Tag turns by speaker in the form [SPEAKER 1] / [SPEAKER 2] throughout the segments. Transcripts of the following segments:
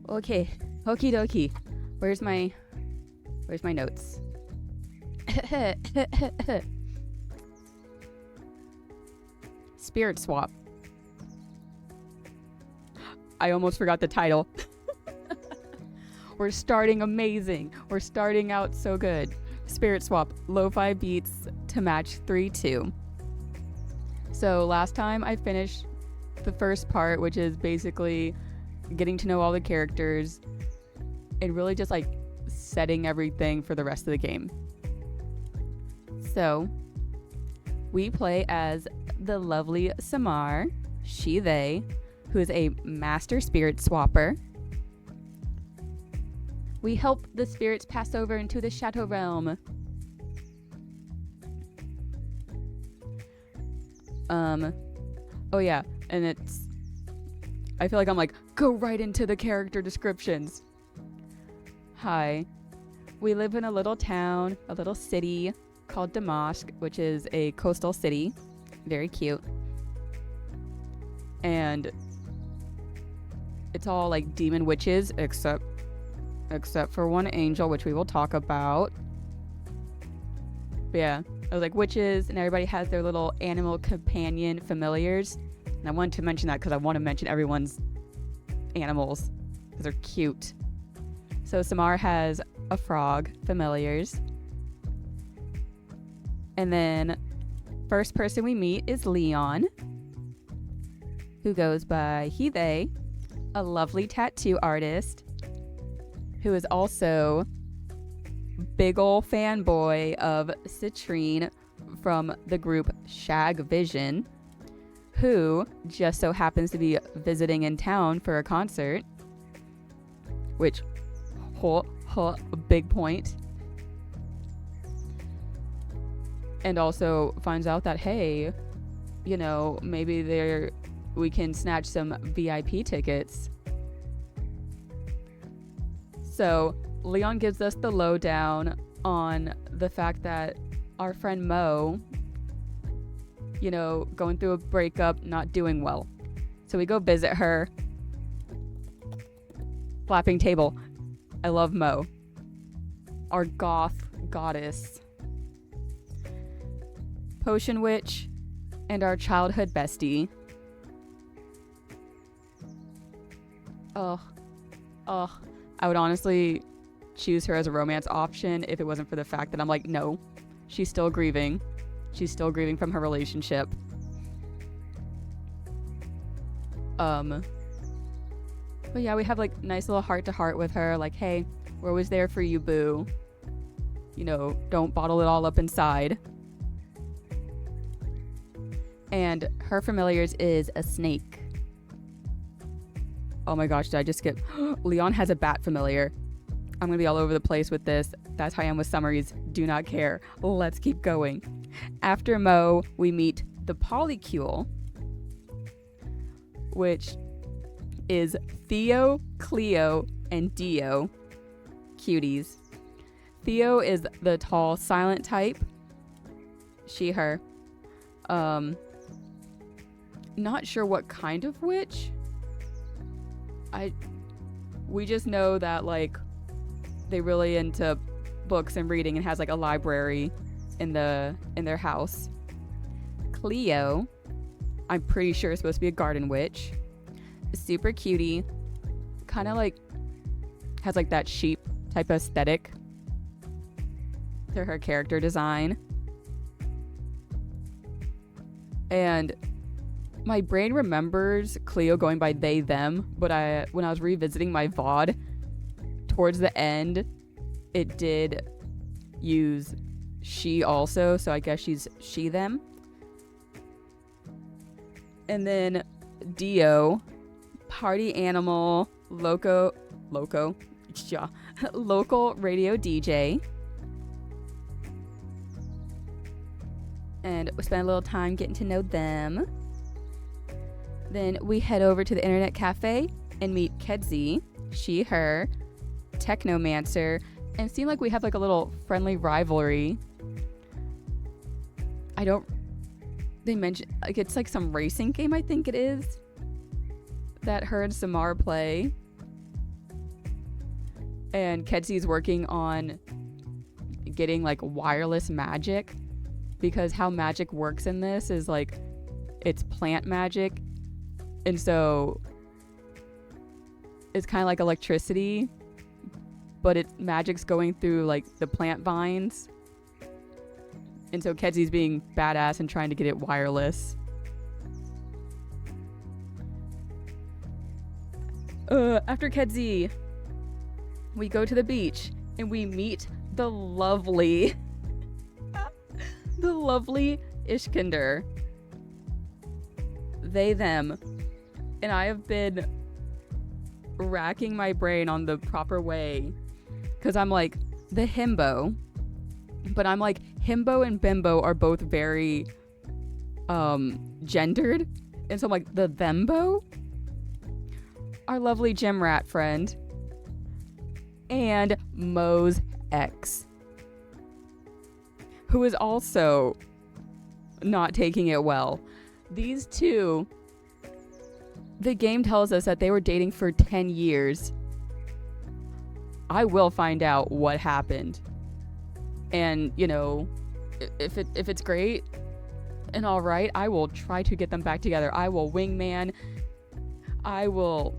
[SPEAKER 1] Okay. Okie dokie. Where's my notes? Spirit swap. I almost forgot the title. We're starting amazing. We're starting out so good. Spirit swap. Lofi beats to Match-3 2. So last time I finished the first part, which is basically getting to know all the characters and really just like setting everything for the rest of the game. So we play as the lovely Samar, she, they, who is a master spirit swapper. We help the spirits pass over into the Shadow Realm. Oh yeah, and I feel like I'm like, go right into the character descriptions. Hi. We live in a little town, a little city called Damask, which is a coastal city. Very cute. And it's all like demon witches, except for one angel, which we will talk about. But yeah, I was like witches, and everybody has their little animal companion familiars. And I wanted to mention that because I want to mention everyone's animals because they're cute. So Samar has a frog familiars. And then first person we meet is Leon, who goes by he, they, a lovely tattoo artist who is also big ol' fanboy of Citrine from the group Shag Vision, who just so happens to be visiting in town for a concert, which, big point. And also finds out that, hey, you know, maybe we can snatch some VIP tickets. So Leon gives us the lowdown on the fact that our friend Mo, you know, going through a breakup, not doing well. So we go visit her. Flapping table. I love Mo. Our goth goddess. Potion witch and our childhood bestie. I would honestly choose her as a romance option if it wasn't for the fact that I'm like, no, she's still grieving. She's still grieving from her relationship. But yeah, we have like nice little heart to heart with her. Like, hey, we're always there for you, boo. You know, don't bottle it all up inside. And her familiars is a snake. Oh my gosh, did I just skip? Leon has a bat familiar. I'm gonna be all over the place with this. That's how I am with summaries. Do not care. Let's keep going. After Mo, we meet the Polycule, which is Theo, Cleo, and Dio. Cuties. Theo is the tall, silent type. She, her. Not sure what kind of witch. We just know that like they really into books and reading and has like a library in their house. Cleo, I'm pretty sure is supposed to be a garden witch. Super cutie, kind of like has like that sheep type of aesthetic to her character design. And my brain remembers Cleo going by they, them, but when I was revisiting my VOD, towards the end, it did use she also, so I guess she's she, them. And then Dio, party animal, local radio DJ. And we spent a little time getting to know them. Then we head over to the internet cafe and meet Kedzie, she, her, technomancer, and seem like we have like a little friendly rivalry. They mention like it's like some racing game, I think it is, that her and Samar play. And Kedsy's working on getting like wireless magic, because how magic works in this is like it's plant magic, and so it's kind of like electricity, but it's magic's going through like the plant vines. And so Kedsy's being badass and trying to get it wireless. After Kedsy, we go to the beach and we meet the lovely Ishkender. They, them. And I have been racking my brain on the proper way, because I'm like, the himbo, but I'm like, himbo and bimbo are both very gendered, and so I'm like, the thembo, our lovely gym rat friend, and Mo's ex, who is also not taking it well. These two, the game tells us that they were dating for 10 years. I will find out what happened. And, you know, if it's great and all right, I will try to get them back together. I will wingman. I will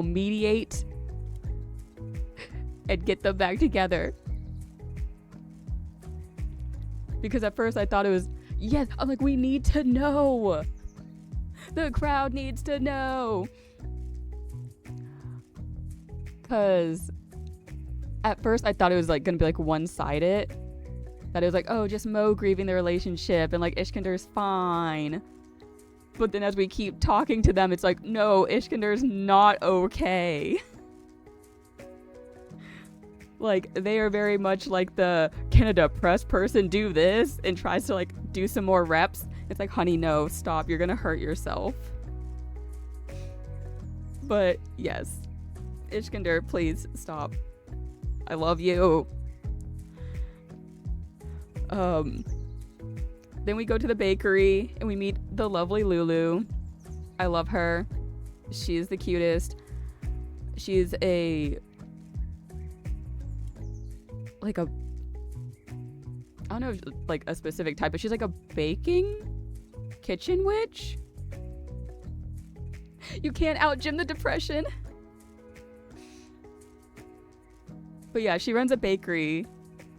[SPEAKER 1] mediate and get them back together. Because at first I thought it was, yes, I'm like, we need to know. The crowd needs to know. Because at first I thought it was like gonna be like one-sided. That it was like, oh, just Mo grieving the relationship and like Ishkender's fine. But then as we keep talking to them, it's like, no, Ishkender's not okay. Like, they are very much like the, can a depressed person do this? And tries to like do some more reps. It's like, honey, no, stop. You're gonna hurt yourself. But yes, Ishkender, please stop. I love you. Then we go to the bakery and we meet the lovely Lulu. I love her. She's the cutest. She's I don't know, like a specific type, but she's like a baking kitchen witch. You can't out gym the depression. But yeah, she runs a bakery,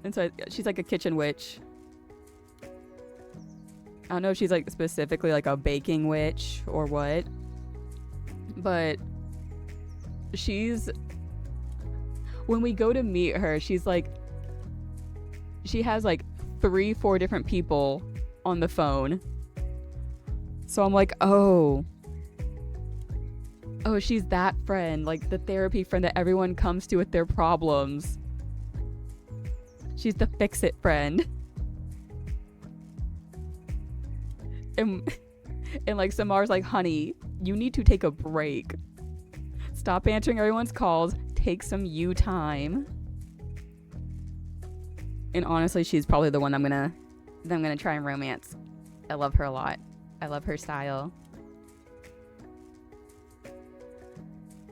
[SPEAKER 1] and so she's like a kitchen witch. I don't know if she's like specifically like a baking witch or what, but when we go to meet her, she's like, she has like 3-4 different people on the phone. So I'm like, oh, she's that friend, like the therapy friend that everyone comes to with their problems. She's the fix-it friend. And like Samar's like, honey, you need to take a break. Stop answering everyone's calls. Take some you time. And honestly, she's probably the one I'm gonna try and romance. I love her a lot. I love her style.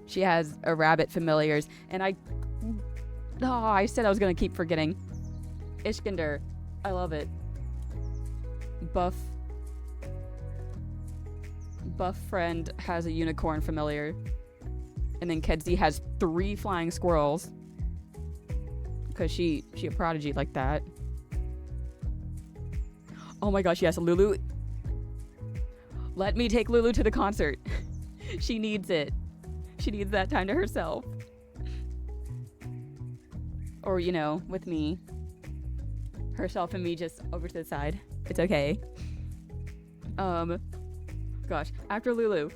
[SPEAKER 1] She has a rabbit familiars, and I said I was gonna keep forgetting. Ishkender, I love it. Buff friend has a unicorn familiar, and then Kedsy has 3 flying squirrels, because she a prodigy like that. Oh my gosh, yes, Lulu. Let me take Lulu to the concert. She needs it. She needs that time to herself. Or, you know, with me. Herself and me just over to the side. It's okay. Gosh, after Lulu,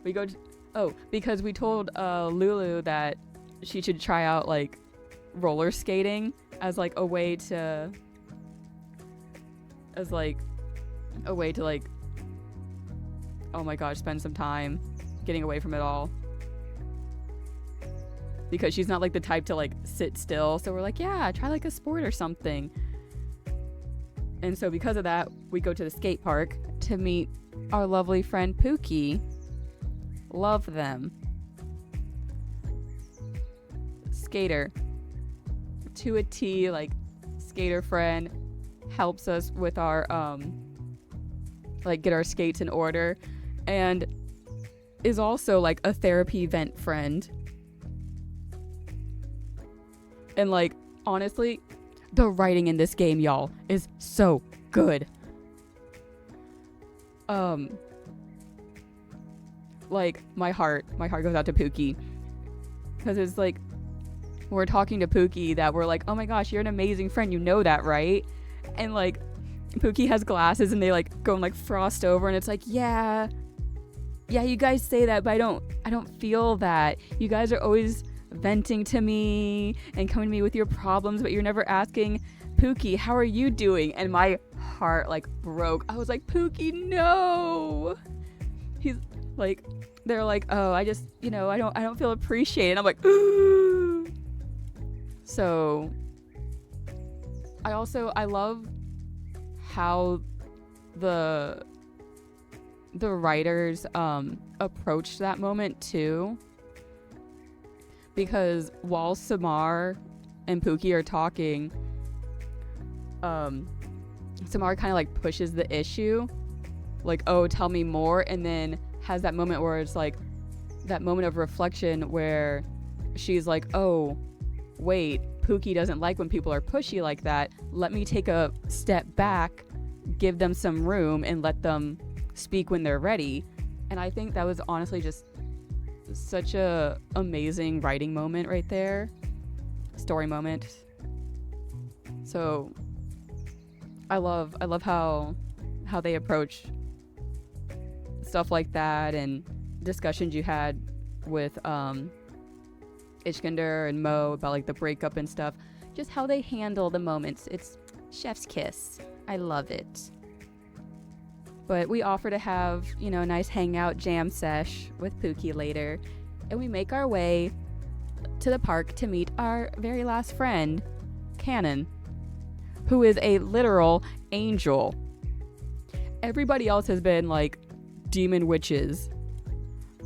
[SPEAKER 1] we go to, because we told Lulu that she should try out like roller skating as like a way to oh my gosh, spend some time getting away from it all, because she's not like the type to like sit still. So we're like, yeah, try like a sport or something. And so because of that, we go to the skate park to meet our lovely friend Pookie. Love them. Skater. To a T, like, skater friend. Helps us with our, like, get our skates in order. And is also, like, a therapy vent friend. And, like, honestly, the writing in this game, y'all, is so good. Like, my heart goes out to Pookie. Because it's like, we're talking to Pookie that we're like, oh my gosh, you're an amazing friend, you know that, right? And, like, Pookie has glasses and they, like, go and, like, frost over, and it's like, yeah, you guys say that, but I don't feel that. You guys are always venting to me and coming to me with your problems, but you're never asking Pookie, how are you doing? And my heart, like, broke. I was like, Pookie, no. He's like, they're like, oh, I just, I don't feel appreciated. I'm like, ooh. So I love how the writers approached that moment too, because while Samar and Pookie are talking, Samar kind of, like, pushes the issue, like, oh, tell me more, and then has that moment where it's like that moment of reflection where she's like, oh wait, Pookie doesn't like when people are pushy like that. Let me take a step back, give them some room, and let them speak when they're ready. And I think that was honestly just such a amazing writing moment right there, story moment. So I love how they approach stuff like that, and discussions you had with Ishgender and Mo about, like, the breakup and stuff. Just how they handle the moments. It's chef's kiss. I love it. But we offer to have, a nice hangout jam sesh with Pookie later, and we make our way to the park to meet our very last friend, Cannon, who is a literal angel. Everybody else has been, like, demon witches,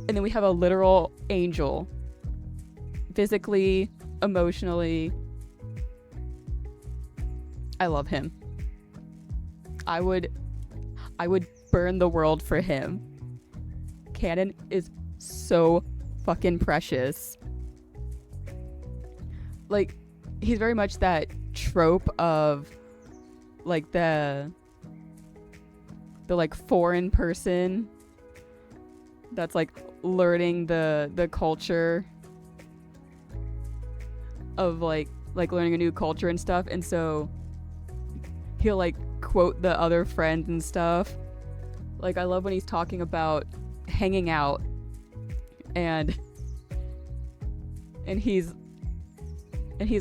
[SPEAKER 1] and then we have a literal angel, physically, emotionally. I love him. I would burn the world for him. Cannon is so fucking precious. Like, he's very much that trope of, like, the like, foreign person that's, like, learning the culture of, like learning a new culture and stuff. And so he'll, like, quote the other friends and stuff. Like, I love when he's talking about hanging out, and he's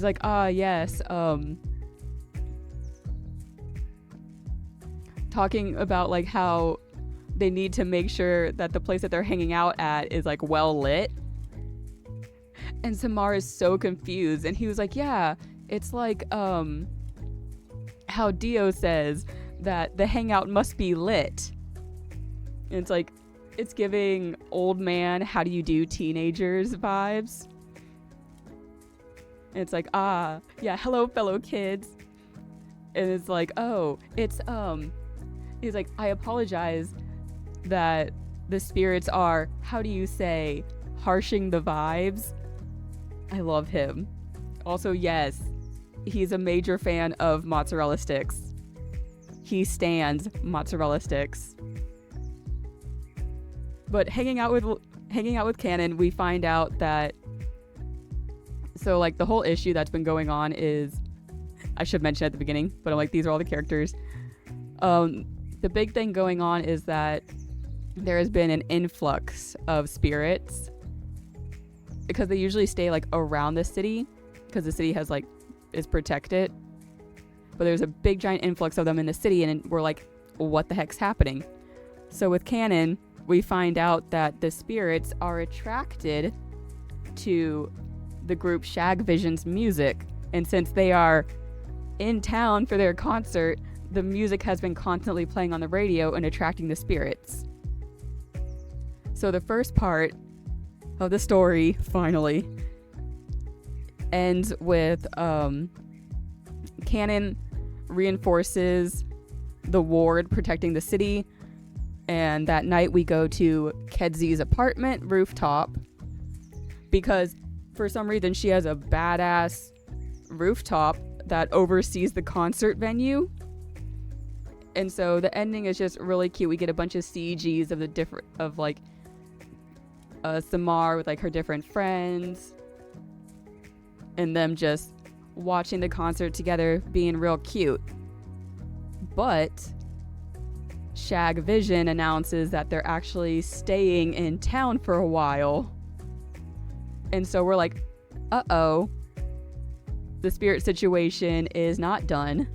[SPEAKER 1] like, yes, talking about, like, how they need to make sure that the place that they're hanging out at is, like, well lit. And Samar is so confused, and he was like, yeah, it's like how Dio says that the hangout must be lit. And it's like, it's giving old man, how do you do teenagers vibes. And it's like, yeah, hello fellow kids. And it's like, oh, it's he's like, I apologize that the spirits are, how do you say, harshing the vibes. I love him. Also, yes, he's a major fan of mozzarella sticks. He stands mozzarella sticks. But hanging out with Cannon, we find out that, so, like, the whole issue that's been going on is, I should mention at the beginning, but I'm like, these are all the characters. The big thing going on is that there has been an influx of spirits, because they usually stay, like, around the city, because the city has, like, is protected. But there's a big giant influx of them in the city, and we're like, what the heck's happening? So with Cannon, we find out that the spirits are attracted to the group Shag Vision's music, and since they are in town for their concert, the music has been constantly playing on the radio and attracting the spirits. So the first part of the story, finally, ends with Cannon reinforces the ward protecting the city, and that night we go to Kedzy's apartment rooftop because for some reason she has a badass rooftop that oversees the concert venue. And so the ending is just really cute. We get a bunch of CGs of the different of like Samar with like her different friends and them just watching the concert together being real cute. But Shag Vision announces that they're actually staying in town for a while. And so we're like, uh-oh, the spirit situation is not done.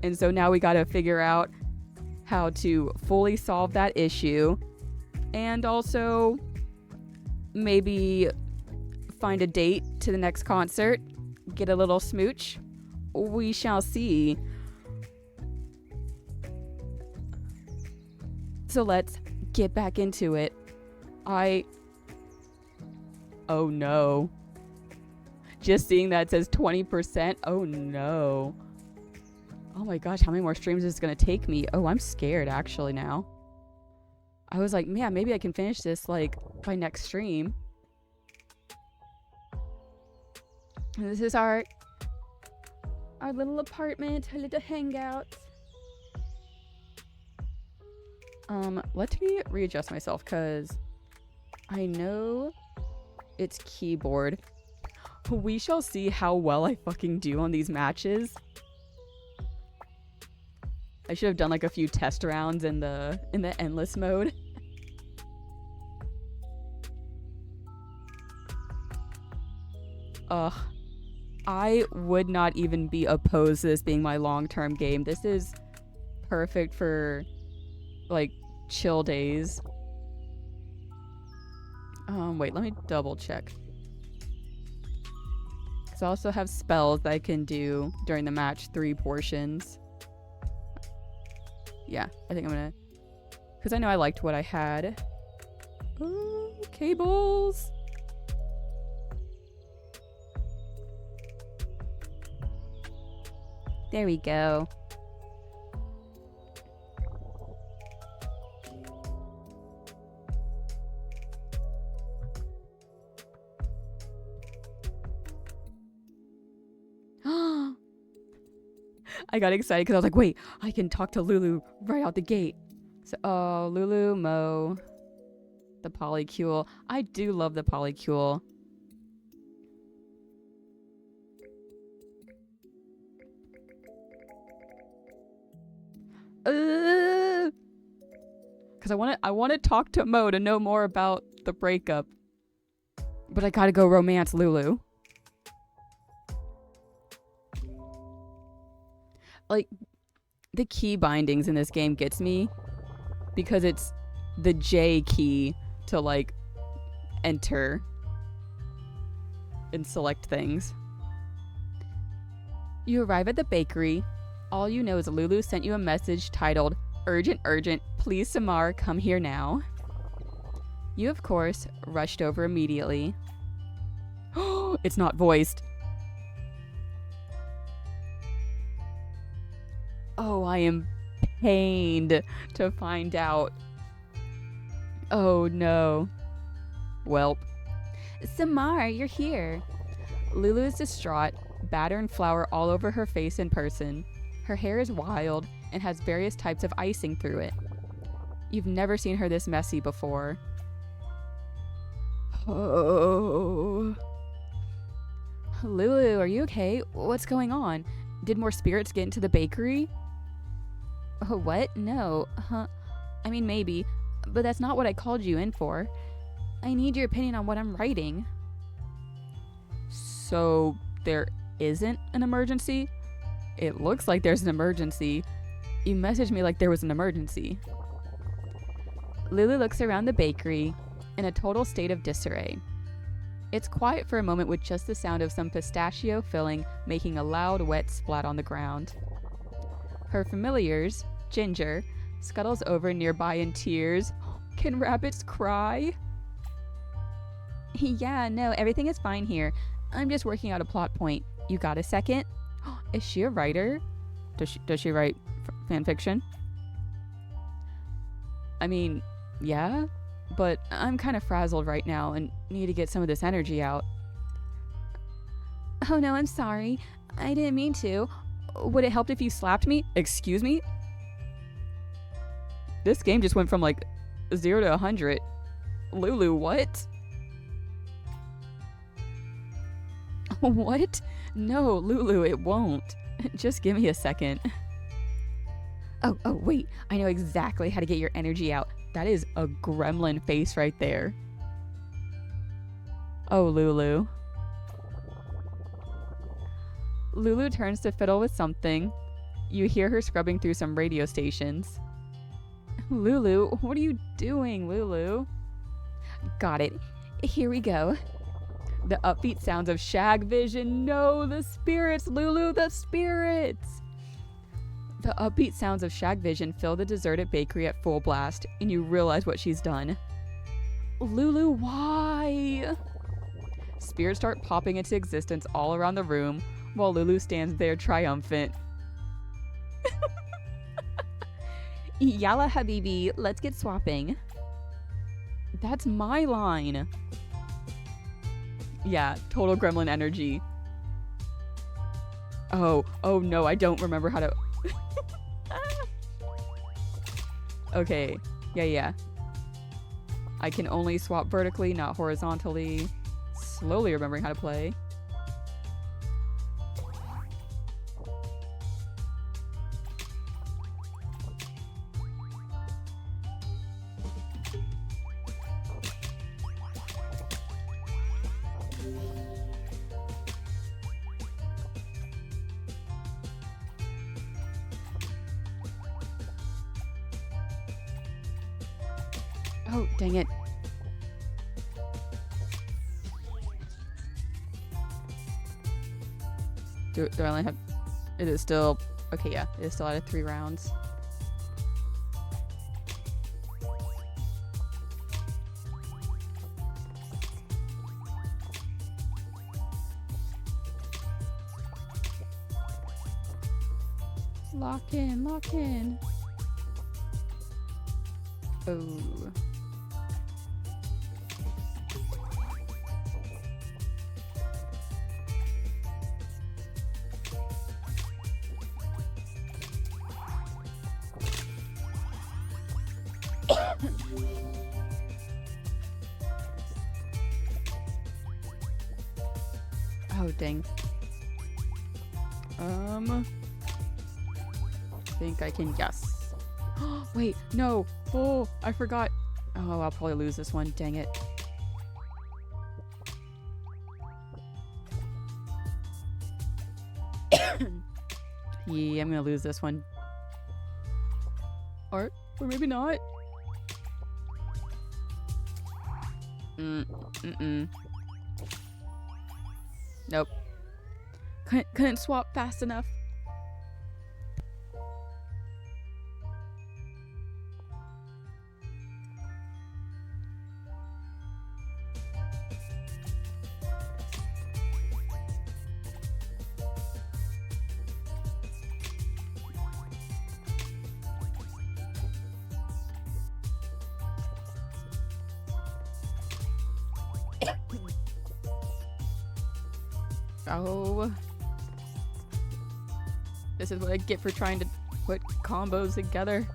[SPEAKER 1] And so now we got to figure out how to fully solve that issue and also maybe find a date to the next concert, get a little smooch. We shall see. So let's get back into it. Oh no. Just seeing that it says 20%. Oh no. Oh my gosh, how many more streams is this gonna take me? Oh, I'm scared actually now. I was like, man, maybe I can finish this like by next stream. And this is our little apartment, our little hangout. Let me readjust myself because I know it's keyboard. We shall see how well I fucking do on these matches. I should have done like a few test rounds in the endless mode. I would not even be opposed to this being my long-term game. This is perfect for like chill days. Wait, let me double check. Because I also have spells that I can do during the match 3 portions. Yeah, I think I'm gonna... Because I know I liked what I had. Ooh, cables! There we go. I got excited because I was like, wait, I can talk to Lulu right out the gate. So, oh, Lulu, Mo, the polycule. I do love the polycule. Because I want to talk to Mo to know more about the breakup. But I gotta go romance Lulu. Like, the key bindings in this game gets me because it's the J key to like enter and select things. You arrive at the bakery. All you know is Lulu sent you a message titled, "Urgent, urgent, please Samar, come here now." You, of course, rushed over immediately. It's not voiced. Oh, I am pained to find out. Oh no. Welp. Samar, you're here. Lulu is distraught, batter and flour all over her face in person. Her hair is wild and has various types of icing through it. You've never seen her this messy before. Oh. Lulu, are you okay? What's going on? Did more spirits get into the bakery? Oh, what? No. Huh? I mean, maybe, but that's not what I called you in for. I need your opinion on what I'm writing. So, there isn't an emergency? It looks like there's an emergency. You messaged me like there was an emergency. Lulu looks around the bakery in a total state of disarray. It's quiet for a moment with just the sound of some pistachio filling making a loud, wet splat on the ground. Her familiars, Ginger, scuttles over nearby in tears. Can rabbits cry? Yeah, no, everything is fine here. I'm just working out a plot point. You got a second? Is she a writer? Does she write fan fiction? I mean, yeah, but I'm kind of frazzled right now and need to get some of this energy out. Oh no, I'm sorry. I didn't mean to. Would it help if you slapped me? Excuse me? This game just went from like 0 to 100. Lulu, what? What? No, Lulu, it won't. Just give me a second. Oh, wait. I know exactly how to get your energy out. That is a gremlin face right there. Oh, Lulu. Lulu turns to fiddle with something. You hear her scrubbing through some radio stations. Lulu, what are you doing, Lulu? Got it. Here we go. The upbeat sounds of Shag Vision. No, the spirits, Lulu, the spirits! The upbeat sounds of Shag Vision fill the deserted bakery at full blast, and you realize what she's done. Lulu, why? Spirits start popping into existence all around the room, while Lulu stands there triumphant. Yalla Habibi, let's get swapping. That's my line. Yeah, total gremlin energy. Oh no, I don't remember how to... Okay, yeah. I can only swap vertically, not horizontally. Slowly remembering how to play. Oh, dang it. Do I only have... It is still... Okay, yeah. It is still out of 3 rounds. Lock in. Oh. Oh, dang. Think I can guess. Wait, no. Oh, I forgot. Oh, I'll probably lose this one. Dang it. Yeah, I'm gonna lose this one. Or maybe not. Nope. Couldn't swap fast enough. Oh. This is what I get for trying to put combos together.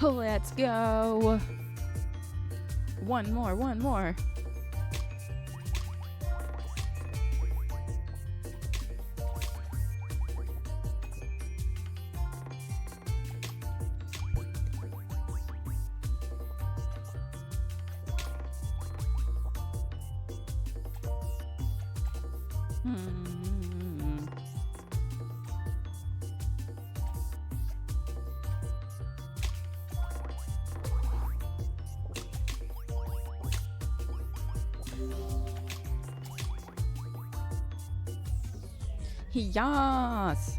[SPEAKER 1] Let's go. One more. Yas!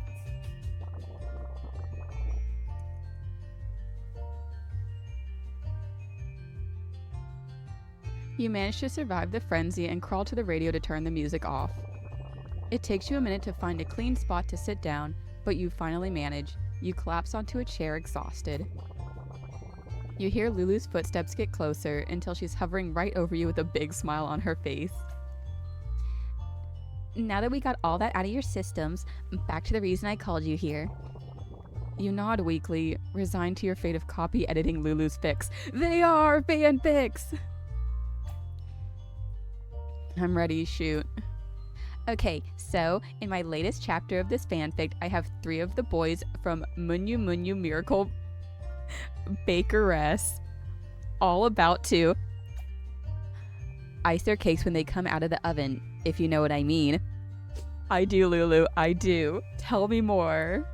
[SPEAKER 1] You manage to survive the frenzy and crawl to the radio to turn the music off. It takes you a minute to find a clean spot to sit down, but you finally manage. You collapse onto a chair exhausted. You hear Lulu's footsteps get closer until she's hovering right over you with a big smile on her face. Now that we got all that out of your systems, back to the reason I called you here. You nod weakly, resigned to your fate of copy editing Lulu's fics. They are fanfics! I'm ready, shoot. Okay, so in my latest chapter of this fanfic, I have 3 of the boys from Munyu Munyu Miracle Bakeress all about to ice their cakes when they come out of the oven, if you know what I mean. I do, Lulu, I do. Tell me more.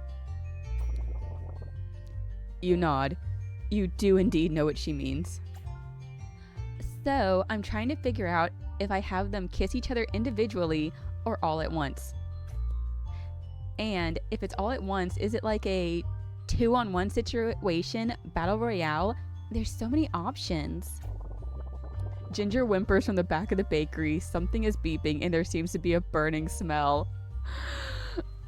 [SPEAKER 1] You nod. You do indeed know what she means. So, I'm trying to figure out if I have them kiss each other individually or all at once. And if it's all at once, is it like a 2-on-1 situation, battle royale? There's so many options. Ginger whimpers from the back of the bakery. Something is beeping and there seems to be a burning smell.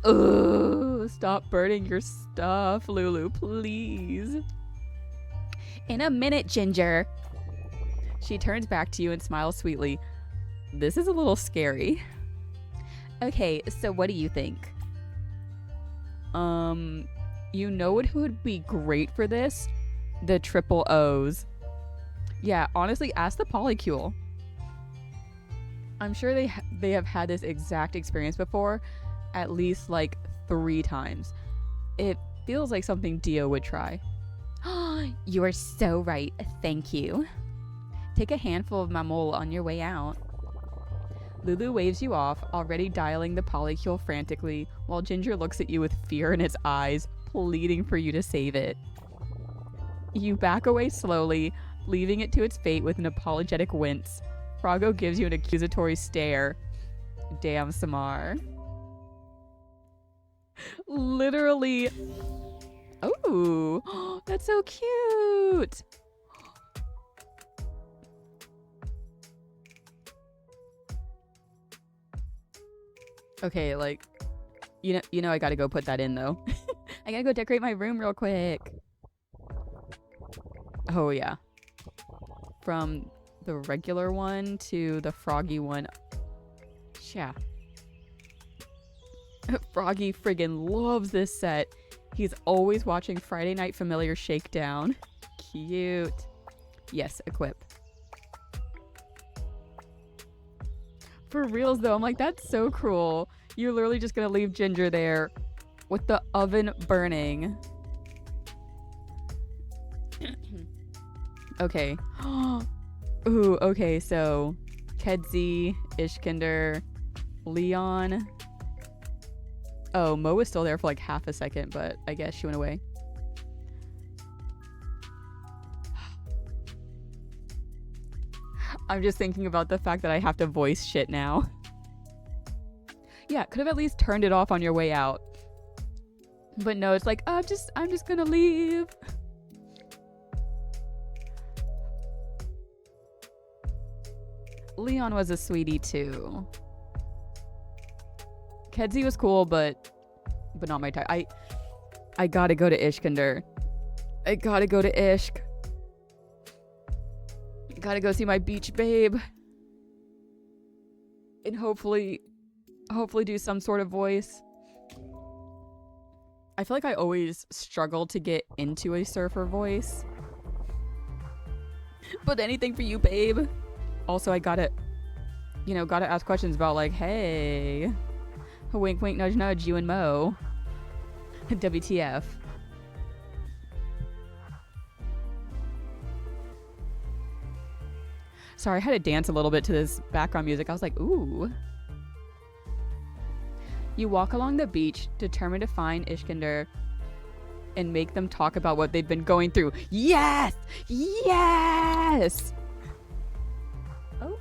[SPEAKER 1] Ugh, stop burning your stuff, Lulu, please. In a minute, Ginger. She turns back to you and smiles sweetly. This is a little scary. Okay, so what do you think? You know who would be great for this? The triple O's. Yeah, honestly, ask the polycule. I'm sure they have had this exact experience before, at least like 3 times. It feels like something Dio would try. You are so right, thank you. Take a handful of mamol on your way out. Lulu waves you off, already dialing the polycule frantically, while Ginger looks at you with fear in its eyes, pleading for you to save it. You back away slowly, leaving it to its fate with an apologetic wince. Frogo gives you an accusatory stare. Damn, Samar. Literally. Oh, that's so cute. Okay, like, you know I gotta go put that in, though. I gotta go decorate my room real quick. Oh, yeah. From the regular one to the froggy one. Yeah. Froggy friggin' loves this set. He's always watching Friday Night Familiar Shakedown. Cute. Yes, equip. For reals, though, I'm like, that's so cruel. You're literally just gonna leave Ginger there with the oven burning. Okay. Ooh, okay, so Kedzi, Ishkinder, Leon. Oh, Mo was still there for like half a second, but I guess she went away. I'm just thinking about the fact that I have to voice shit now. Yeah, could have at least turned it off on your way out. But no, it's like, I'm just gonna leave. Leon was a sweetie too. Kedzi was cool, but not my type. I gotta go to Ishkinder. I gotta go to Ishk. Gotta go see my beach babe. And hopefully do some sort of voice. I feel like I always struggle to get into a surfer voice. But anything for you, babe. Also, I gotta ask questions about like, hey, wink, wink, nudge, nudge, you and Mo. WTF. Sorry, I had to dance a little bit to this background music. I was like, ooh. You walk along the beach, determined to find Ishkinder and make them talk about what they've been going through. Yes! Yes! Oh.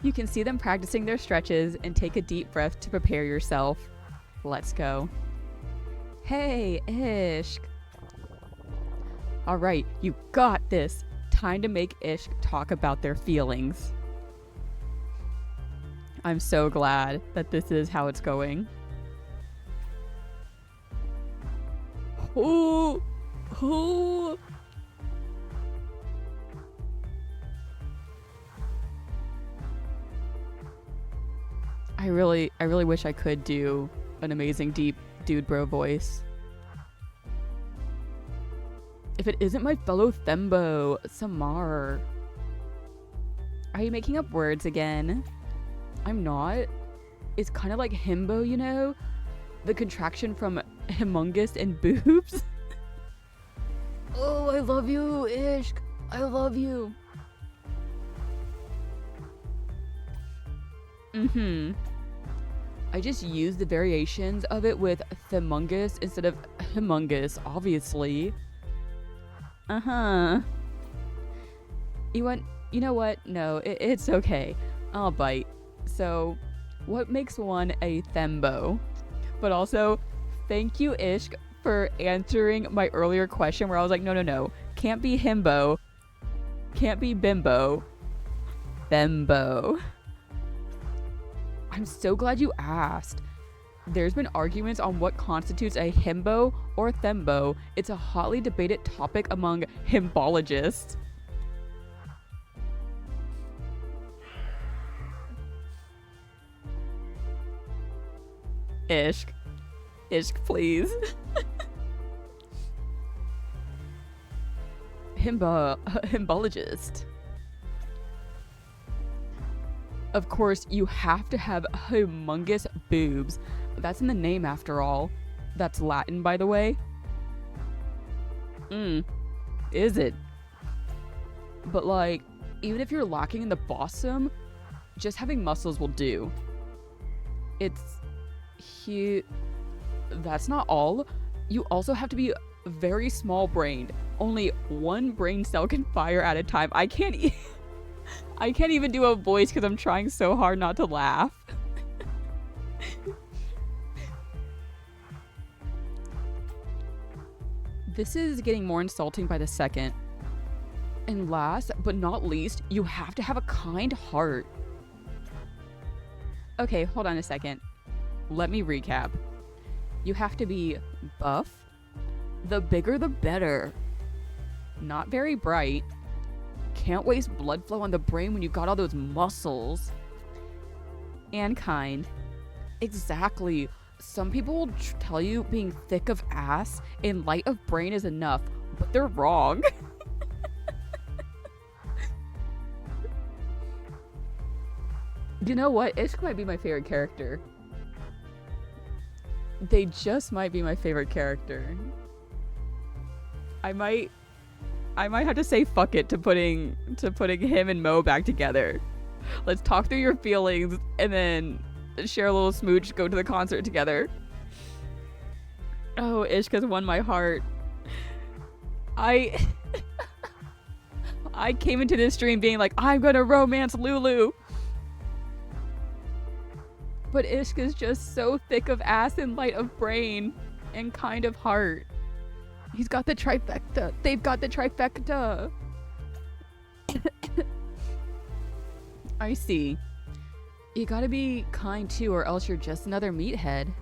[SPEAKER 1] You can see them practicing their stretches and take a deep breath to prepare yourself. Let's go. Hey, Ishq. All right, you got this. Time to make Ishq talk about their feelings. I'm so glad that this is how it's going. Ooh. Ooh. I really wish I could do an amazing deep dude bro voice. If it isn't my fellow Thembo, Samar. Are you making up words again? I'm not. It's kind of like himbo, you know? The contraction from humongous and boobs. Oh, I love you, Ishq. I love you. I just used the variations of it with themungus instead of humongous, obviously. You know what? No, it's okay. I'll bite. So, what makes one a Thembo? But also, thank you, Ishq, for answering my earlier question where I was like, no. Can't be himbo. Can't be bimbo. Thembo. I'm so glad you asked. There's been arguments on what constitutes a himbo or thembo. It's a hotly debated topic among himbologists. Ishq, please. Himbologist. Of course, you have to have humongous boobs. That's in the name after all. That's Latin, by the way. Is it? But like, even if you're lacking in the bosom, just having muscles will do. It's huge. That's not all. You also have to be very small brained. Only one brain cell can fire at a time. I can't even do a voice because I'm trying so hard not to laugh. This is getting more insulting by the second. And last but not least, you have to have a kind heart. Okay, hold on a second. Let me recap. You have to be buff. The bigger the better. Not very bright. Can't waste blood flow on the brain when you got all those muscles. And kind. Exactly. Some people will tell you being thick of ass and light of brain is enough, but they're wrong. You know what? Ishq might be my favorite character. They just might be my favorite character. I might have to say fuck it to putting him and Mo back together. Let's talk through your feelings and then share a little smooch, go to the concert together. Oh, Ishq has won my heart. I came into this stream being like, I'm gonna romance Lulu. But Ishq is just so thick of ass and light of brain and kind of heart. He's got the trifecta. They've got the trifecta. I see. You gotta be kind too, or else you're just another meathead.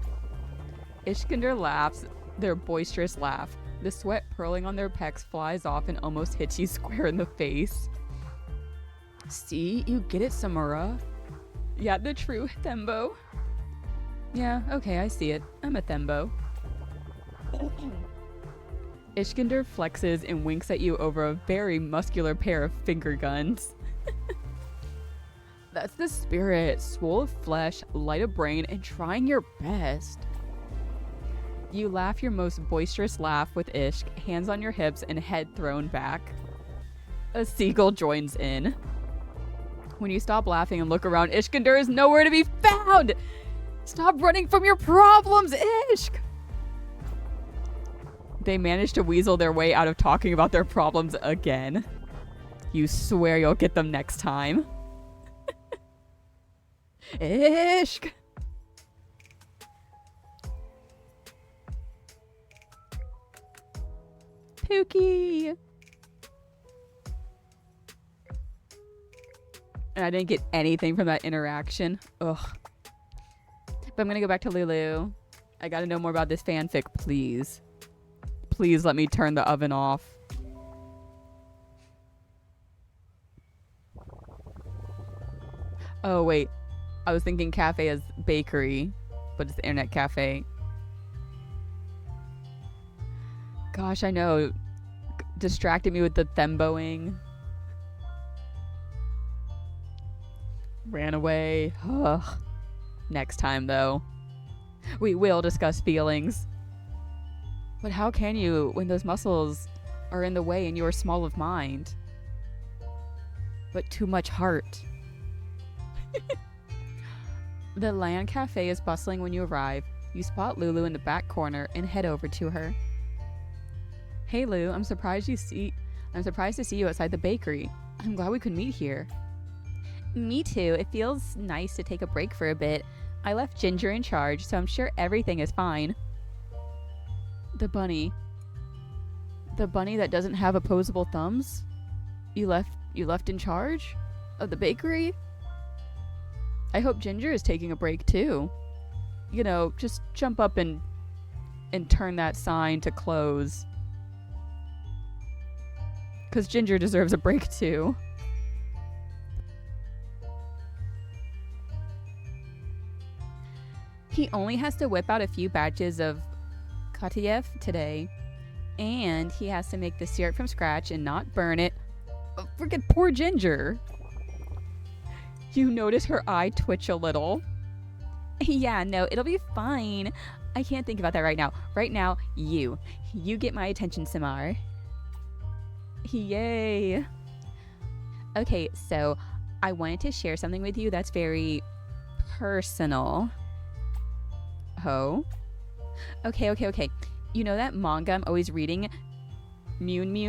[SPEAKER 1] Ishkinder laughs their boisterous laugh. The sweat purling on their pecs flies off and almost hits you square in the face. See? You get it, Samura. Yeah, the true Thembo. Yeah, okay, I see it. I'm a Thembo. Ishkinder flexes and winks at you over a very muscular pair of finger guns. That's the spirit, swole of flesh, light of brain, and trying your best. You laugh your most boisterous laugh with Ishq, hands on your hips and head thrown back. A seagull joins in. When you stop laughing and look around, Ishkinder is nowhere to be found! Stop running from your problems, Ishq! They manage to weasel their way out of talking about their problems again. You swear you'll get them next time. Ishk. Pookie. And I didn't get anything from that interaction. Ugh. But I'm gonna go back to Lulu. I gotta know more about this fanfic, please. Please let me turn the oven off. Oh, wait. I was thinking cafe as bakery, but it's the internet cafe. Gosh, I know. Distracted me with the themboing. Ran away. Ugh. Next time, though. We will discuss feelings. But how can you when those muscles are in the way and you are small of mind? But too much heart. The land cafe is bustling when you arrive. You spot Lulu in the back corner and head over to her. Hey Lou, I'm surprised to see you outside the bakery. I'm glad we could meet here. Me too. It feels nice to take a break for a bit. I left Ginger in charge, so I'm sure everything is fine. The bunny. The bunny that doesn't have opposable thumbs? You left in charge of the bakery? I hope Ginger is taking a break too. You know, just jump up and turn that sign to close. 'Cause Ginger deserves a break too. He only has to whip out a few batches of Katiev today, and he has to make the syrup from scratch and not burn it. Oh, freaking poor Ginger. You notice her eye twitch a little. Yeah, no, it'll be fine. I can't think about that right now. Right now, you get my attention, Samar. Yay. Okay, so I wanted to share something with you that's very personal. Oh? Okay. You know that manga I'm always reading? Munyu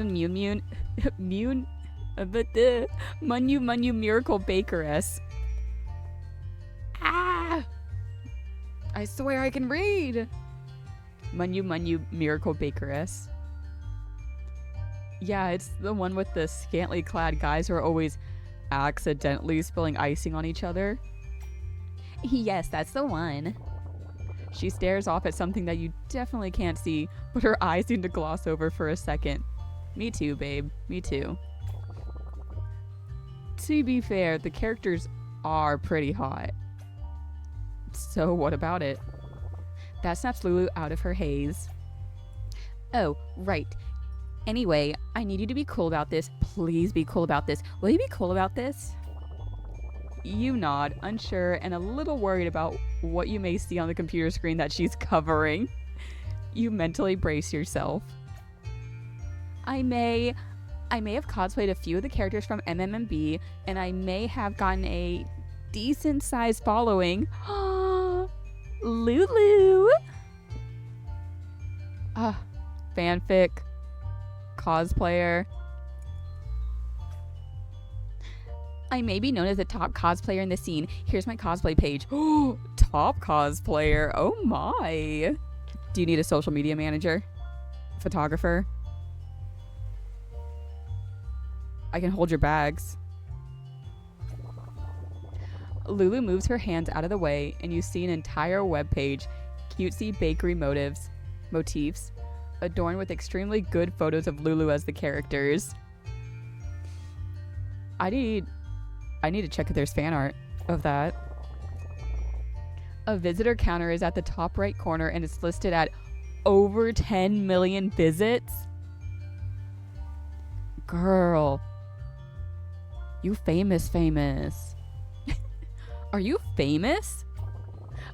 [SPEAKER 1] Miracle Bakeress. Ah! I swear I can read! Munyu Miracle Bakeress. Yeah, it's the one with the scantily clad guys who are always accidentally spilling icing on each other. Yes, that's the one. She stares off at something that you definitely can't see, but her eyes seem to gloss over for a second. Me too, babe. Me too. To be fair, the characters are pretty hot. So what about it? That snaps Lulu out of her haze. Oh, right. Anyway, I need you to be cool about this. Please be cool about this. Will you be cool about this? You nod, unsure and a little worried about what you may see on the computer screen that she's covering. You mentally brace yourself. I may have cosplayed a few of the characters from MMMB, and I may have gotten a decent-sized following. Lulu! Fanfic. Cosplayer. I may be known as the top cosplayer in the scene. Here's my cosplay page. Oh, top cosplayer. Oh my. Do you need a social media manager? Photographer? I can hold your bags. Lulu moves her hands out of the way, and you see an entire webpage, cutesy bakery motifs, adorned with extremely good photos of Lulu as the characters. I need to check if there's fan art of that. A visitor counter is at the top right corner, and it's listed at over 10 million visits. Girl. You famous. Are you famous?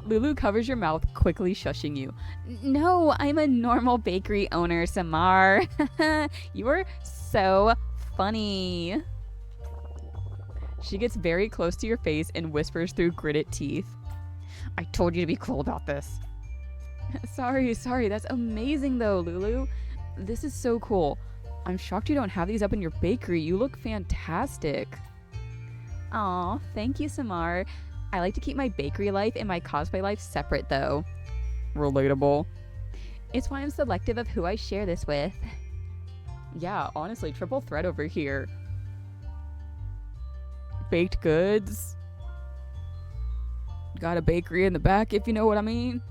[SPEAKER 1] Lulu covers your mouth, quickly shushing you. No, I'm a normal bakery owner, Samar. You are so funny. She gets very close to your face and whispers through gritted teeth. I told you to be cool about this. Sorry. That's amazing though, Lulu. This is so cool. I'm shocked you don't have these up in your bakery. You look fantastic. Aw, thank you, Samar. I like to keep my bakery life and my cosplay life separate, though. Relatable. It's why I'm selective of who I share this with. Yeah, honestly, triple threat over here. Baked goods. Got a bakery in the back, if you know what I mean.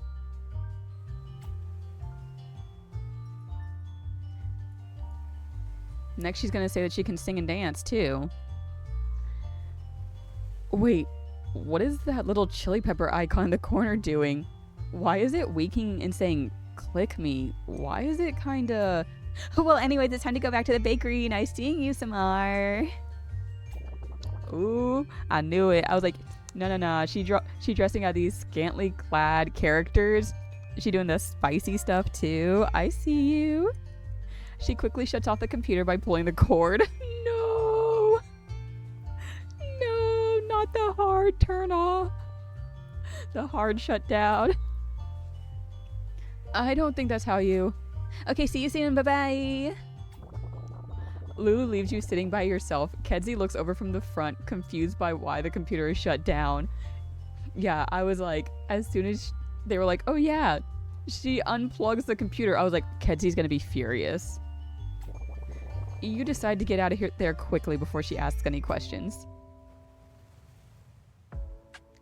[SPEAKER 1] Next, she's gonna say that she can sing and dance, too. Wait, what is that little chili pepper icon in the corner doing? Why is it winking and saying, click me? Why is it kinda... Well, anyways, it's time to go back to the bakery. Nice seeing you, Samar. Ooh, I knew it. I was like, no. She dressing out these scantily clad characters. She doing the spicy stuff too. I see you. She quickly shuts off the computer by pulling the cord. No, not the hard turn off. The hard shut down. I don't think that's how you... Okay, see you soon. Bye-bye. Lulu leaves you sitting by yourself. Kedzie looks over from the front, confused by why the computer is shut down. Yeah, I was like, as soon as they were like, oh yeah, she unplugs the computer, I was like, Kedzie's gonna be furious. You decide to get out of here there quickly before she asks any questions.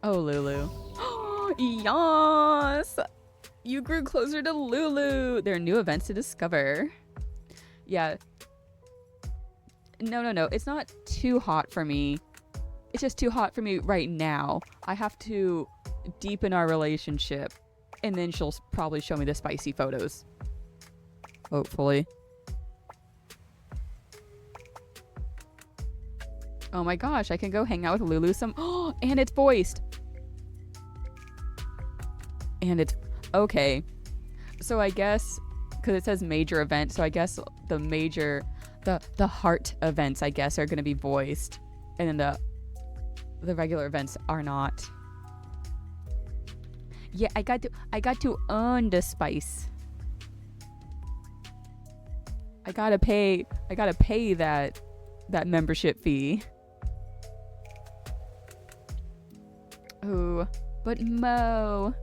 [SPEAKER 1] Oh, Lulu. Yes! You grew closer to Lulu! There are new events to discover. Yeah. No. It's not too hot for me. It's just too hot for me right now. I have to deepen our relationship. And then she'll probably show me the spicy photos. Hopefully. Oh my gosh, I can go hang out with Lulu some... Oh, and it's voiced! And it's... Okay. So I guess... Because it says major event, so I guess the major... The heart events, I guess, are going to be voiced. And then the regular events are not. Yeah, I got to earn the spice. I gotta pay that membership fee. Ooh, but Mo.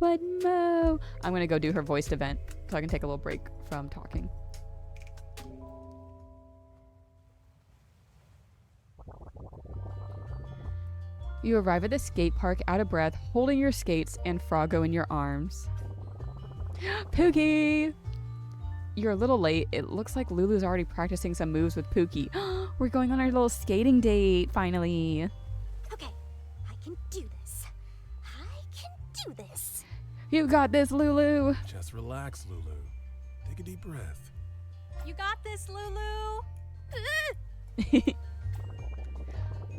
[SPEAKER 1] I'm gonna go do her voiced event so I can take a little break from talking. You arrive at the skate park out of breath, holding your skates and Froggo in your arms. Pookie! You're a little late. It looks like Lulu's already practicing some moves with Pookie. We're going on our little skating date, finally.
[SPEAKER 2] Okay, I can do this.
[SPEAKER 1] You got this, Lulu.
[SPEAKER 3] Just relax, Lulu. Take a deep breath.
[SPEAKER 2] You got this, Lulu.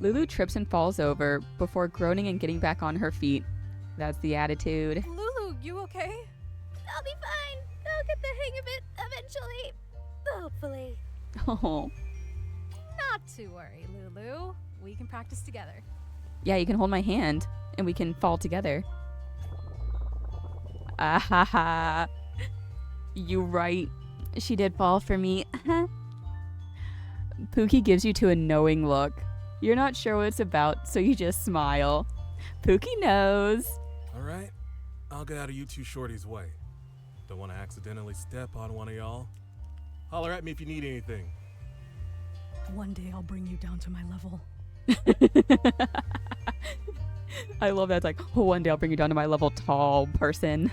[SPEAKER 1] Lulu trips and falls over before groaning and getting back on her feet. That's the attitude.
[SPEAKER 2] Lulu, you okay? I'll be fine. I'll get the hang of it eventually. Hopefully.
[SPEAKER 1] Oh.
[SPEAKER 2] Not to worry, Lulu. We can practice together.
[SPEAKER 1] Yeah, you can hold my hand and we can fall together. Ah ha ha. You right. She did fall for me. Pookie gives you to a knowing look. You're not sure what it's about, so you just smile. Pookie knows.
[SPEAKER 3] All right, I'll get out of you two shorties' way. Don't want to accidentally step on one of y'all. Holler at me if you need anything.
[SPEAKER 2] One day I'll bring you down to my level.
[SPEAKER 1] I love that. It's like, oh, one day I'll bring you down to my level, tall person.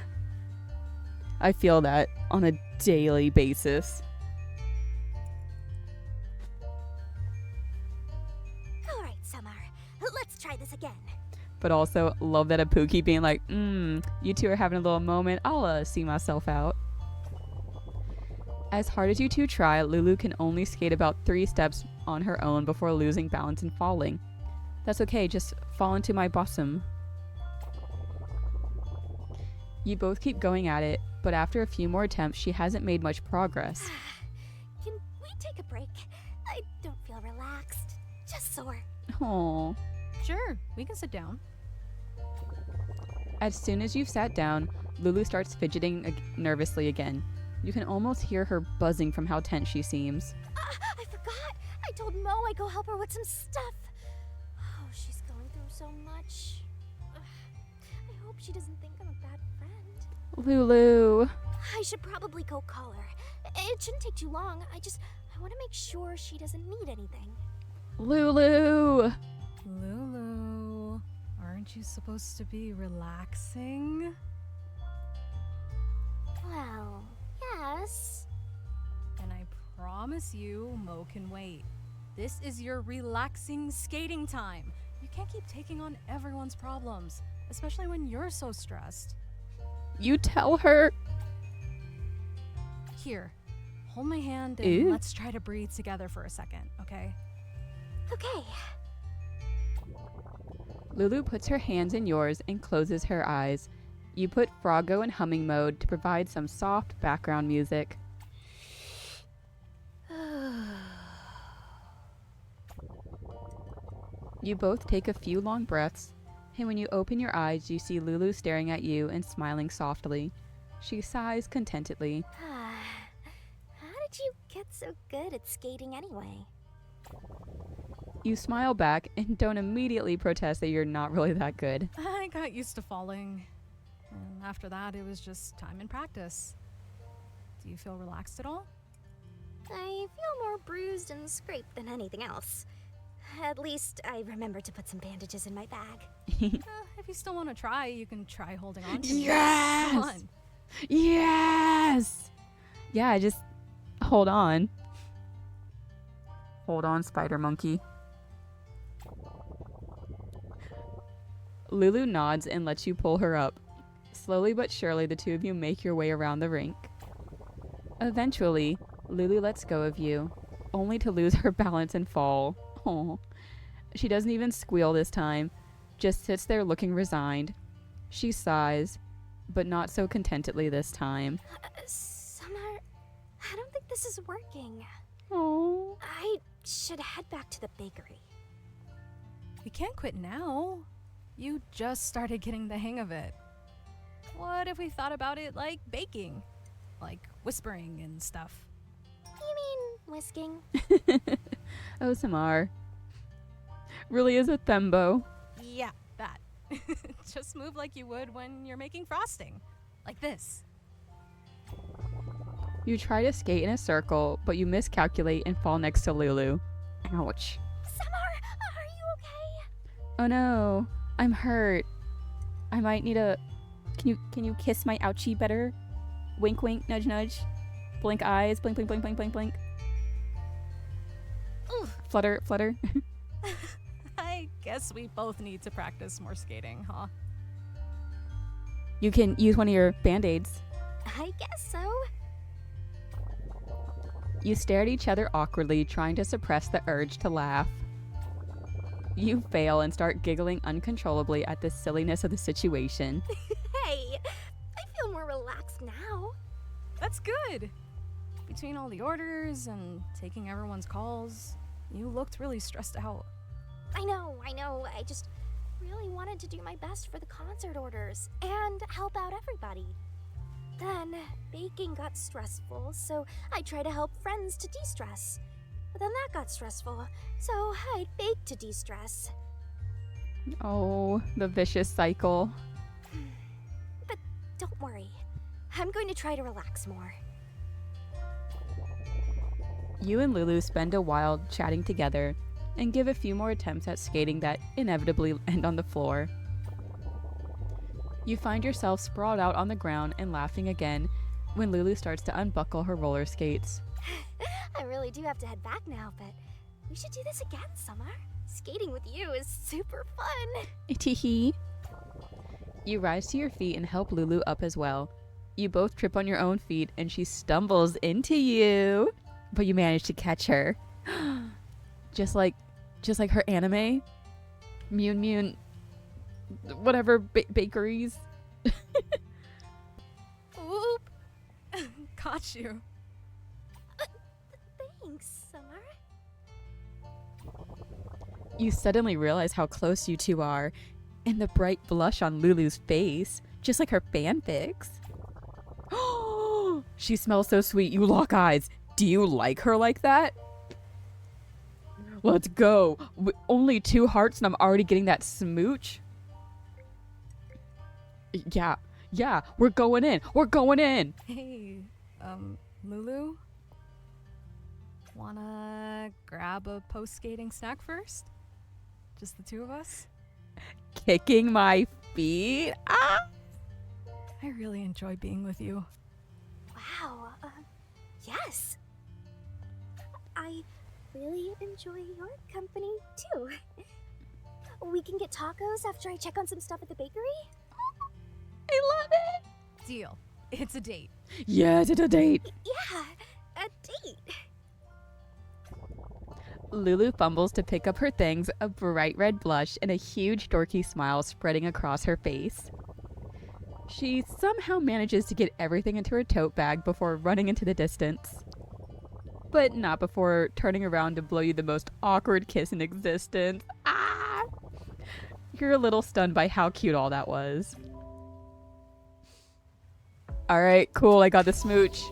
[SPEAKER 1] I feel that on a daily basis.
[SPEAKER 2] All right, Summer. Let's try this again.
[SPEAKER 1] But also love that a Pookie being like, you two are having a little moment. I'll see myself out. As hard as you two try, Lulu can only skate about 3 steps on her own before losing balance and falling. That's okay, just fall into my bosom. You both keep going at it, but after a few more attempts, she hasn't made much progress.
[SPEAKER 2] Can we take a break? I don't feel relaxed, just sore.
[SPEAKER 1] Aww.
[SPEAKER 4] Sure, we can sit down.
[SPEAKER 1] As soon as you've sat down, Lulu starts fidgeting nervously again. You can almost hear her buzzing from how tense she seems.
[SPEAKER 2] I forgot. I told Mo I'd go help her with some stuff. Oh, she's going through so much. she doesn't think I'm a bad friend.
[SPEAKER 1] Lulu.
[SPEAKER 2] I should probably go call her. It shouldn't take too long. I want to make sure she doesn't need anything.
[SPEAKER 1] Lulu.
[SPEAKER 4] Lulu, aren't you supposed to be relaxing?
[SPEAKER 2] Well, yes.
[SPEAKER 4] And I promise you, Mo can wait. This is your relaxing skating time. You can't keep taking on everyone's problems, especially when you're so stressed.
[SPEAKER 1] You tell her.
[SPEAKER 4] Here, hold my hand and
[SPEAKER 1] Ew.
[SPEAKER 4] let's try to breathe together for a second, okay?
[SPEAKER 2] Okay.
[SPEAKER 1] Lulu puts her hands in yours and closes her eyes. You put Froggo in humming mode to provide some soft background music. You both take a few long breaths, and when you open your eyes, you see Lulu staring at you and smiling softly. She sighs contentedly.
[SPEAKER 2] How did you get so good at skating anyway?
[SPEAKER 1] You smile back and don't immediately protest that you're not really that good.
[SPEAKER 4] I got used to falling. And after that, it was just time and practice. Do you feel relaxed at all?
[SPEAKER 2] I feel more bruised and scraped than anything else. At least I remember to put some bandages in my bag.
[SPEAKER 4] If you still want to try, you can try holding on to me.
[SPEAKER 1] Yes!
[SPEAKER 4] Come on.
[SPEAKER 1] Yes! Yeah, just hold on. Hold on, spider monkey. Lulu nods and lets you pull her up. Slowly but surely, the two of you make your way around the rink. Eventually, Lulu lets go of you, only to lose her balance and fall. Aw. She doesn't even squeal this time, just sits there looking resigned. She sighs, but not so contentedly this time.
[SPEAKER 2] Summer, I don't think this is working.
[SPEAKER 1] Oh.
[SPEAKER 2] I should head back to the bakery.
[SPEAKER 4] We can't quit now. You just started getting the hang of it. What if we thought about it like baking? Like whispering and stuff.
[SPEAKER 2] You mean whisking?
[SPEAKER 1] Oh, Samar. Really is a thembo.
[SPEAKER 4] Yeah, that. Just move like you would when you're making frosting. Like this.
[SPEAKER 1] You try to skate in a circle, but you miscalculate and fall next to Lulu. Ouch.
[SPEAKER 2] Summer, are you okay?
[SPEAKER 1] Oh no, I'm hurt. I might need a... Can you kiss my ouchie better? Wink wink, nudge nudge. Blink eyes, blink blink blink blink blink blink.
[SPEAKER 2] Oof.
[SPEAKER 1] Flutter, flutter.
[SPEAKER 4] I guess we both need to practice more skating, huh?
[SPEAKER 1] You can use one of your band-aids.
[SPEAKER 2] I guess so.
[SPEAKER 1] You stare at each other awkwardly, trying to suppress the urge to laugh. You fail and start giggling uncontrollably at the silliness of the situation.
[SPEAKER 2] Hey, I feel more relaxed now.
[SPEAKER 4] That's good. Between all the orders and taking everyone's calls, you looked really stressed out.
[SPEAKER 2] I know. I just really wanted to do my best for the concert orders and help out everybody. Then baking got stressful, so I tried to help friends to de-stress. But then that got stressful, so I baked to de-stress.
[SPEAKER 1] Oh, the vicious cycle.
[SPEAKER 2] But don't worry, I'm going to try to relax more.
[SPEAKER 1] You and Lulu spend a while chatting together and give a few more attempts at skating that inevitably end on the floor. You find yourself sprawled out on the ground and laughing again when Lulu starts to unbuckle her roller skates.
[SPEAKER 2] I really do have to head back now, but we should do this again, Summer. Skating with you is super fun.
[SPEAKER 1] Teehee. You rise to your feet and help Lulu up as well. You both trip on your own feet and she stumbles into you, but you manage to catch her. just like her anime. Mune, whatever, bakeries.
[SPEAKER 4] Oop! Caught you.
[SPEAKER 2] Thanks, Summer.
[SPEAKER 1] You suddenly realize how close you two are, and the bright blush on Lulu's face, just like her fanfics. She smells so sweet, you lock eyes. Do you like her like that? Let's go. Only 2 hearts and I'm already getting that smooch. Yeah, we're going in. We're going in.
[SPEAKER 4] Hey, Lulu? Wanna grab a post-skating snack first? Just the two of us?
[SPEAKER 1] Kicking my feet. Ah!
[SPEAKER 4] I really enjoy being with you.
[SPEAKER 2] Wow, yes. I really enjoy your company, too. We can get tacos after I check on some stuff at the bakery?
[SPEAKER 1] I love it.
[SPEAKER 4] Deal. It's a date.
[SPEAKER 1] Yes, it's a date.
[SPEAKER 2] Yeah, a date.
[SPEAKER 1] Lulu fumbles to pick up her things, a bright red blush and a huge dorky smile spreading across her face. She somehow manages to get everything into her tote bag before running into the distance. But not before turning around to blow you the most awkward kiss in existence. Ah! You're a little stunned by how cute all that was. Alright, cool, I got the smooch.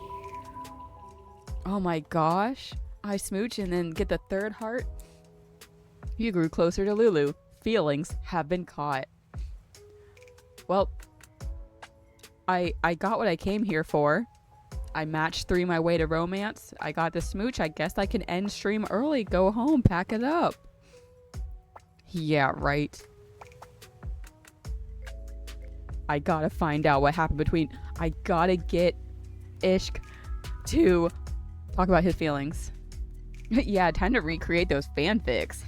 [SPEAKER 1] Oh my gosh. I smooch and then get the third heart. You grew closer to Lulu. Feelings have been caught. Well, I got what I came here for. I match-3 my way to romance. I got the smooch. I guess I can end stream early. Go home. Pack it up. Yeah, right. I gotta find out what happened between... I gotta get Ishk to talk about his feelings. Yeah, time to recreate those fanfics.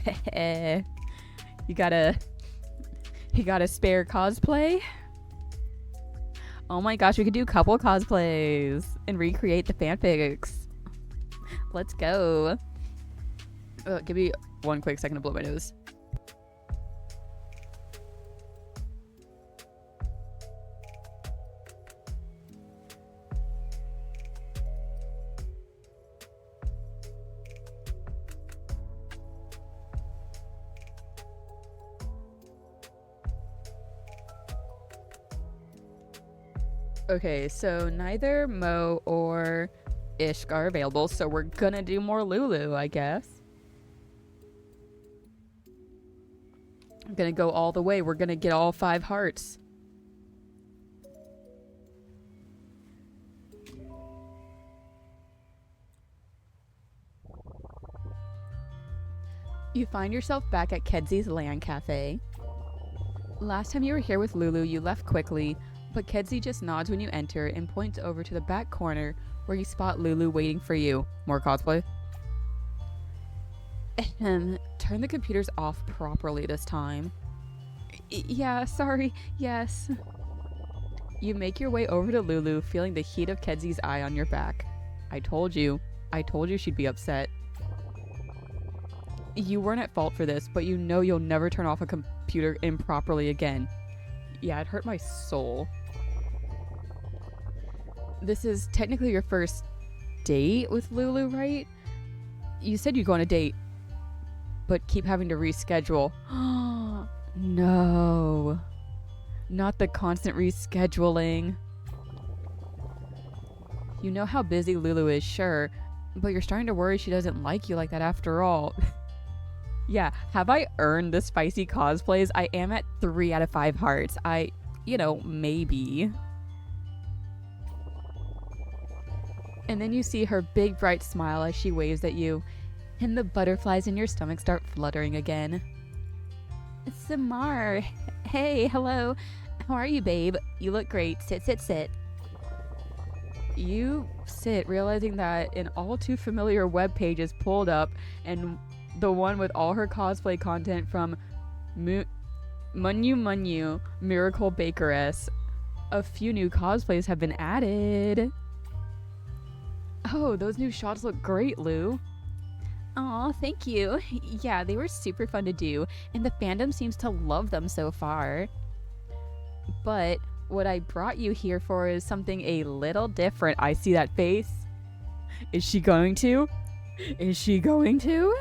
[SPEAKER 1] You got a spare cosplay? Oh my gosh, we could do couple cosplays and recreate the fanfics. Let's go. Give me one quick second to blow my nose. Okay, so neither Mo or Ishk are available, so we're gonna do more Lulu, I guess. I'm gonna go all the way. We're gonna get all 5 hearts. You find yourself back at Kedzy's Land Cafe. Last time you were here with Lulu, you left quickly, but Kedsy just nods when you enter and points over to the back corner where you spot Lulu waiting for you. More cosplay? Turn the computers off properly this time. Yeah, sorry. Yes. You make your way over to Lulu, feeling the heat of Kedzy's eye on your back. I told you she'd be upset. You weren't at fault for this, but you know you'll never turn off a computer improperly again. Yeah, it hurt my soul. This is technically your first date with Lulu, right? You said you'd go on a date, but keep having to reschedule. No. Not the constant rescheduling. You know how busy Lulu is, sure, but you're starting to worry she doesn't like you like that after all. Yeah, have I earned the spicy cosplays? I am at 3 out of 5 hearts. Maybe. And then you see her big bright smile as she waves at you, and the butterflies in your stomach start fluttering again. Samar, hey, hello. How are you, babe? You look great. Sit, sit, sit. You sit, realizing that an all too familiar webpage is pulled up, and the one with all her cosplay content from Munyu Miracle Bakeress. A few new cosplays have been added. Oh, those new shots look great, Lou. Aw, thank you. Yeah, they were super fun to do, and the fandom seems to love them so far. But what I brought you here for is something a little different. I see that face. Is she going to? Is she going to?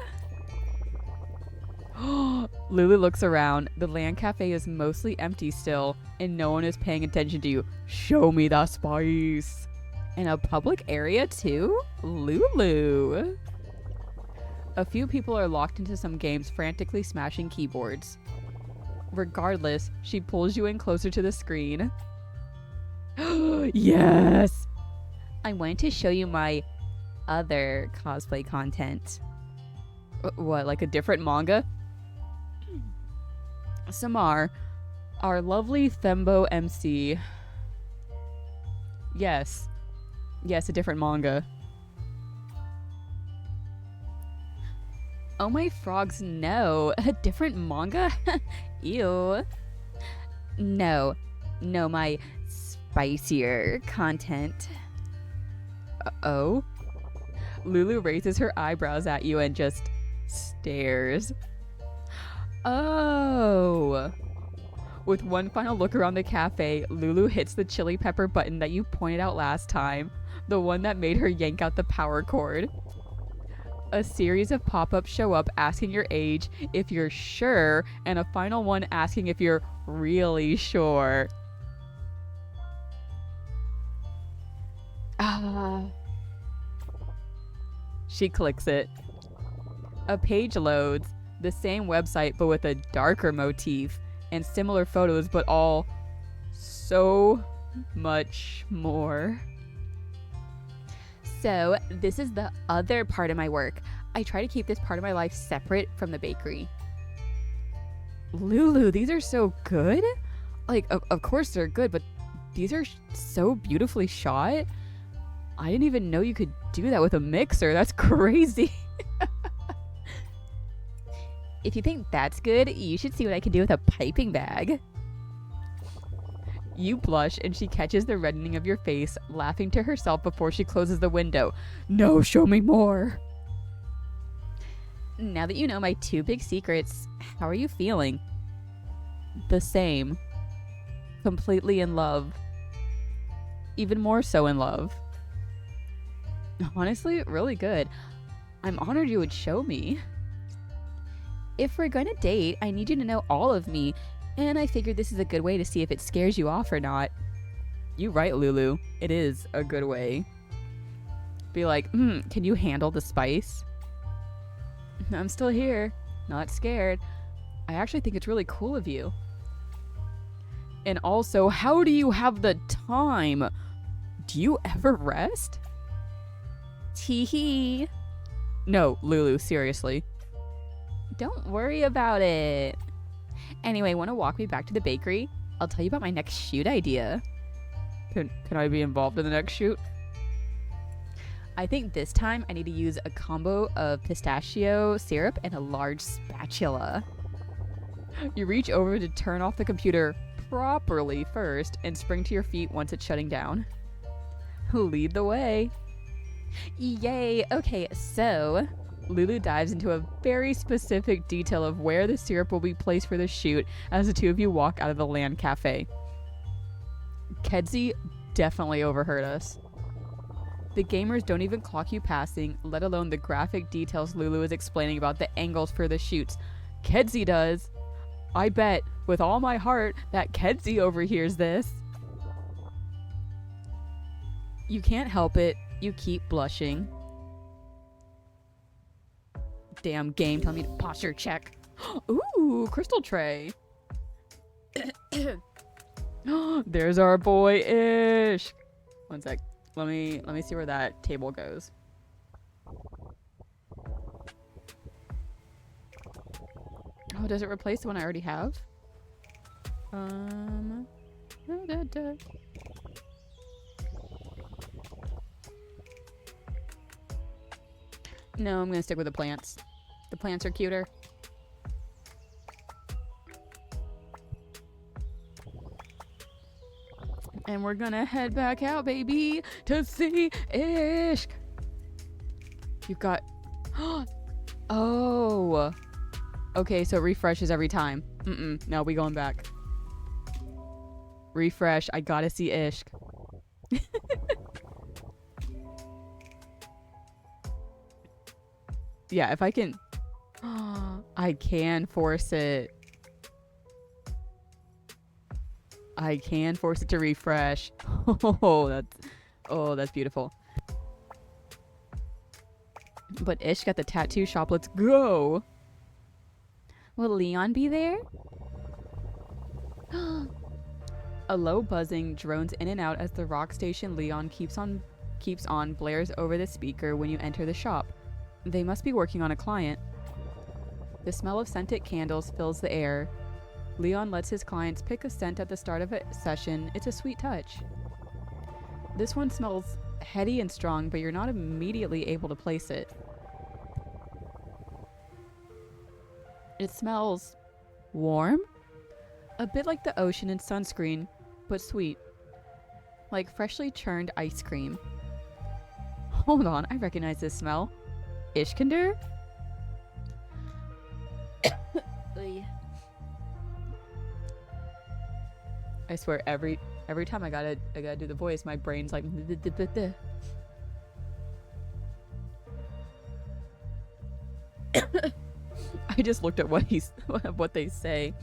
[SPEAKER 1] Lulu looks around. The land cafe is mostly empty still, and no one is paying attention to you. Show me the spice. In a public area too? Lulu. A few people are locked into some games, frantically smashing keyboards. Regardless, she pulls you in closer to the screen. Yes! I wanted to show you my other cosplay content. What, like a different manga? Samar, our lovely Thembo MC. Yes. Yes, a different manga. Oh my frogs, no. A different manga? Ew. No, my spicier content. Uh-oh. Lulu raises her eyebrows at you and just stares. Oh. With one final look around the cafe, Lulu hits the chili pepper button that you pointed out last time, the one that made her yank out the power cord. A series of pop-ups show up asking your age, if you're sure, and a final one asking if you're really sure. She clicks it. A page loads, the same website but with a darker motif, and similar photos but all so much more. So, this is the other part of my work. I try to keep this part of my life separate from the bakery. Lulu, these are so good? Like, of course they're good, but these are so beautifully shot. I didn't even know you could do that with a mixer. That's crazy. If you think that's good, you should see what I can do with a piping bag. You blush and she catches the reddening of your face, laughing to herself before she closes the window. No, show me more. Now that you know my 2 big secrets, how are you feeling? The same. Completely in love. Even more so in love. Honestly, really good. I'm honored you would show me. If we're going to date, I need you to know all of me, and I figured this is a good way to see if it scares you off or not. You right, Lulu. It is a good way. Be like, can you handle the spice? I'm still here, not scared. I actually think it's really cool of you. And also, how do you have the time? Do you ever rest? Tee-hee. No, Lulu, seriously. Don't worry about it. Anyway, want to walk me back to the bakery? I'll tell you about my next shoot idea. Can I be involved in the next shoot? I think this time I need to use a combo of pistachio syrup and a large spatula. You reach over to turn off the computer properly first and spring to your feet once it's shutting down. Lead the way. Yay! Okay, so Lulu dives into a very specific detail of where the syrup will be placed for the shoot as the two of you walk out of the land cafe. Kedzie definitely overheard us. The gamers don't even clock you passing, let alone the graphic details Lulu is explaining about the angles for the shoots. Kedzie does. I bet, with all my heart, that Kedzie overhears this. You can't help it. You keep blushing. Damn game telling me to posture check. Ooh, crystal tray. There's our boy Ish. One sec. Let me see where that table goes. Oh, does it replace the one I already have? No, I'm gonna stick with the plants. The plants are cuter. And we're gonna head back out, baby, to see Ishk. You've got... Oh. Okay, so it refreshes every time. No, we going back. Refresh. I gotta see Ishk. Yeah, if I can... I can force it. I can force it to refresh. Oh, that's beautiful. But Ish got the tattoo shop. Let's go. Will Leon be there? A low buzzing drones in and out as the rock station Leon keeps on blares over the speaker when you enter the shop. They must be working on a client. The smell of scented candles fills the air. Leon lets his clients pick a scent at the start of a session. It's a sweet touch. This one smells heady and strong, but you're not immediately able to place it. It smells warm? A bit like the ocean and sunscreen, but sweet. Like freshly churned ice cream. Hold on, I recognize this smell. Ishkender? I swear every time I gotta do the voice, my brain's like I just looked at what they say.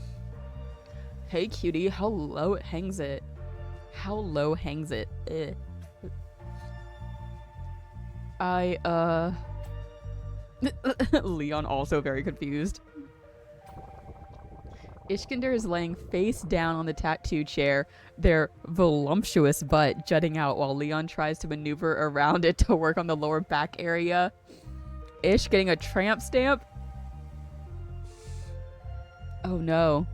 [SPEAKER 1] Hey cutie, how low hangs it? How low hangs it? Leon also very confused. Ishkender is laying face down on the tattoo chair, their voluptuous butt jutting out while Leon tries to maneuver around it to work on the lower back area. Ish getting a tramp stamp? Oh no.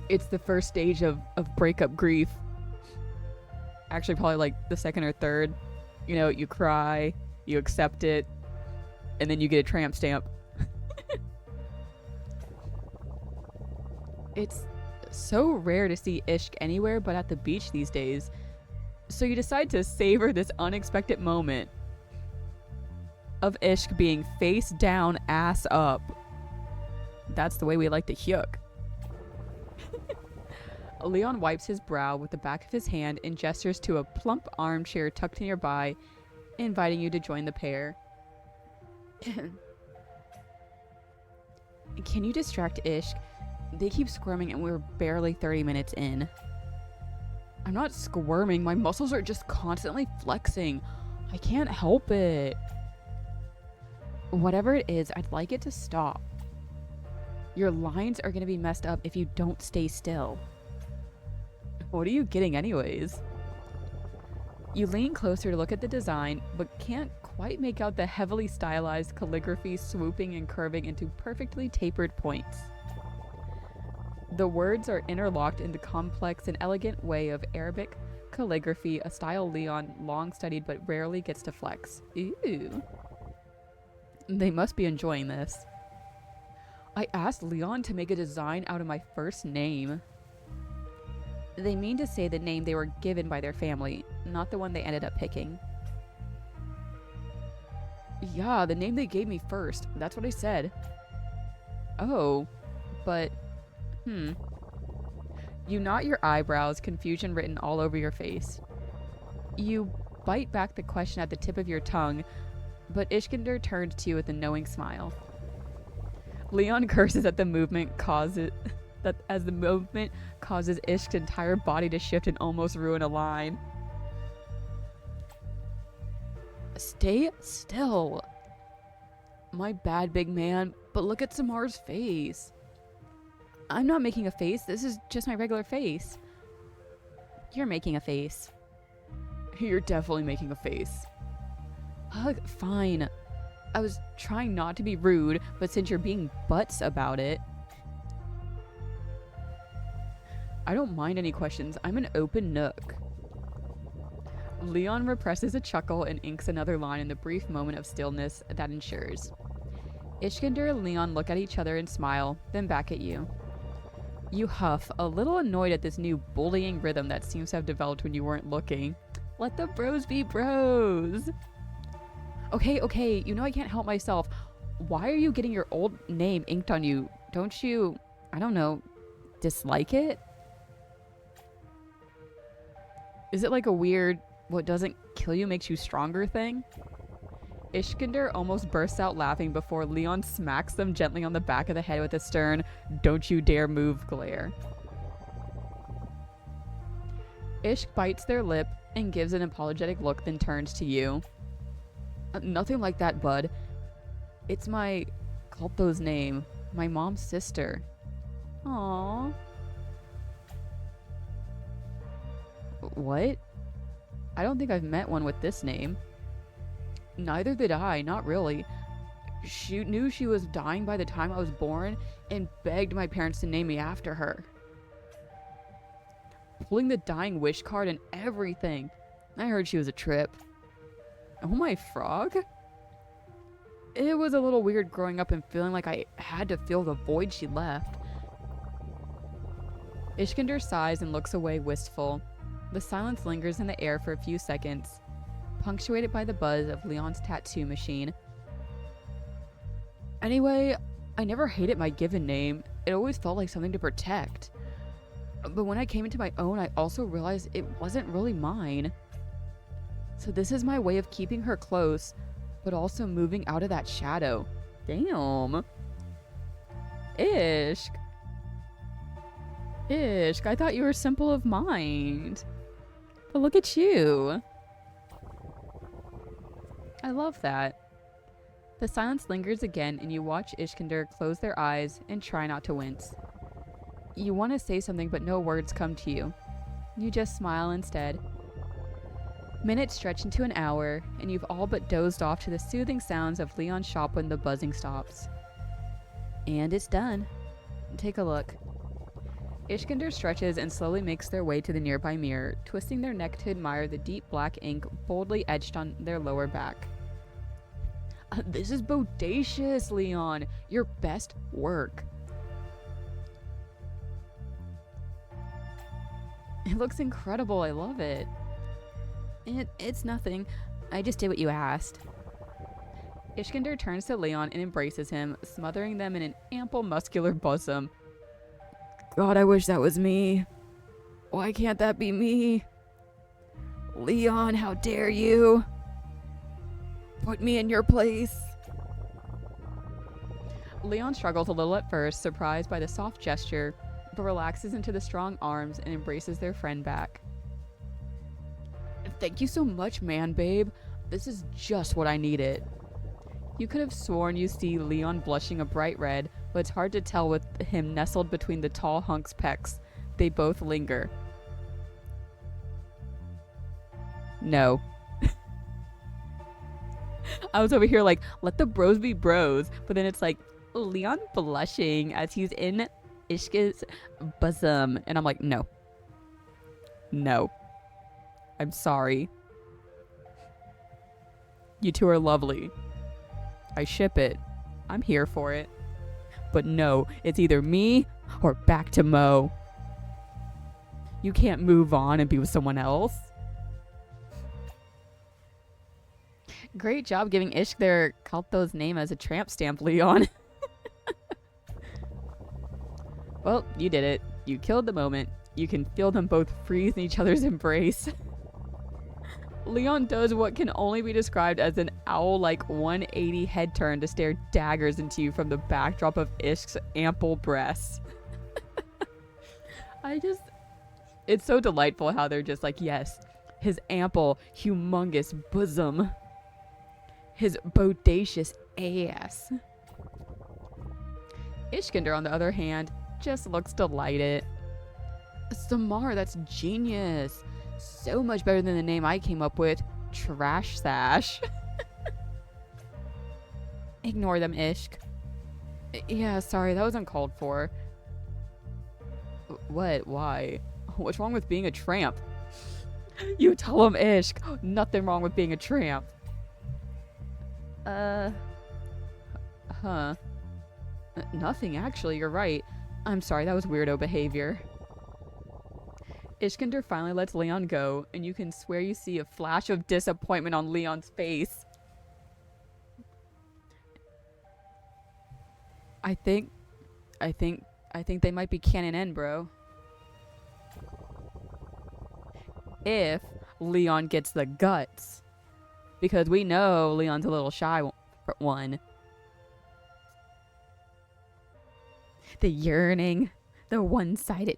[SPEAKER 1] It's the first stage of breakup grief. Actually, probably like the second or third. You know, you cry, you accept it, and then you get a tramp stamp. It's so rare to see Ishk anywhere but at the beach these days. So you decide to savor this unexpected moment of Ishk being face down, ass up. That's the way we like to hyuk. Leon wipes his brow with the back of his hand and gestures to a plump armchair tucked nearby, inviting you to join the pair. Can you distract Ishk? They keep squirming and we're barely 30 minutes in. I'm not squirming, my muscles are just constantly flexing. I can't help it. Whatever it is, I'd like it to stop. Your lines are gonna be messed up if you don't stay still. What are you getting anyways? You lean closer to look at the design, but can't quite make out the heavily stylized calligraphy swooping and curving into perfectly tapered points. The words are interlocked in the complex and elegant way of Arabic calligraphy, a style Leon long studied but rarely gets to flex. Ooh. They must be enjoying this. I asked Leon to make a design out of my first name. They mean to say the name they were given by their family, not the one they ended up picking. Yeah, the name they gave me first. That's what I said. Oh, but... You knot your eyebrows, confusion written all over your face. You bite back the question at the tip of your tongue, but Ishkender turns to you with a knowing smile. Leon curses at the movement causes Ishk's entire body to shift and almost ruin a line. Stay still. My bad, big man, but look at Samar's face. I'm not making a face, this is just my regular face. You're making a face. You're definitely making a face. Ugh, fine. I was trying not to be rude, but since you're being butts about it... I don't mind any questions, I'm an open nook. Leon represses a chuckle and inks another line in the brief moment of stillness that ensures. Ishkender and Leon look at each other and smile, then back at you. You huff, a little annoyed at this new bullying rhythm that seems to have developed when you weren't looking. Let the bros be bros! Okay, you know I can't help myself. Why are you getting your old name inked on you? Don't you, I don't know, dislike it? Is it like a weird, what doesn't kill you makes you stronger thing? Ishkender almost bursts out laughing before Leon smacks them gently on the back of the head with a stern, "Don't you dare move" glare. Ishk bites their lip and gives an apologetic look, then turns to you. Nothing like that, bud. It's my Culpo's name. My mom's sister. Aww. What? I don't think I've met one with this name. Neither did I, not really. She knew she was dying by the time I was born and begged my parents to name me after her. Pulling the dying wish card and everything. I heard she was a trip. Oh my frog? It was a little weird growing up and feeling like I had to fill the void she left. Ishkender sighs and looks away wistful. The silence lingers in the air for a few seconds, punctuated by the buzz of Leon's tattoo machine. Anyway, I never hated my given name. It always felt like something to protect. But when I came into my own, I also realized it wasn't really mine. So this is my way of keeping her close, but also moving out of that shadow. Damn. Ishk, I thought you were simple of mind. But look at you. I love that. The silence lingers again, and you watch Ishkender close their eyes and try not to wince. You want to say something, but no words come to you. You just smile instead. Minutes stretch into an hour, and you've all but dozed off to the soothing sounds of Leon's shop when the buzzing stops. And it's done. Take a look. Ishkender stretches and slowly makes their way to the nearby mirror, twisting their neck to admire the deep black ink boldly etched on their lower back. This is bodacious, Leon. Your best work. It looks incredible. I love it. It's nothing. I just did what you asked. Ishkender turns to Leon and embraces him, smothering them in an ample muscular bosom. God, I wish that was me. Why can't that be me? Leon, how dare you? Put me in your place. Leon struggles a little at first, surprised by the soft gesture, but relaxes into the strong arms and embraces their friend back. Thank you so much, man, babe. This is just what I needed. You could have sworn you see Leon blushing a bright red, but it's hard to tell with him nestled between the tall hunk's pecs. They both linger. No. I was over here like, let the bros be bros, but then it's like, Leon blushing as he's in Ishka's bosom, and I'm like, no. No. I'm sorry. You two are lovely. I ship it. I'm here for it. But no, it's either me or back to Mo. You can't move on and be with someone else. Great job giving Ishk their Kalthos name as a tramp stamp, Leon. Well, you did it. You killed the moment. You can feel them both freeze in each other's embrace. Leon does what can only be described as an owl-like 180 head turn to stare daggers into you from the backdrop of Ishk's ample breasts. It's so delightful how they're just like, yes, his ample, humongous bosom. His bodacious ass. Ishkender, on the other hand, just looks delighted. Samar, that's genius. So much better than the name I came up with, Trash Sash. Ignore them, Ishk. Yeah, sorry, that was uncalled for. What? Why? What's wrong with being a tramp? You tell him, Ishk. Nothing wrong with being a tramp. Nothing, actually, you're right. I'm sorry, that was weirdo behavior. Ishkender finally lets Leon go, and you can swear you see a flash of disappointment on Leon's face. I think they might be canon in, bro. If Leon gets the guts. Because we know Leon's a little shy one. The yearning. The one-sided.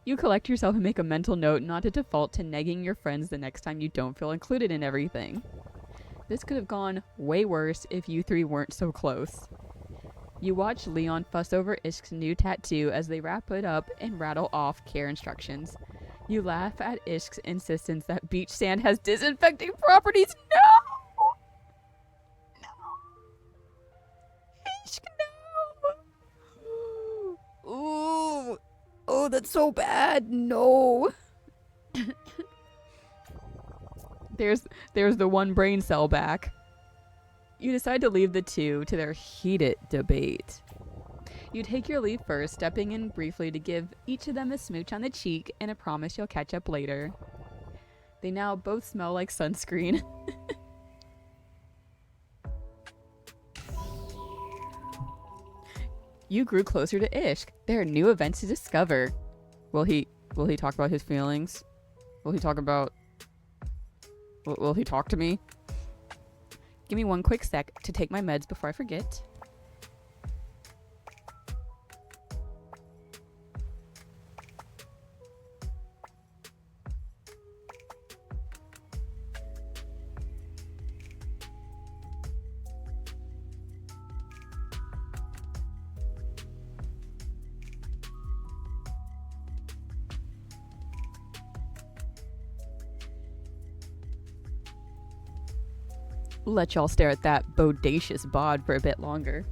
[SPEAKER 1] You collect yourself and make a mental note not to default to negging your friends the next time you don't feel included in everything. This could have gone way worse if you three weren't so close. You watch Leon fuss over Ishk's new tattoo as they wrap it up and rattle off care instructions. You laugh at Ishk's insistence that beach sand has disinfecting properties. No! Ishk, no! Ooh! Oh, that's so bad. No. There's the one brain cell back. You decide to leave the two to their heated debate. You take your leave first, stepping in briefly to give each of them a smooch on the cheek and a promise you'll catch up later. They now both smell like sunscreen. You grew closer to Ishk. There are new events to discover. Will he talk about his feelings? Will he talk to me? Give me one quick sec to take my meds before I forget. Let y'all stare at that bodacious bod for a bit longer.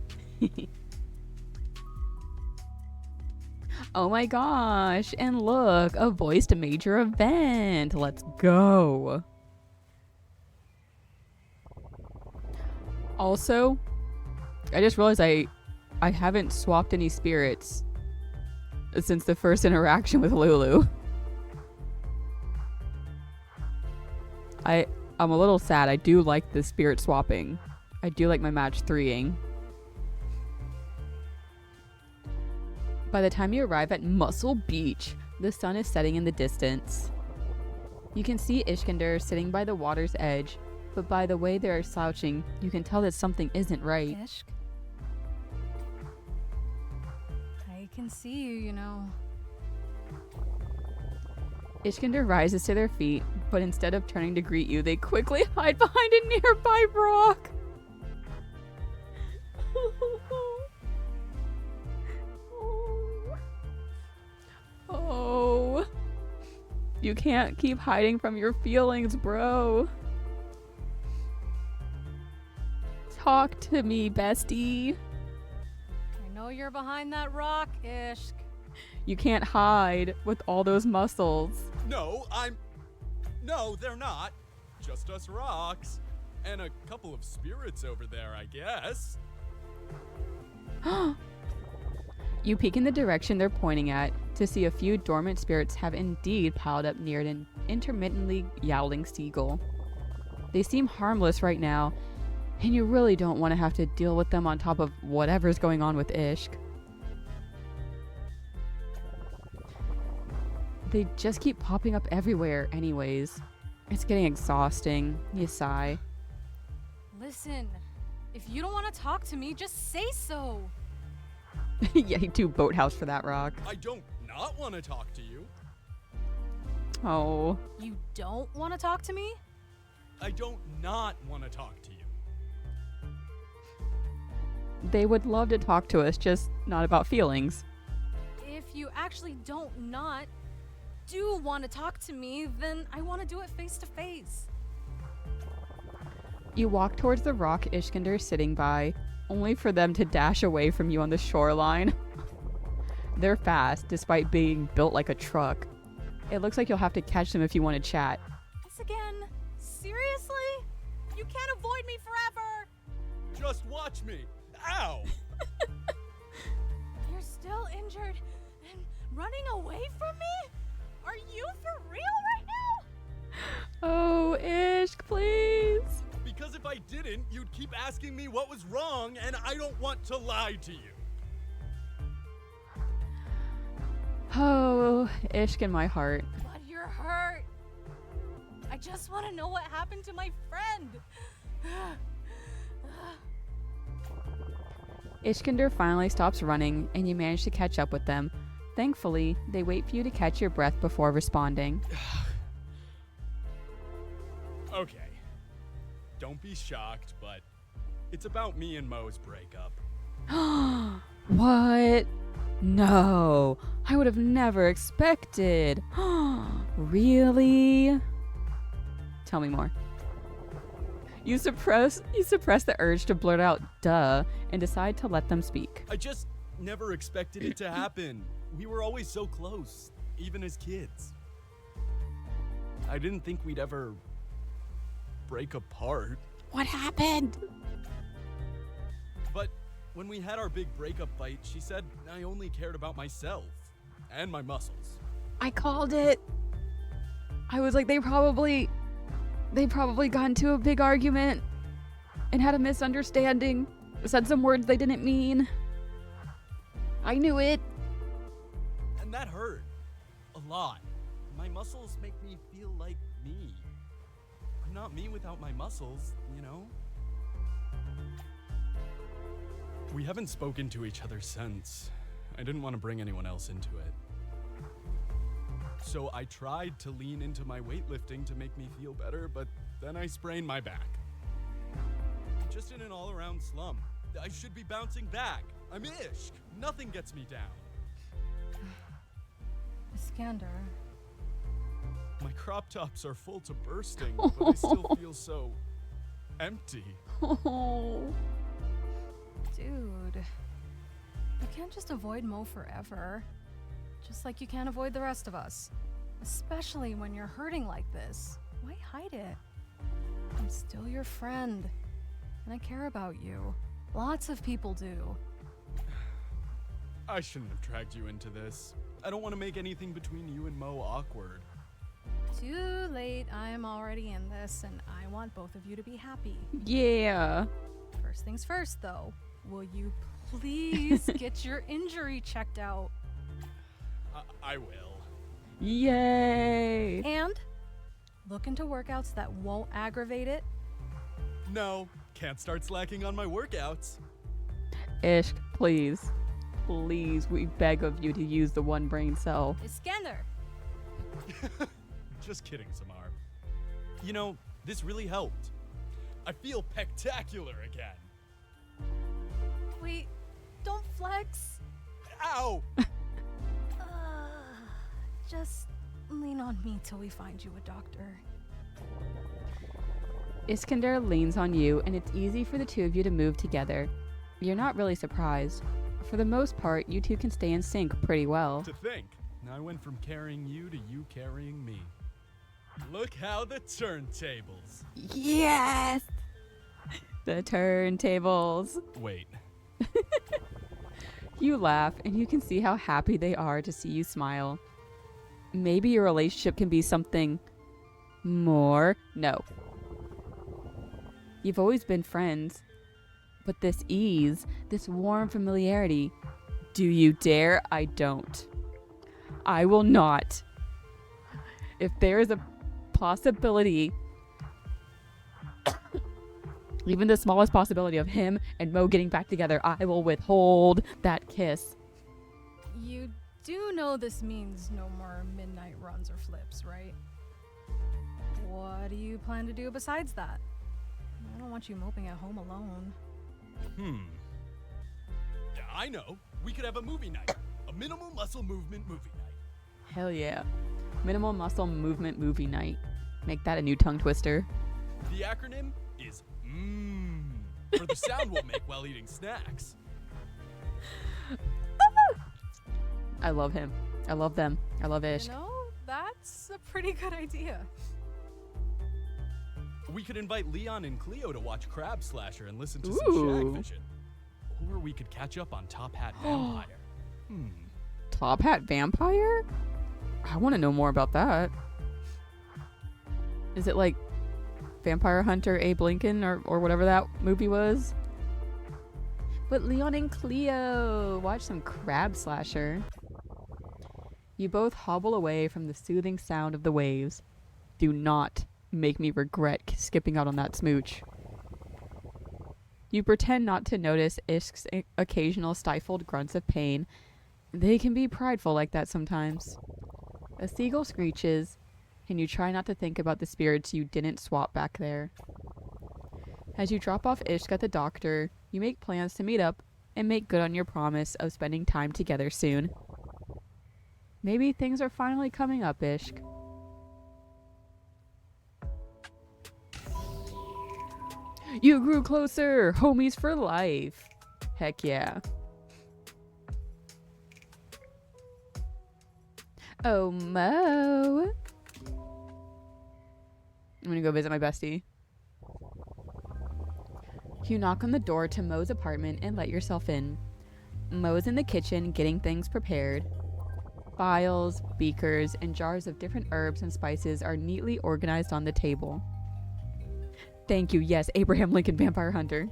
[SPEAKER 1] Oh my gosh, and look, a voiced major event. Let's go. Also, I just realized I haven't swapped any spirits since the first interaction with Lulu. I'm a little sad. I do like the spirit swapping. I do like my match-3ing. By the time you arrive at Muscle Beach, the sun is setting in the distance. You can see Ishkender sitting by the water's edge, but by the way they are slouching, you can tell that something isn't right.
[SPEAKER 4] Ishk? I can see you, you know.
[SPEAKER 1] Ishkender rises to their feet, but instead of turning to greet you, they quickly hide behind a nearby rock. Oh. You can't keep hiding from your feelings, bro. Talk to me, bestie.
[SPEAKER 4] I know you're behind that rock, Ishk.
[SPEAKER 1] You can't hide with all those muscles.
[SPEAKER 5] No, they're not. Just us rocks. And a couple of spirits over there, I guess.
[SPEAKER 1] You peek in the direction they're pointing at to see a few dormant spirits have indeed piled up near an intermittently yowling seagull. They seem harmless right now, and you really don't want to have to deal with them on top of whatever's going on with Ishk. They just keep popping up everywhere anyways. It's getting exhausting. You sigh.
[SPEAKER 4] Listen, if you don't want to talk to me, just say so.
[SPEAKER 1] Yeah, you do boathouse for that rock.
[SPEAKER 5] I don't not want to talk to you.
[SPEAKER 1] Oh.
[SPEAKER 4] You don't want to talk to me?
[SPEAKER 5] I don't not want to talk to you.
[SPEAKER 1] They would love to talk to us, just not about feelings.
[SPEAKER 4] If you actually don't not do want to talk to me, then I want to do it face to face.
[SPEAKER 1] You walk towards the rock Ishkender is sitting by, only for them to dash away from you on the shoreline. They're fast, despite being built like a truck. It looks like you'll have to catch them if you want to chat.
[SPEAKER 4] This again? Seriously? You can't avoid me forever!
[SPEAKER 5] Just watch me. Ow!
[SPEAKER 4] You're still injured and running away from me? Are you for real right now?
[SPEAKER 1] Oh, Ishk, please.
[SPEAKER 5] Because if I didn't, you'd keep asking me what was wrong, and I don't want to lie to you.
[SPEAKER 1] Oh, Ishk in my heart.
[SPEAKER 4] But you're hurt. I just want to know what happened to my friend.
[SPEAKER 1] Ishkender finally stops running, and you manage to catch up with them. Thankfully, they wait for you to catch your breath before responding.
[SPEAKER 5] Okay. Don't be shocked, but it's about me and Mo's breakup.
[SPEAKER 1] What? No, I would have never expected. Really? Tell me more. You suppress the urge to blurt out duh and decide to let them speak.
[SPEAKER 5] I just never expected it to happen. We were always so close, even as kids. I didn't think we'd ever break apart.
[SPEAKER 1] What happened?
[SPEAKER 5] But when we had our big breakup fight, she said I only cared about myself and my muscles.
[SPEAKER 1] I called it. I was like, they probably got into a big argument and had a misunderstanding, said some words they didn't mean. I knew it.
[SPEAKER 5] And that hurt. A lot. My muscles make me feel like me. I'm not me without my muscles, you know? We haven't spoken to each other since. I didn't want to bring anyone else into it. So I tried to lean into my weightlifting to make me feel better, but then I sprained my back. I'm just in an all-around slump. I should be bouncing back. I'm Ishq. Nothing gets me down.
[SPEAKER 4] Iskander.
[SPEAKER 5] My crop tops are full to bursting, but I still feel so empty.
[SPEAKER 1] Oh.
[SPEAKER 4] Dude. You can't just avoid Mo forever. Just like you can't avoid the rest of us. Especially when you're hurting like this. Why hide it? I'm still your friend. And I care about you. Lots of people do.
[SPEAKER 5] I shouldn't have dragged you into this. I don't want to make anything between you and Mo awkward.
[SPEAKER 4] Too late. I'm already in this, and I want both of you to be happy.
[SPEAKER 1] Yeah.
[SPEAKER 4] First things first, though. Will you please get your injury checked out?
[SPEAKER 5] I will.
[SPEAKER 1] Yay.
[SPEAKER 4] And look into workouts that won't aggravate it.
[SPEAKER 5] No, can't start slacking on my workouts.
[SPEAKER 1] Ishq, please. Please, we beg of you to use the one brain cell.
[SPEAKER 4] Iskander!
[SPEAKER 5] Just kidding, Samar. You know, this really helped. I feel spectacular again.
[SPEAKER 4] Wait, don't flex.
[SPEAKER 5] Ow!
[SPEAKER 4] Just lean on me till we find you a doctor.
[SPEAKER 1] Iskander leans on you, and it's easy for the two of you to move together. You're not really surprised. For the most part, you two can stay in sync pretty well.
[SPEAKER 5] To think, I went from carrying you to you carrying me. Look how the turntables.
[SPEAKER 1] Yes! The turntables.
[SPEAKER 5] Wait.
[SPEAKER 1] You laugh, and you can see how happy they are to see you smile. Maybe your relationship can be something more. No. You've always been friends. But this ease, this warm familiarity, do you dare? I don't. I will not. If there is a possibility, even the smallest possibility of him and Mo getting back together, I will withhold that kiss.
[SPEAKER 4] You do know this means no more midnight runs or flips, right? What do you plan to do besides that? I don't want you moping at home alone.
[SPEAKER 5] Yeah, I know. We could have a movie night. A minimal muscle movement movie night.
[SPEAKER 1] Hell yeah. Minimal muscle movement movie night. Make that a new tongue twister.
[SPEAKER 5] The acronym is for the sound we'll make while eating snacks.
[SPEAKER 1] I love him. I love them. I love Ishq.
[SPEAKER 4] You know, that's a pretty good idea.
[SPEAKER 5] We could invite Leon and Cleo to watch Crab Slasher and listen to
[SPEAKER 1] Ooh.
[SPEAKER 5] some Shag Vision. Or we could catch up on Top Hat Vampire.
[SPEAKER 1] Top Hat Vampire? I want to know more about that. Is it like Vampire Hunter Abe Lincoln or whatever that movie was? But Leon and Cleo, watch some Crab Slasher. You both hobble away from the soothing sound of the waves. Do not make me regret skipping out on that smooch. You pretend not to notice Ishq's occasional stifled grunts of pain. They can be prideful like that sometimes. A seagull screeches, and you try not to think about the spirits you didn't swap back there. As you drop off Ishq at the doctor, you make plans to meet up and make good on your promise of spending time together soon. Maybe things are finally coming up, Ishq. You grew closer! Homies for life! Heck yeah. Oh, Mo. I'm gonna go visit my bestie. You knock on the door to Mo's apartment and let yourself in. Mo's in the kitchen getting things prepared. Files, beakers, and jars of different herbs and spices are neatly organized on the table. Thank you, yes, Abraham Lincoln Vampire Hunter.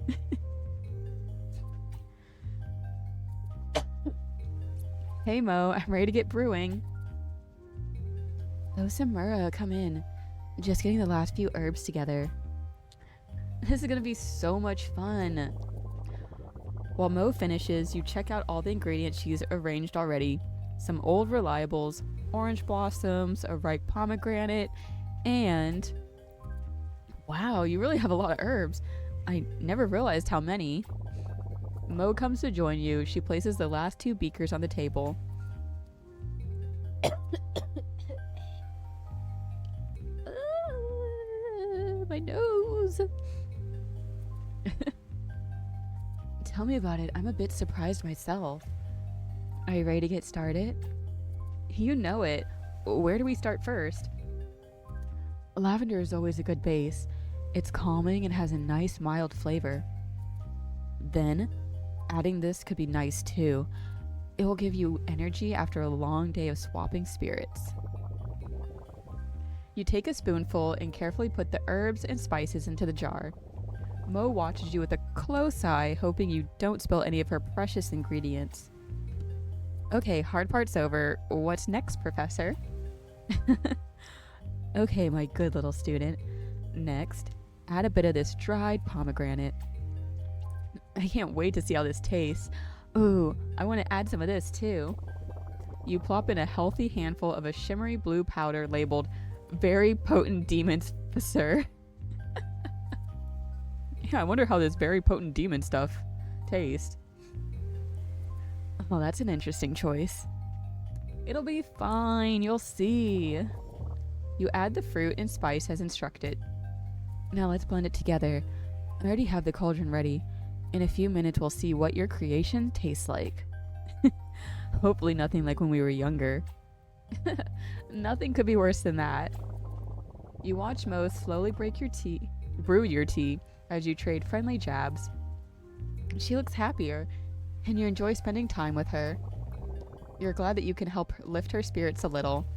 [SPEAKER 1] Hey Mo, I'm ready to get brewing. Oh, Samura, come in. Just getting the last few herbs together. This is gonna be so much fun. While Mo finishes, you check out all the ingredients she's arranged already. Some old reliables, orange blossoms, a ripe pomegranate, and... Wow, you really have a lot of herbs. I never realized how many. Mo comes to join you. She places the last 2 beakers on the table. My nose. Tell me about it. I'm a bit surprised myself. Are you ready to get started? You know it. Where do we start first? Lavender is always a good base. It's calming and has a nice mild flavor. Then, adding this could be nice too. It will give you energy after a long day of swapping spirits. You take a spoonful and carefully put the herbs and spices into the jar. Mo watches you with a close eye, hoping you don't spill any of her precious ingredients. Okay, hard part's over. What's next, Professor? Okay, my good little student. Next, add a bit of this dried pomegranate. I can't wait to see how this tastes. Ooh, I want to add some of this too. You plop in a healthy handful of a shimmery blue powder labeled Very Potent Demons, sir. Yeah, I wonder how this very potent demon stuff tastes. Oh, that's an interesting choice. It'll be fine, you'll see. You add the fruit and spice as instructed. Now let's blend it together. I already have the cauldron ready. In a few minutes we'll see what your creation tastes like. Hopefully nothing like when we were younger. Nothing could be worse than that. You watch Mo slowly brew your tea as you trade friendly jabs. She looks happier, and you enjoy spending time with her. You're glad that you can help lift her spirits a little.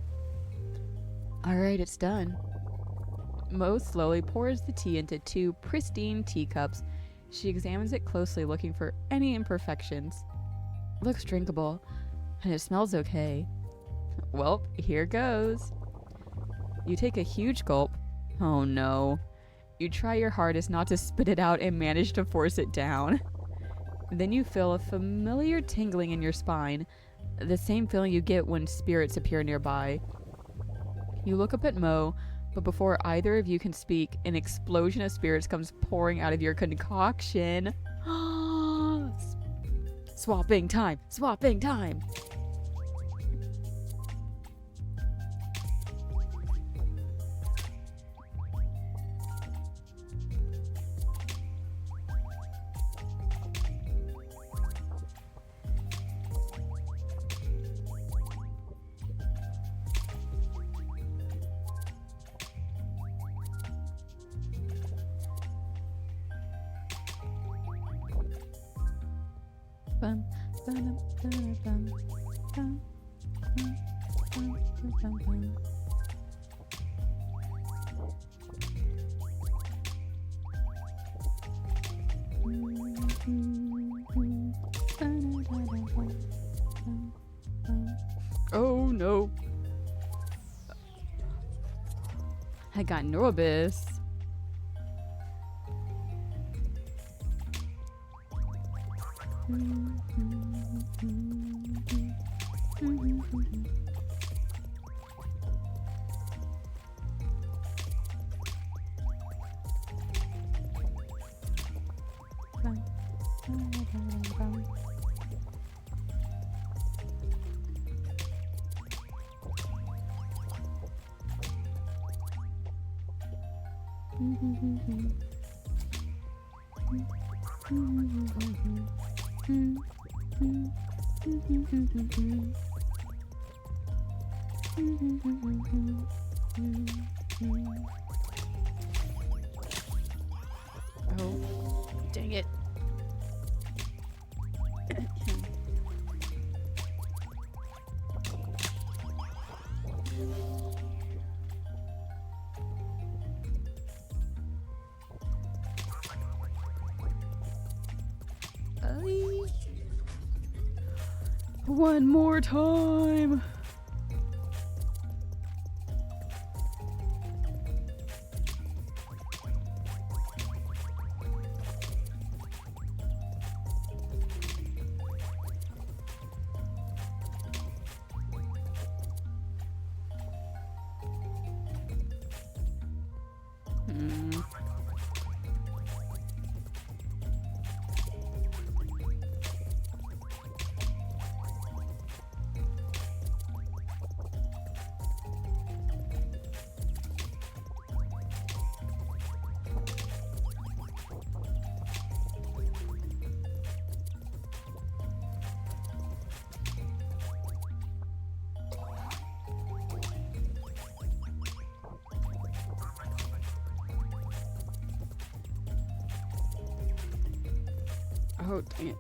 [SPEAKER 1] Alright, it's done. Mo slowly pours the tea into 2 pristine teacups. She examines it closely, looking for any imperfections. Looks drinkable, and it smells okay. Well, here goes. You take a huge gulp. Oh no. You try your hardest not to spit it out and manage to force it down. Then you feel a familiar tingling in your spine, the same feeling you get when spirits appear nearby. You look up at Mo, but before either of you can speak, an explosion of spirits comes pouring out of your concoction. Swapping time! Swapping time! Bum, ba-dum, ba-da-bum, bum, bum, bum, bum, bum. Oh no. I got nervous. Oh, dang it. One more time. Oh, dang it.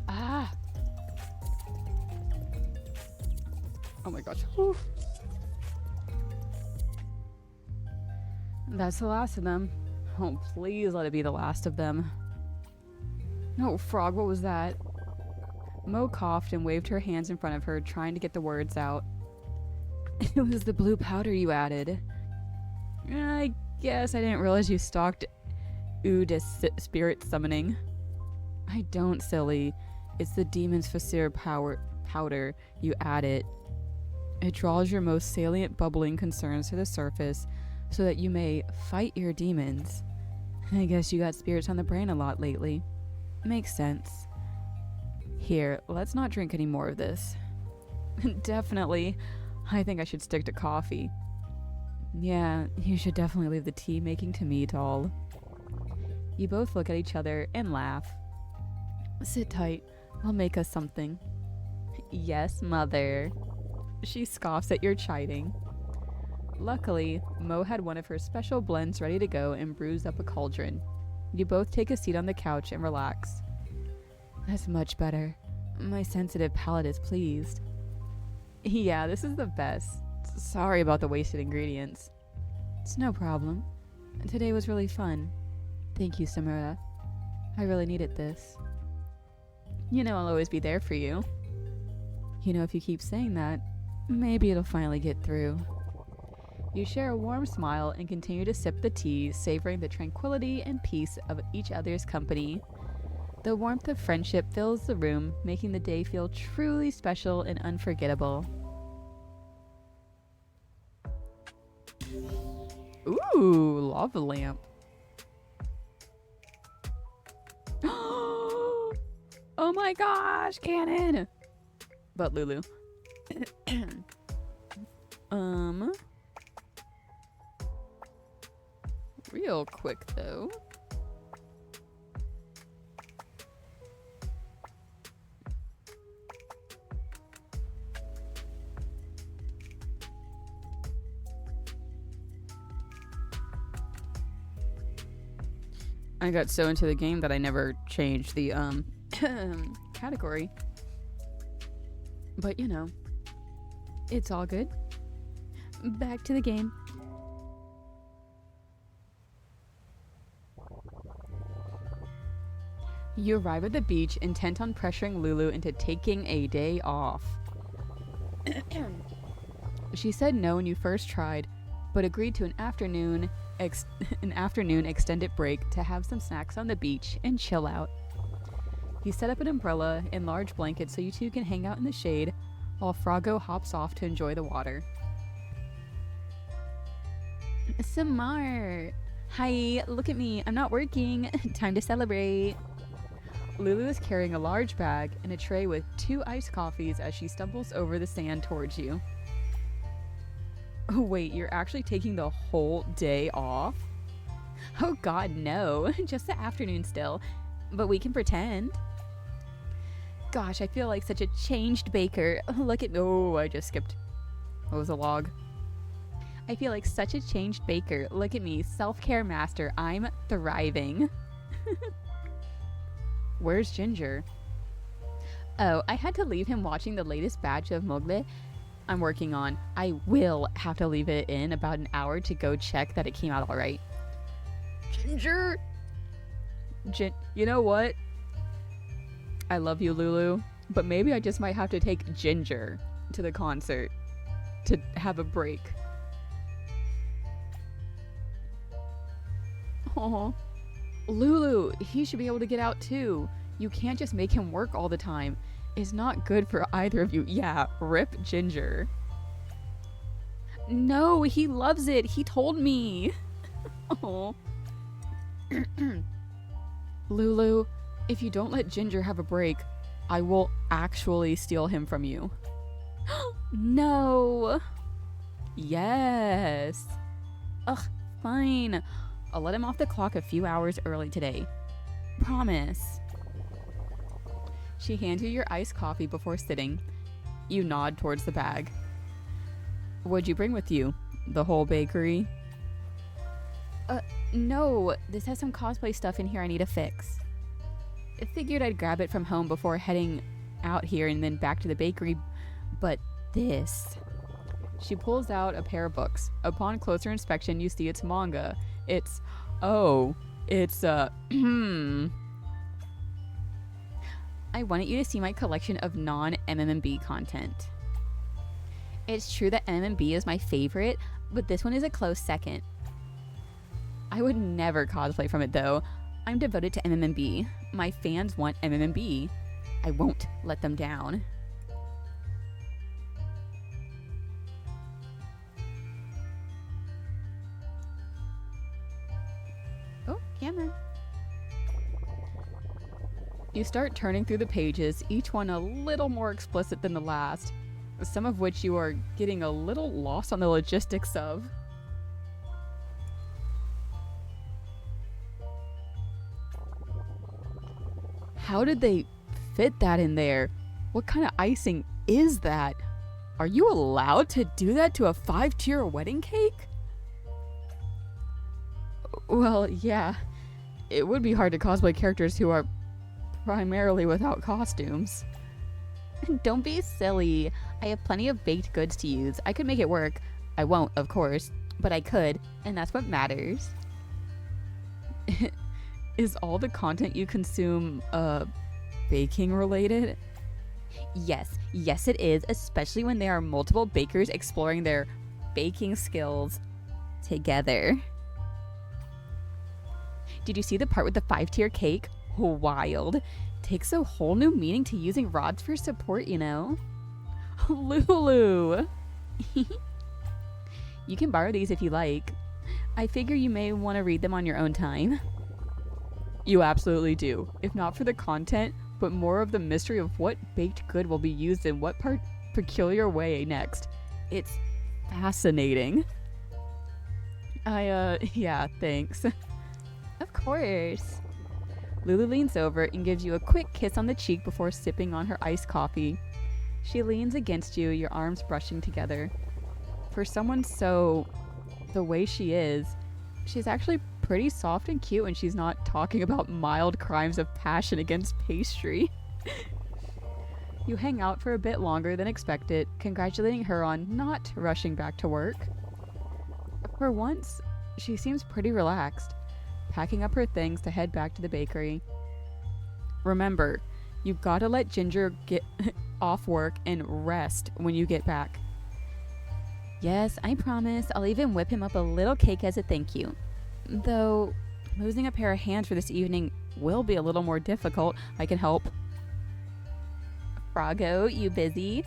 [SPEAKER 1] Ah! Oh my gosh. Whew. That's the last of them. Oh, please let it be the last of them. No, Frog, what was that? Mo coughed and waved her hands in front of her, trying to get the words out. It was the blue powder you added. I guess I didn't realize you stalked spirit summoning. I don't, silly. It's the demon's Fasir powder. You add it. It draws your most salient bubbling concerns to the surface so that you may fight your demons. I guess you got spirits on the brain a lot lately. Makes sense. Here, let's not drink any more of this. Definitely. I think I should stick to coffee. Yeah, you should definitely leave the tea making to me, doll. You both look at each other and laugh. Sit tight. I'll make us something. Yes, mother. She scoffs at your chiding. Luckily, Mo had one of her special blends ready to go and brews up a cauldron. You both take a seat on the couch and relax. That's much better. My sensitive palate is pleased. Yeah, this is the best. Sorry about the wasted ingredients. It's no problem. Today was really fun. Thank you, Samura. I really needed this. You know I'll always be there for you. You know, if you keep saying that, maybe it'll finally get through. You share a warm smile and continue to sip the tea, savoring the tranquility and peace of each other's company. The warmth of friendship fills the room, making the day feel truly special and unforgettable. Ooh, lava lamp. Oh my gosh, cannon! But Lulu. Real quick though. I got so into the game that I never changed the category. But you know, it's all good. Back to the game. You arrive at the beach, intent on pressuring Lulu into taking a day off. She said no when you first tried, but agreed to an afternoon extended break to have some snacks on the beach and chill out. You set up an umbrella and large blanket so you two can hang out in the shade, while Froggo hops off to enjoy the water. Smart! Hi, look at me, I'm not working. Time to celebrate. Lulu is carrying a large bag and a tray with 2 iced coffees as she stumbles over the sand towards you. Oh wait, you're actually taking the whole day off? Oh god, no. Just the afternoon still. But we can pretend. Gosh, I feel like such a changed baker. Look at... Oh, I just skipped. What was a log? I feel like such a changed baker. Look at me. Self-care master. I'm thriving. Where's Ginger? Oh, I had to leave him watching the latest batch of Mogle I'm working on. I will have to leave it in about an hour to go check that it came out all right. Ginger! You know what? I love you, Lulu, but maybe I just might have to take Ginger to the concert to have a break. Aw. Lulu, he should be able to get out too. You can't just make him work all the time. It's not good for either of you. Yeah, rip Ginger. No, he loves it. He told me. Oh. Lulu, if you don't let Ginger have a break, I will actually steal him from you. No. Yes. Ugh, fine. I'll let him off the clock a few hours early today. Promise. She hands you your iced coffee before sitting. You nod towards the bag. What'd you bring with you? The whole bakery? No. This has some cosplay stuff in here I need to fix. I figured I'd grab it from home before heading out here and then back to the bakery, but this... She pulls out a pair of books. Upon closer inspection, you see it's manga. It's... I wanted you to see my collection of non-MMB content. It's true that MMB is my favorite, but this one is a close second. I would never cosplay from it though. I'm devoted to MMB. My fans want MMB. I won't let them down. Oh, camera. You start turning through the pages, each one a little more explicit than the last, some of which you are getting a little lost on the logistics of. How did they fit that in there? What kind of icing is that? Are you allowed to do that to a 5-tier wedding cake? Well, yeah. It would be hard to cosplay characters who are primarily without costumes. Don't be silly. I have plenty of baked goods to use. I could make it work. I won't, of course, but I could, and that's what matters. Is all the content you consume, baking related? Yes it is, especially when there are multiple bakers exploring their baking skills together. Did you see the part with the 5-tier cake? Wild. Takes a whole new meaning to using rods for support, you know? Lulu! You can borrow these if you like. I figure you may want to read them on your own time. You absolutely do. If not for the content, but more of the mystery of what baked good will be used in what peculiar way next. It's fascinating. Yeah, thanks. Of course. Lulu leans over and gives you a quick kiss on the cheek before sipping on her iced coffee. She leans against you, your arms brushing together. For someone so... the way she is, she's actually pretty soft and cute when she's not talking about mild crimes of passion against pastry. You hang out for a bit longer than expected, congratulating her on not rushing back to work. For once, she seems pretty relaxed, packing up her things to head back to the bakery. Remember, you've got to let Ginger get off work and rest when you get back. Yes, I promise. I'll even whip him up a little cake as a thank you. Though, losing a pair of hands for this evening will be a little more difficult. I can help. Froggo, you busy?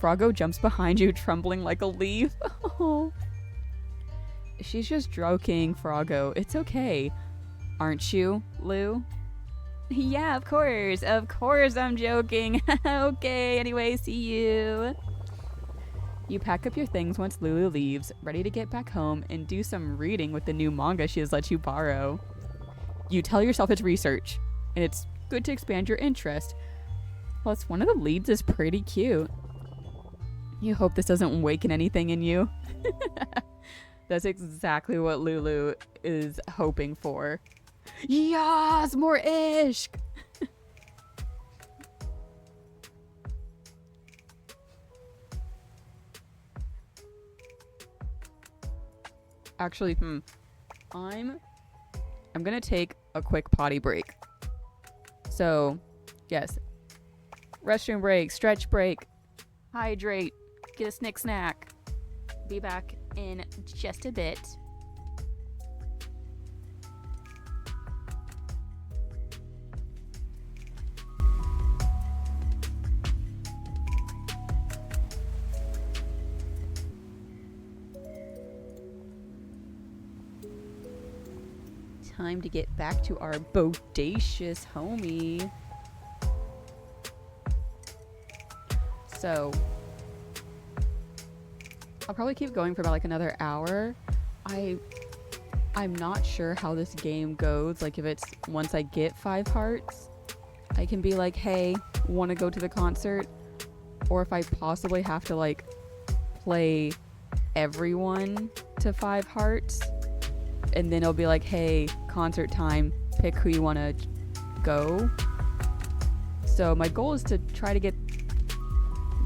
[SPEAKER 1] Froggo jumps behind you, trembling like a leaf. Oh. She's just joking, Froggo. It's okay. Aren't you, Lou? Yeah, of course. Of course I'm joking. Okay, anyway, see you. You pack up your things once Lulu leaves, ready to get back home and do some reading with the new manga she has let you borrow. You tell yourself it's research, and it's good to expand your interest. Plus, one of the leads is pretty cute. You hope this doesn't awaken anything in you. That's exactly what Lulu is hoping for. Yes, more ishq! Actually, I'm gonna take a quick potty break. So, yes. Restroom break, stretch break, hydrate, get a snack. Be back in just a bit. Time to get back to our bodacious homie. So, I'll probably keep going for about like another hour. I'm not sure how this game goes. Like if it's once I get 5 hearts, I can be like, hey, want to go to the concert? Or if I possibly have to like play everyone to 5 hearts. And then it'll be like, hey, concert time, pick who you want to go. So my goal is to try to get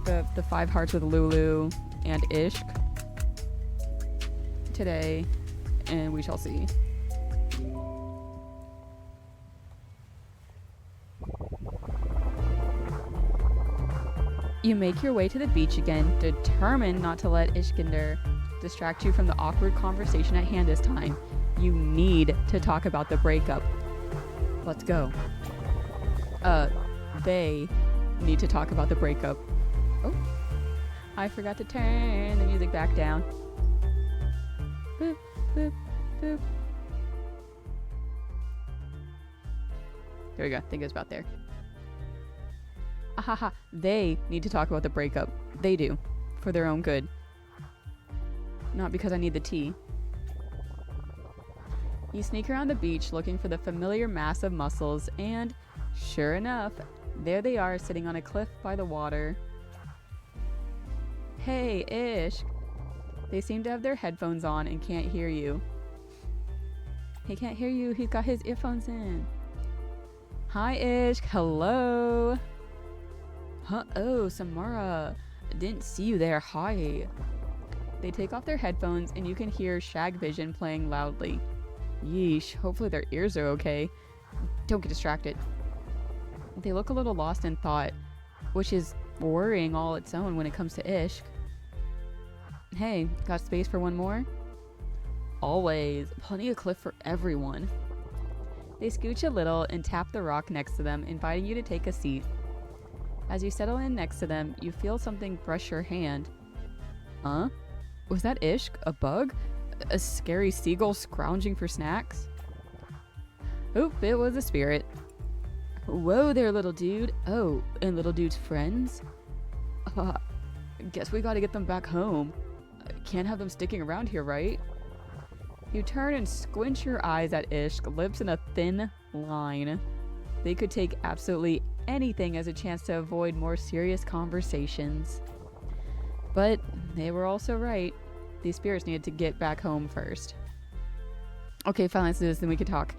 [SPEAKER 1] the 5 hearts with Lulu and Ishq today, and we shall see. You make your way to the beach again, determined not to let Ishkinder distract you from the awkward conversation at hand this time. You need to talk about the breakup. Let's go. They need to talk about the breakup. Oh, I forgot to turn the music back down. Boop, boop, boop. There we go. I think it's about there. Ahaha. They need to talk about the breakup. They do. For their own good. Not because I need the tea. You sneak around the beach looking for the familiar mass of mussels, and sure enough, there they are sitting on a cliff by the water. Hey, Ishq. They seem to have their headphones on and can't hear you. He can't hear you. He's got his earphones in. Hi, Ishq. Hello. Huh? Oh, Samara. Didn't see you there. Hi. They take off their headphones and you can hear Shag Vision playing loudly. Yeesh. Hopefully their ears are okay. Don't get distracted. They look a little lost in thought, which is worrying all its own when it comes to Ishq. Hey, got space for one more? Always. Plenty of cliff for everyone. They scooch a little and tap the rock next to them, inviting you to take a seat. As you settle in next to them, you feel something brush your hand. Huh? Was that Ishq? A bug? A scary seagull scrounging for snacks? Oop, it was a spirit. Whoa there, little dude. Oh, and little dude's friends? Guess we gotta get them back home. Can't have them sticking around here, right? You turn and squint your eyes at Ishq, lips in a thin line. They could take absolutely anything as a chance to avoid more serious conversations. But they were also right. These spirits needed to get back home first. Okay, fine, let's do this, then we can talk.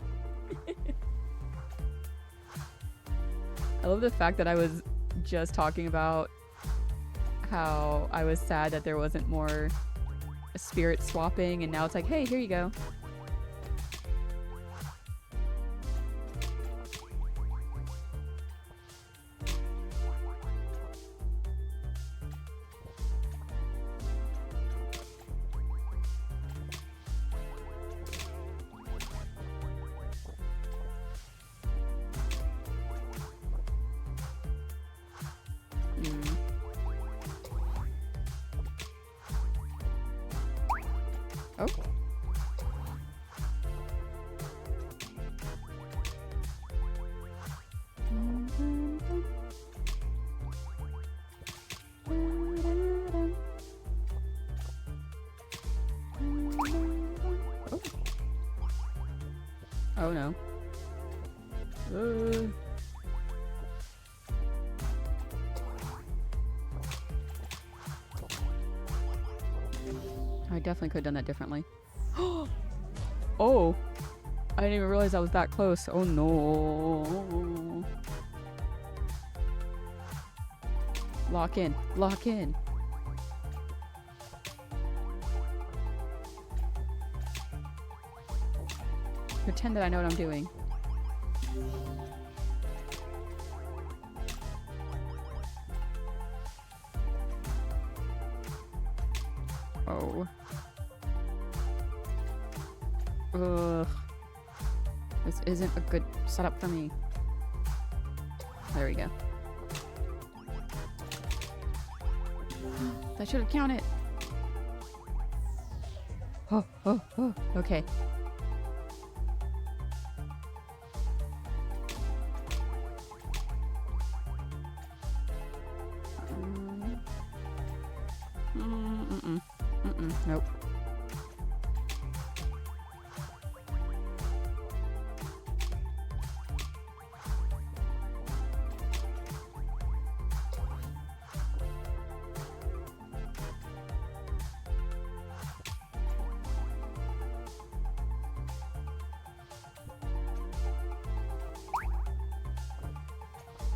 [SPEAKER 1] I love the fact that I was just talking about how I was sad that there wasn't more spirit swapping, and now it's like, hey, here you go. Oh. Oh no. I definitely could have done that differently. Oh! I didn't even realize I was that close. Oh no. Lock in. Lock in. Pretend that I know what I'm doing. Oh. Ugh. This isn't a good setup for me. There we go. That should have counted. Oh, oh, oh. Okay. Nope.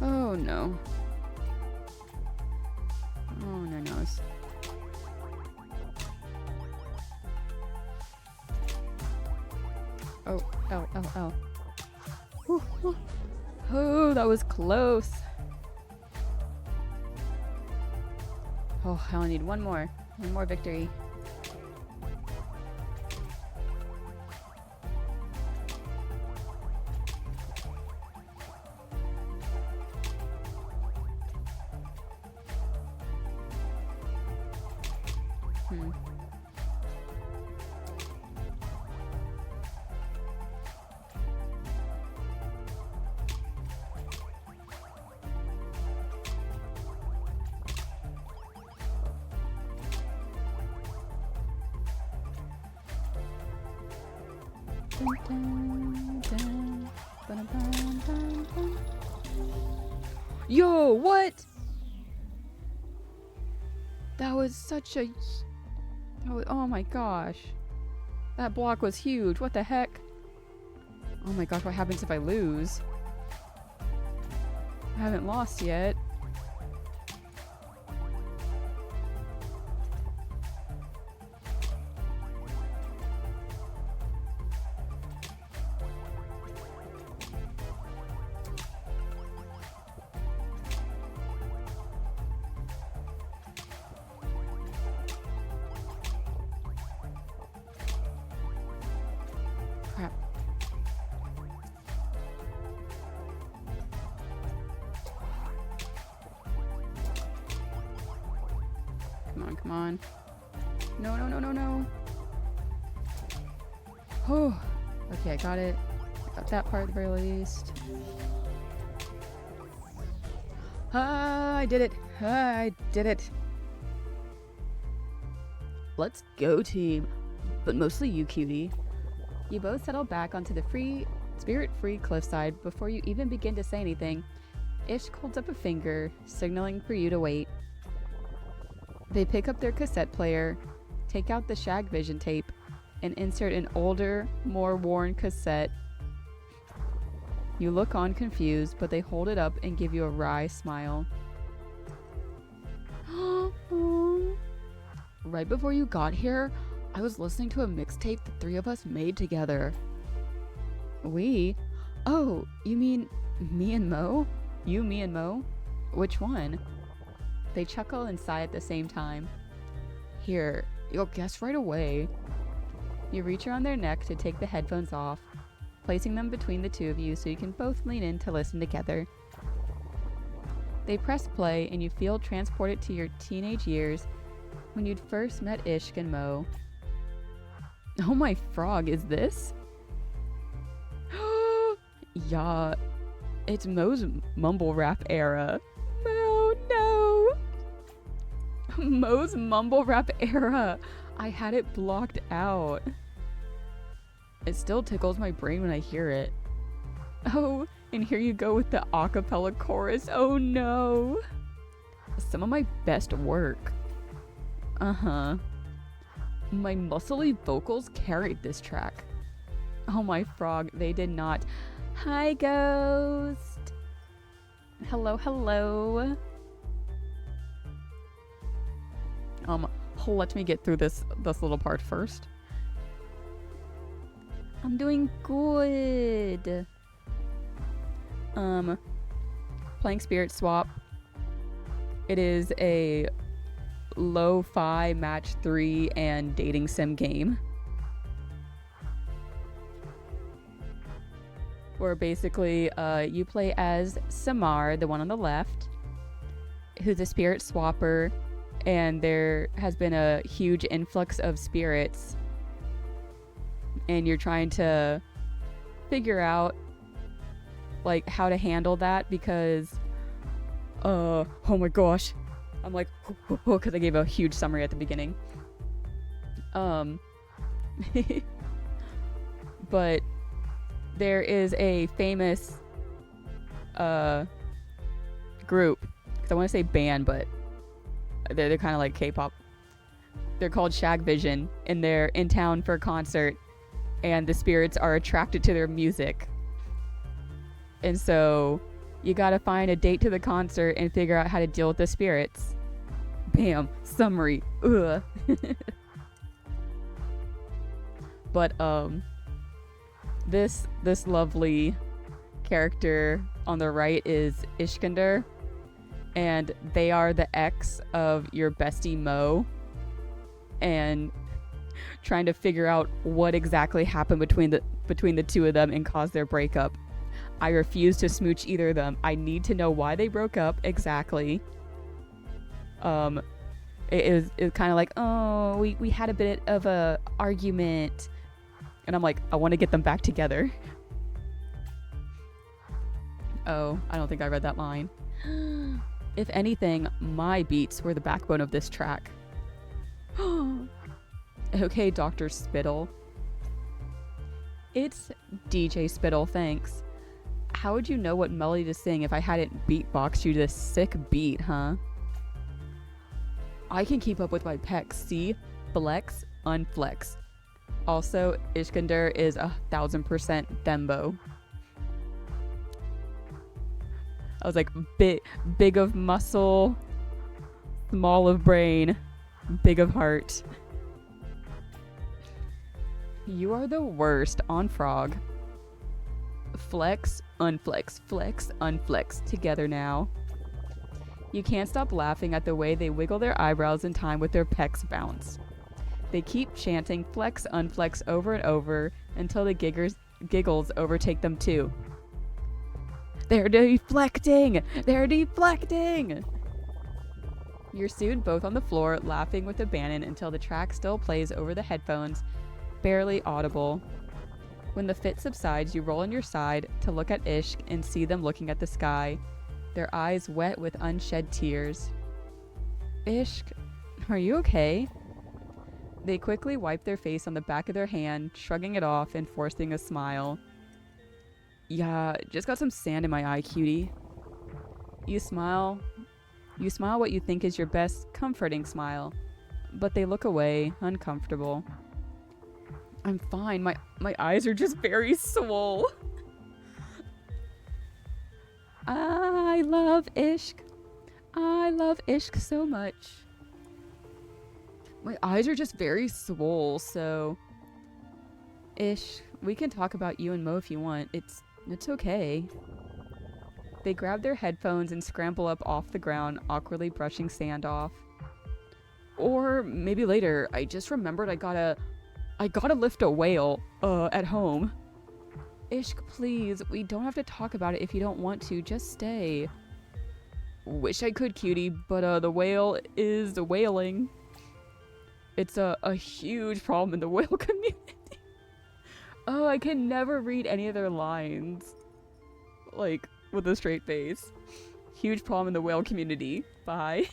[SPEAKER 1] Oh no. Oh no no. Oh, oh, oh, oh. Whew, whew. Oh, that was close. Oh, I only need one more. One more victory. Yo, what? That was such a... Oh my gosh. That block was huge. What the heck? Oh my gosh, what happens if I lose? I haven't lost yet. Crap. Come on, come on. No, no, no, no, no. Oh, okay, I got it. I got that part at the very least. I did it. I did it. Let's go, team. But mostly you, cutie. You both settle back onto the spirit-free cliffside before you even begin to say anything. Ish holds up a finger, signaling for you to wait. They pick up their cassette player, take out the Shag Vision tape, and insert an older, more worn cassette. You look on confused, but they hold it up and give you a wry smile. Right before you got here, I was listening to a mixtape the three of us made together. We? Oh, you mean me and Mo? You, me, and Mo? Which one? They chuckle and sigh at the same time. Here, you'll guess right away. You reach around their neck to take the headphones off, placing them between the two of you so you can both lean in to listen together. They press play and you feel transported to your teenage years when you'd first met Ishk and Mo. Oh my frog, is this? Yeah, it's Mo's mumble rap era. Mo, no! Mo's mumble rap era. I had it blocked out. It still tickles my brain when I hear it. Oh, and here you go with the a cappella chorus. Oh no. Some of my best work. Uh-huh. My muscly vocals carried this track. Oh my frog, they did not. Hi, Ghost. Hello, hello. Let me get through this little part first. I'm doing good. Playing Spirit Swap. It is a Lofi Match-3 and dating sim game. Where basically you play as Samar, the one on the left, who's a spirit swapper, and there has been a huge influx of spirits, and you're trying to figure out like how to handle that because oh my gosh, I'm like because I gave a huge summary at the beginning. But there is a famous group, because I want to say band, but they're kind of like K-pop. They're called Shag Vision, and they're in town for a concert, and the spirits are attracted to their music. And so you gotta find a date to the concert and figure out how to deal with the spirits. Bam, summary. Ugh. But this lovely character on the right is Ishkender, and they are the ex of your bestie Mo, and trying to figure out what exactly happened between the two of them and caused their breakup. I refuse to smooch either of them. I need to know why they broke up exactly. It was kind of like, oh, we had a bit of a argument. And I'm like, I want to get them back together. Oh, I don't think I read that line. If anything, my beats were the backbone of this track. Okay, Dr. Spittle. It's DJ Spittle, thanks. How would you know what melody to sing if I hadn't beatboxed you this sick beat, huh? I can keep up with my pecs. See? Flex, unflex. Also, Ishkender is 1000% Thembo. I was like, big of muscle, small of brain, big of heart. You are the worst on Frog. Flex, unflex, flex, unflex. Together now. You can't stop laughing at the way they wiggle their eyebrows in time with their pecs bounce. They keep chanting flex, unflex over and over until the giggles overtake them too. They're deflecting! They're deflecting! You're soon both on the floor, laughing with abandon until the track still plays over the headphones, barely audible. When the fit subsides, you roll on your side to look at Ishk and see them looking at the sky, their eyes wet with unshed tears. Ishk, are you okay? They quickly wipe their face on the back of their hand, shrugging it off and forcing a smile. Yeah, just got some sand in my eye, cutie. You smile what you think is your best comforting smile, but they look away, uncomfortable. I'm fine. My eyes are just very swole. I love Ishk. I love Ishk so much. My eyes are just very swole, so Ish, we can talk about you and Mo if you want. It's okay. They grab their headphones and scramble up off the ground, awkwardly brushing sand off. Or maybe later, I just remembered I gotta lift a whale, at home. Ishk, please, we don't have to talk about it if you don't want to, just stay. Wish I could, cutie, but the whale is whaling. It's a huge problem in the whale community. Oh, I can never read any of their lines, like, with a straight face. Huge problem in the whale community. Bye.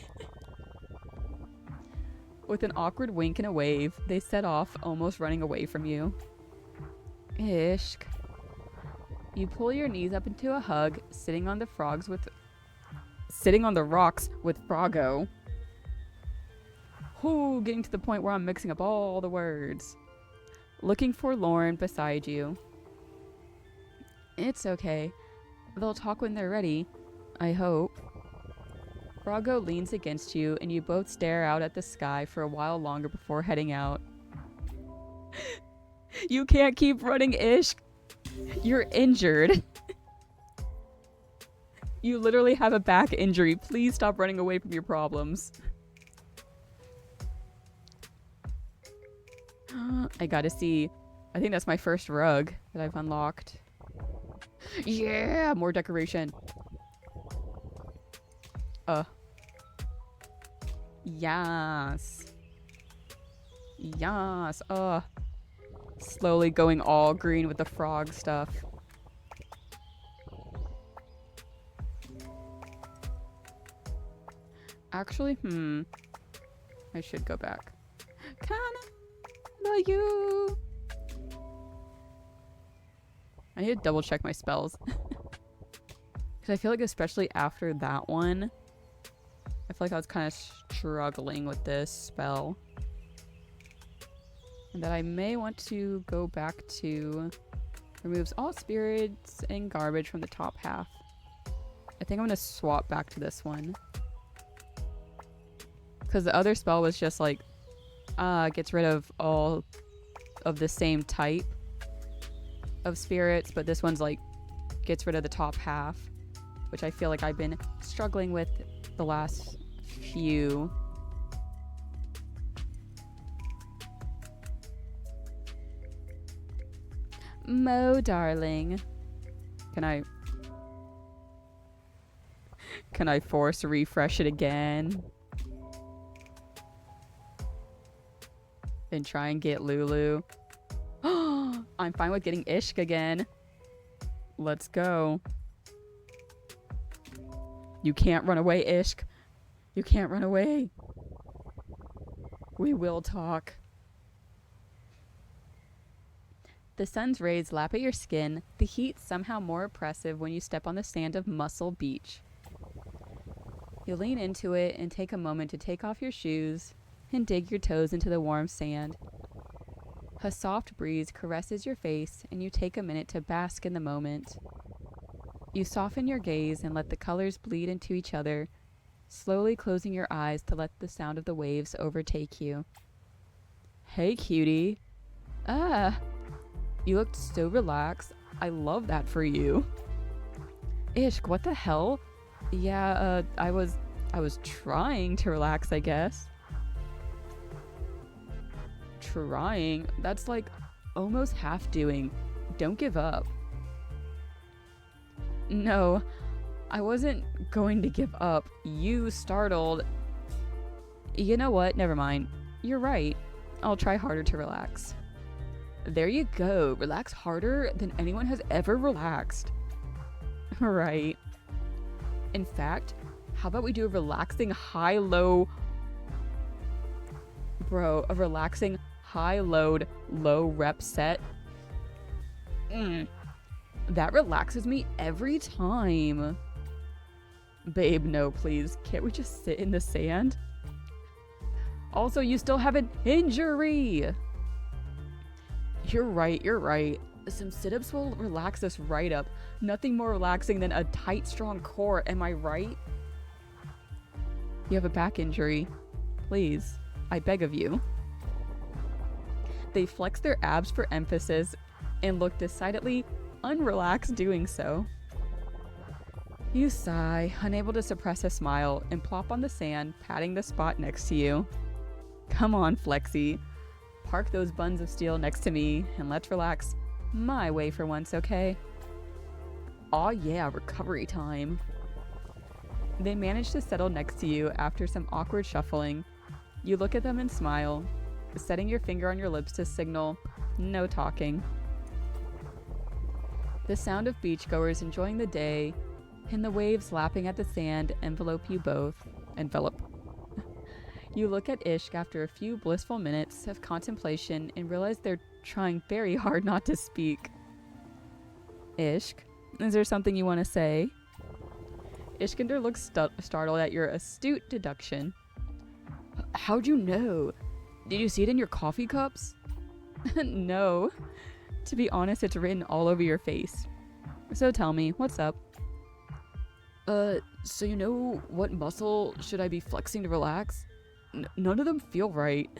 [SPEAKER 1] With an awkward wink and a wave, they set off, almost running away from you. Ishk. You pull your knees up into a hug, sitting on the rocks with Froggo. Ooh, getting to the point where I'm mixing up all the words. Looking forlorn beside you. It's okay. They'll talk when they're ready. I hope. Froggo leans against you, and you both stare out at the sky for a while longer before heading out. You can't keep running, Ishk. You're injured. You literally have a back injury. Please stop running away from your problems. I gotta see. I think that's my first rug that I've unlocked. Yeah, more decoration. Yes. Yes. Slowly going all green with the frog stuff. Actually, I should go back. Kinda you. I need to double check my spells. Because I feel like especially after that one, I feel like I was kind of struggling with this spell. And that I may want to go back to removes all spirits and garbage from the top half. I think I'm going to swap back to this one. Because the other spell was just like, gets rid of all of the same type of spirits, but this one's like, gets rid of the top half, which I feel like I've been struggling with the last few. Mo, darling. Can I force refresh it again? And try and get Lulu. I'm fine with getting Ishk again. Let's go. You can't run away, Ishk. You can't run away. We will talk. The sun's rays lap at your skin, the heat somehow more oppressive when you step on the sand of Muscle Beach. You lean into it and take a moment to take off your shoes and dig your toes into the warm sand. A soft breeze caresses your face, and you take a minute to bask in the moment. You soften your gaze and let the colors bleed into each other, slowly closing your eyes to let the sound of the waves overtake you. Hey, cutie. You looked so relaxed. I love that for you. Ishk, what the hell? Yeah, I was trying to relax, I guess. Trying? That's like almost half doing. Don't give up. No, I wasn't going to give up. You startled. You know what? Never mind. You're right. I'll try harder to relax. There you go. Relax harder than anyone has ever relaxed. Right. In fact, how about we do a relaxing high-low... Bro, a relaxing high-load, low-rep set? That relaxes me every time. Babe, no, please. Can't we just sit in the sand? Also, you still have an injury! You're right. Some sit-ups will relax us right up. Nothing more relaxing than a tight, strong core, am I right? You have a back injury. Please, I beg of you. They flex their abs for emphasis and look decidedly unrelaxed doing so. You sigh, unable to suppress a smile, and plop on the sand, patting the spot next to you. Come on, Flexi. Park those buns of steel next to me, and let's relax my way for once, okay? Aw yeah, recovery time. They manage to settle next to you after some awkward shuffling. You look at them and smile, setting your finger on your lips to signal no talking. The sound of beachgoers enjoying the day and the waves lapping at the sand envelop you both. You look at Ishk after a few blissful minutes of contemplation and realize they're trying very hard not to speak. Ishk, is there something you want to say? Ishkander looks startled at your astute deduction. How'd you know? Did you see it in your coffee cups? No. To be honest, it's written all over your face. So tell me, what's up? So you know what muscle should I be flexing to relax? None of them feel right.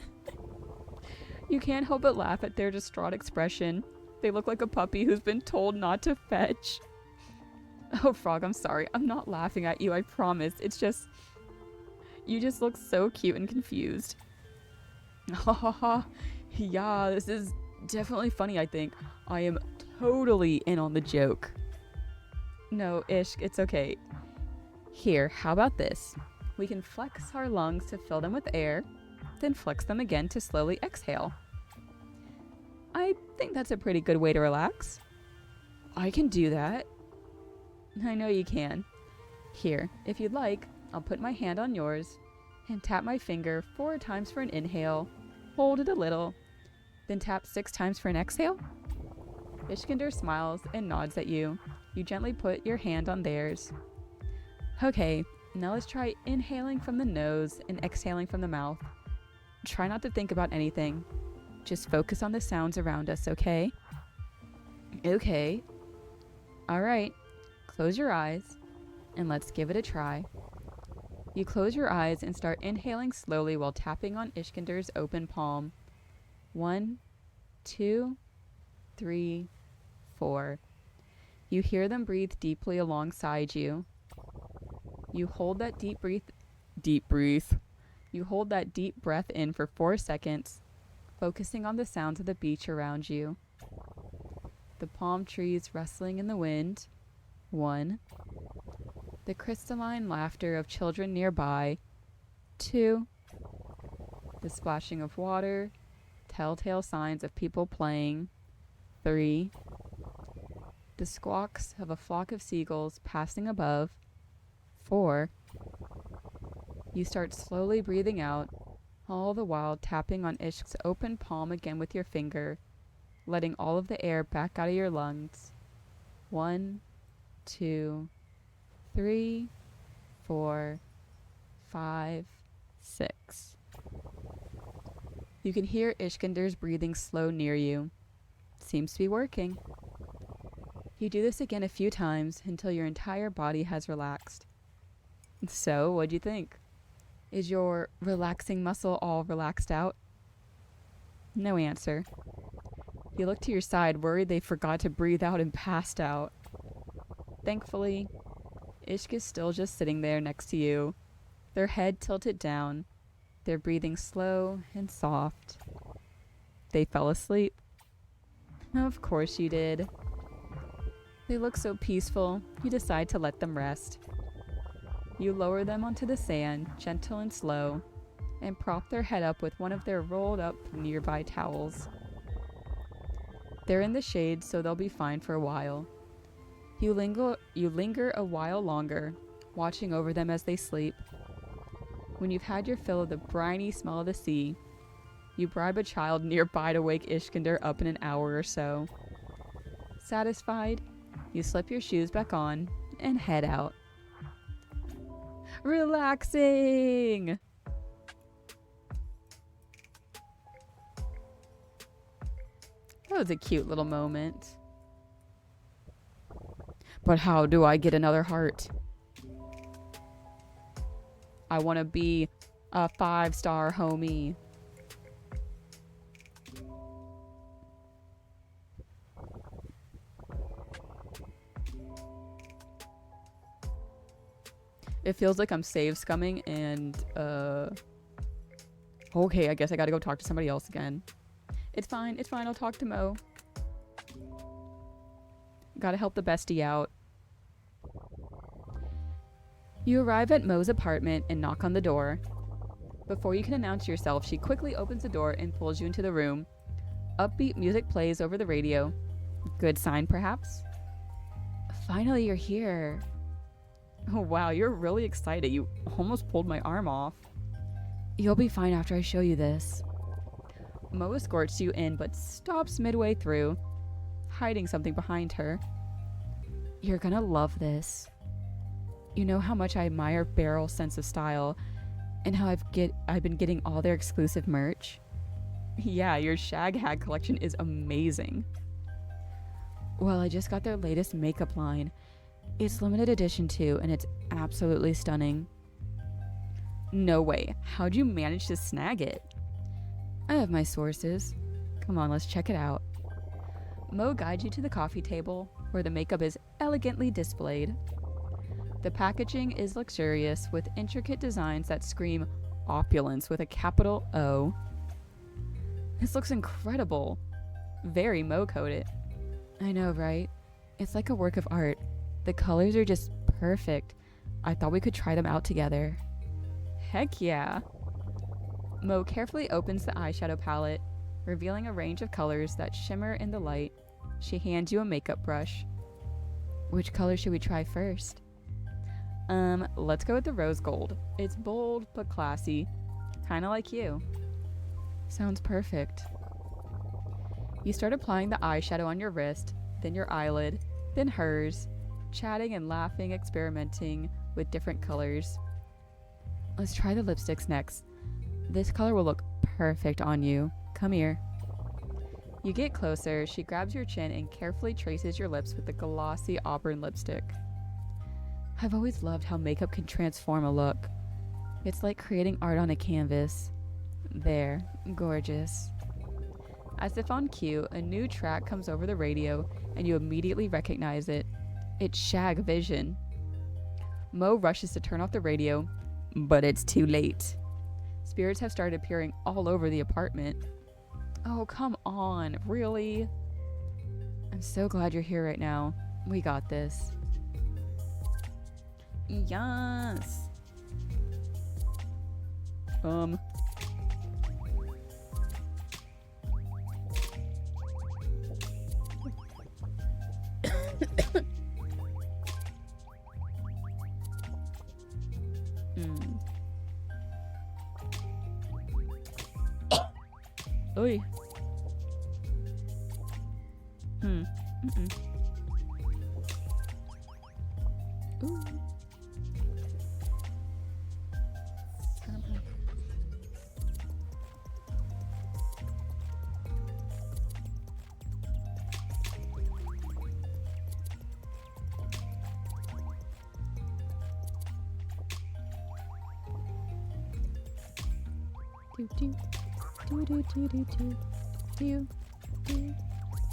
[SPEAKER 1] You can't help but laugh at their distraught expression. They look like a puppy who's been told not to fetch. Oh, Frog, I'm sorry. I'm not laughing at you, I promise. It's just... You just look so cute and confused. Ha ha ha. Yeah, this is definitely funny, I think. I am totally in on the joke. No, Ishk, it's okay. Here, how about this? We can flex our lungs to fill them with air, then flex them again to slowly exhale. I think that's a pretty good way to relax. I can do that. I know you can. Here, if you'd like, I'll put my hand on yours and tap my finger 4 times for an inhale, hold it a little, then tap 6 times for an exhale. Ishkander smiles and nods at you. You gently put your hand on theirs. Okay, now let's try inhaling from the nose and exhaling from the mouth. Try not to think about anything. Just focus on the sounds around us, okay? Okay. Alright, close your eyes and let's give it a try. You close your eyes and start inhaling slowly while tapping on Ishkander's open palm. 1, 2, 3, 4. You hear them breathe deeply alongside you. You hold that deep breath. You hold that deep breath in for 4 seconds, focusing on the sounds of the beach around you. The palm trees rustling in the wind. 1. The crystalline laughter of children nearby. 2. The splashing of water, telltale signs of people playing. 3. The squawks of a flock of seagulls passing above. 4. You start slowly breathing out, all the while tapping on Ishk's open palm again with your finger, letting all of the air back out of your lungs. 1, 2, 3, 4, 5, 6. You can hear Ishkander's breathing slow near you. Seems to be working. You do this again a few times until your entire body has relaxed. So, what'd you think? Is your relaxing muscle all relaxed out? No answer. You look to your side, worried they forgot to breathe out and passed out. Thankfully, Ishk is still just sitting there next to you, their head tilted down, their breathing slow and soft. They fell asleep. Of course you did. They look so peaceful, you decide to let them rest. You lower them onto the sand, gentle and slow, and prop their head up with one of their rolled up nearby towels. They're in the shade, so they'll be fine for a while. You linger a while longer, watching over them as they sleep. When you've had your fill of the briny smell of the sea, you bribe a child nearby to wake Ishkander up in an hour or so. Satisfied, you slip your shoes back on and head out. Relaxing! That was a cute little moment. But how do I get another heart? I want to be a 5-star homie. It feels like I'm save scumming and, okay, I guess I gotta go talk to somebody else again. It's fine, I'll talk to Mo. Gotta help the bestie out. You arrive at Mo's apartment and knock on the door. Before you can announce yourself, she quickly opens the door and pulls you into the room. Upbeat music plays over the radio. Good sign, perhaps? Finally, you're here. Oh wow, you're really excited. You almost pulled my arm off. You'll be fine after I show you this. Mo escorts you in but stops midway through, hiding something behind her. You're gonna love this. You know how much I admire Barrel's sense of style and how I've been getting all their exclusive merch? Yeah, your Shag Hag collection is amazing. Well, I just got their latest makeup line. It's limited edition too, and it's absolutely stunning. No way. How'd you manage to snag it? I have my sources. Come on, let's check it out. Mo guides you to the coffee table, where the makeup is elegantly displayed. The packaging is luxurious, with intricate designs that scream opulence with a capital O. This looks incredible. Very Mo-coded. I know, right? It's like a work of art. The colors are just perfect. I thought we could try them out together. Heck yeah. Mo carefully opens the eyeshadow palette, revealing a range of colors that shimmer in the light. She hands you a makeup brush. Which color should we try first? Let's go with the rose gold. It's bold but classy. Kinda like you. Sounds perfect. You start applying the eyeshadow on your wrist, then your eyelid, then hers, chatting and laughing, experimenting with different colors. Let's try the lipsticks next. This color will look perfect on you. Come here. You get closer, she grabs your chin and carefully traces your lips with the glossy auburn lipstick. I've always loved how makeup can transform a look. It's like creating art on a canvas. There, gorgeous. As if on cue, a new track comes over the radio and you immediately recognize it. It's Shag Vision. Mo rushes to turn off the radio, but it's too late. Spirits have started appearing all over the apartment. Oh, come on, really? I'm so glad you're here right now. We got this. Yes. Oy. Ooh. Do do do do do do do do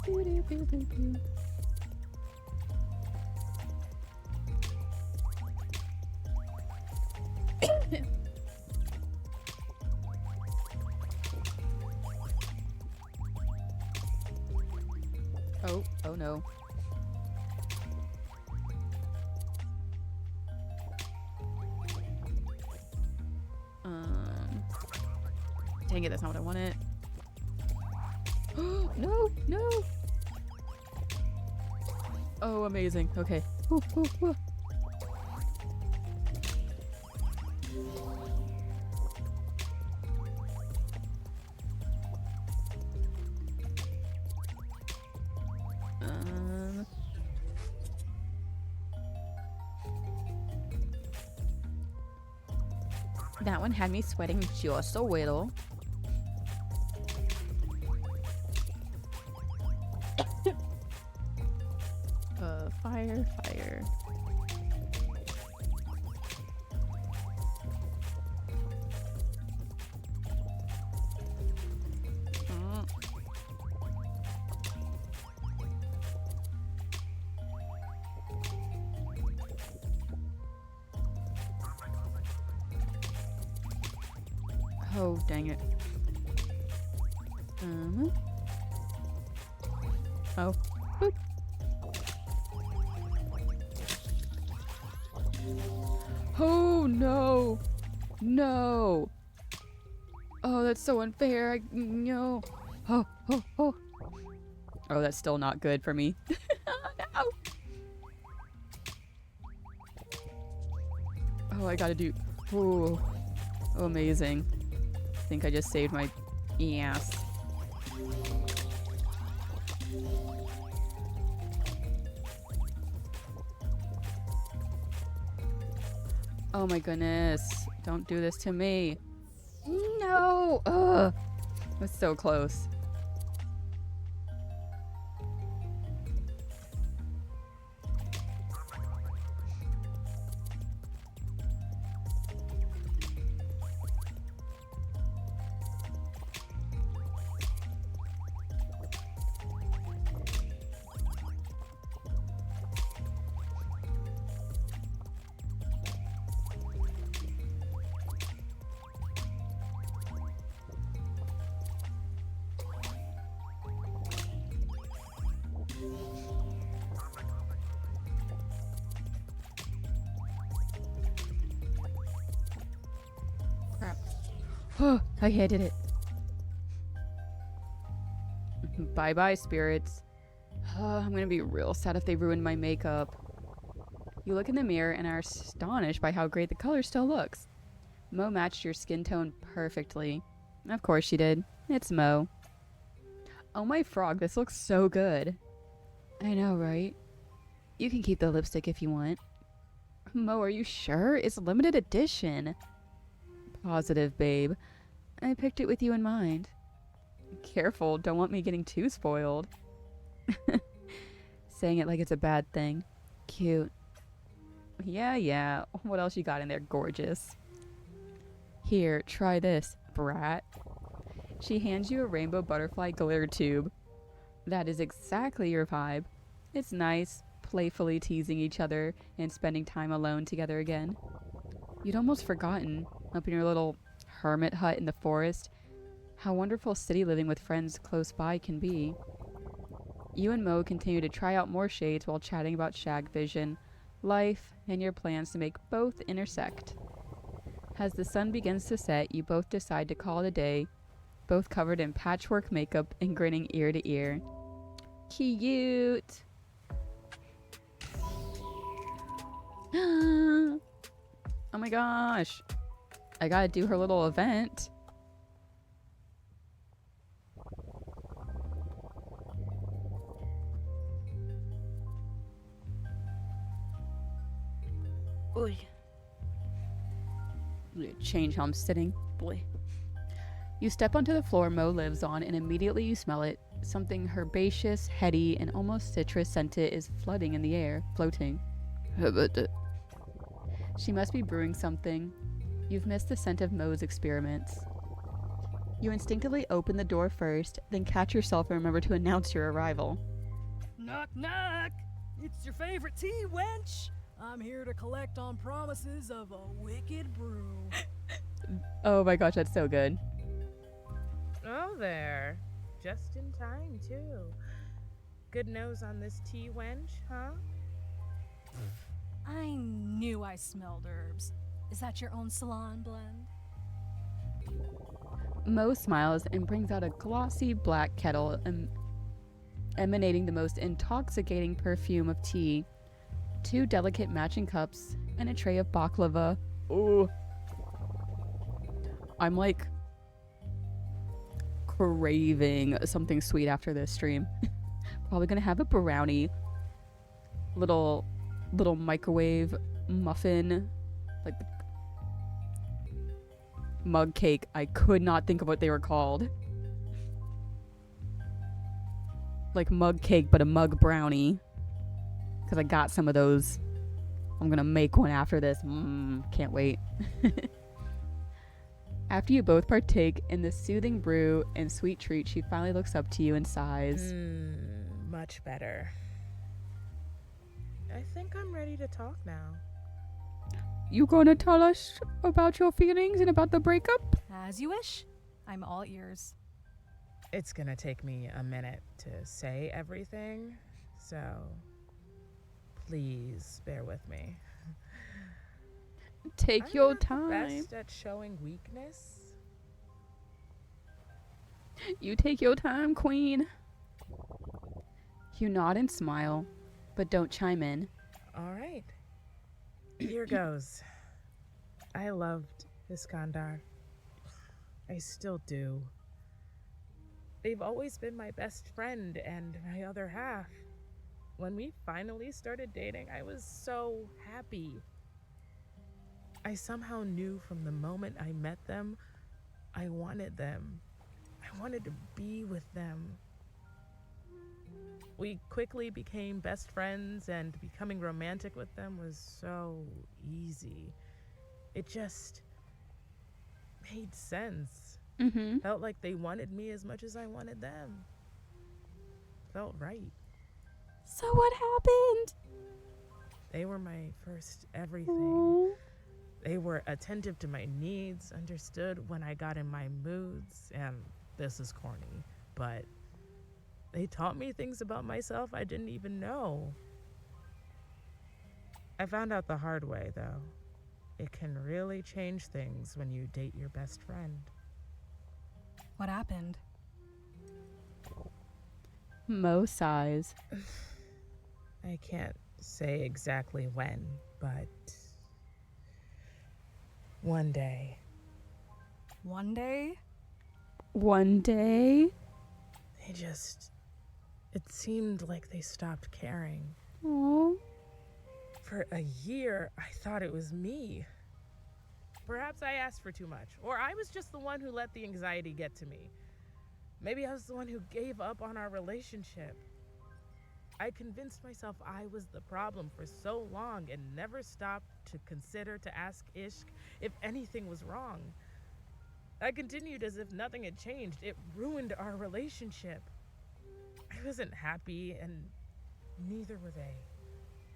[SPEAKER 1] do do do do do. Oh no. Dang it, that's not what I wanted. No, no. Oh, amazing. Okay. Ooh, ooh, ooh. That one had me sweating just a little. Fire. Oh, dang it. Oh. Boop. Oh, no. No. Oh, that's so unfair. No. Oh. Oh, that's still not good for me. No. Oh, I gotta do... Oh, amazing. think I just saved my ass. Oh my goodness. Don't do this to me. No! Ugh. It was so close. Crap. Oh, I did it. Bye-bye, spirits. I'm gonna be real sad if they ruined my makeup. You look in the mirror and are astonished by how great the color still looks. Mo matched your skin tone perfectly. Of course she did. It's Mo. Oh my frog, this looks so good. I know, right? You can keep the lipstick if you want. Mo, are you sure? It's limited edition. Positive, babe. I picked it with you in mind. Careful, don't want me getting too spoiled. Saying it like it's a bad thing. Cute. Yeah. What else you got in there, gorgeous? Here, try this, brat. She hands you a rainbow butterfly glitter tube. That is exactly your vibe. It's nice, playfully teasing each other and spending time alone together again. You'd almost forgotten, up in your little hermit hut in the forest, how wonderful city living with friends close by can be. You and Mo continue to try out more shades while chatting about shag vision, life, and your plans to make both intersect. As the sun begins to set, you both decide to call it a day, both covered in patchwork makeup and grinning ear to ear. Cute! Oh my gosh! I gotta do her little event. Oy. Change how I'm sitting. Boy. You step onto the floor Mo lives on and immediately you smell it. Something herbaceous, heady, and almost citrus scented is floating in the air, floating. She must be brewing something. You've missed the scent of Mo's experiments. You instinctively open the door first, then catch yourself and remember to announce your arrival.
[SPEAKER 6] Knock, knock! It's your favorite tea, wench! I'm here to collect on promises of a wicked brew.
[SPEAKER 1] Oh my gosh, that's so good.
[SPEAKER 7] Oh there. Just in time, too. Good nose on this tea, wench, huh?
[SPEAKER 4] I knew I smelled herbs. Is that your own salon blend?
[SPEAKER 1] Mo smiles and brings out a glossy black kettle emanating the most intoxicating perfume of tea, 2 delicate matching cups, and a tray of baklava. Ooh. I'm like craving something sweet after this stream. Probably gonna have a brownie, little microwave muffin, like mug cake. I could not think of what they were called. Like mug cake, but a mug brownie. Because I got some of those. I'm gonna make one after this. Can't wait. After you both partake in the soothing brew and sweet treat, she finally looks up to you and sighs.
[SPEAKER 7] Much better. I think I'm ready to talk now.
[SPEAKER 1] You gonna tell us about your feelings and about the breakup?
[SPEAKER 4] As you wish. I'm all ears.
[SPEAKER 7] It's gonna take me a minute to say everything, so please bear with me.
[SPEAKER 1] Take
[SPEAKER 7] I'm
[SPEAKER 1] your
[SPEAKER 7] not the
[SPEAKER 1] time.
[SPEAKER 7] best at showing weakness.
[SPEAKER 1] You take your time, queen. You nod and smile, but don't chime in.
[SPEAKER 7] All right. Here goes. I loved Iskandar. I still do. They've always been my best friend and my other half. When we finally started dating, I was so happy. I somehow knew from the moment I met them, I wanted them. I wanted to be with them. We quickly became best friends, and becoming romantic with them was so easy. It just made sense.
[SPEAKER 1] Mm-hmm.
[SPEAKER 7] Felt like they wanted me as much as I wanted them. Felt right.
[SPEAKER 1] So what happened?
[SPEAKER 7] They were my first everything.
[SPEAKER 1] Aw.
[SPEAKER 7] They were attentive to my needs, understood when I got in my moods, and this is corny, but they taught me things about myself I didn't even know. I found out the hard way, though. It can really change things when you date your best friend.
[SPEAKER 4] What happened?
[SPEAKER 1] Mo sighs.
[SPEAKER 7] I can't say exactly when, but one day.
[SPEAKER 4] One day?
[SPEAKER 1] One day.
[SPEAKER 7] It seemed like they stopped caring.
[SPEAKER 1] Oh.
[SPEAKER 7] For a year, I thought it was me. Perhaps I asked for too much, or I was just the one who let the anxiety get to me. Maybe I was the one who gave up on our relationship. I convinced myself I was the problem for so long and never stopped to consider to ask Ishq if anything was wrong. I continued as if nothing had changed. It ruined our relationship. I wasn't happy, and neither were they.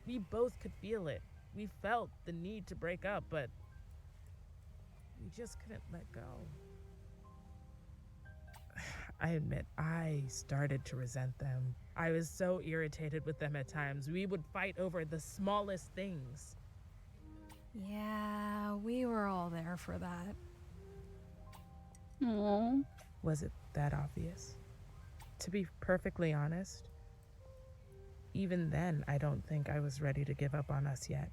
[SPEAKER 7] We both could feel it. We felt the need to break up, but we just couldn't let go. I admit, I started to resent them. I was so irritated with them at times. We would fight over the smallest things.
[SPEAKER 4] Yeah, we were all there for that.
[SPEAKER 1] Aw.
[SPEAKER 7] Was it that obvious? To be perfectly honest, even then, I don't think I was ready to give up on us yet.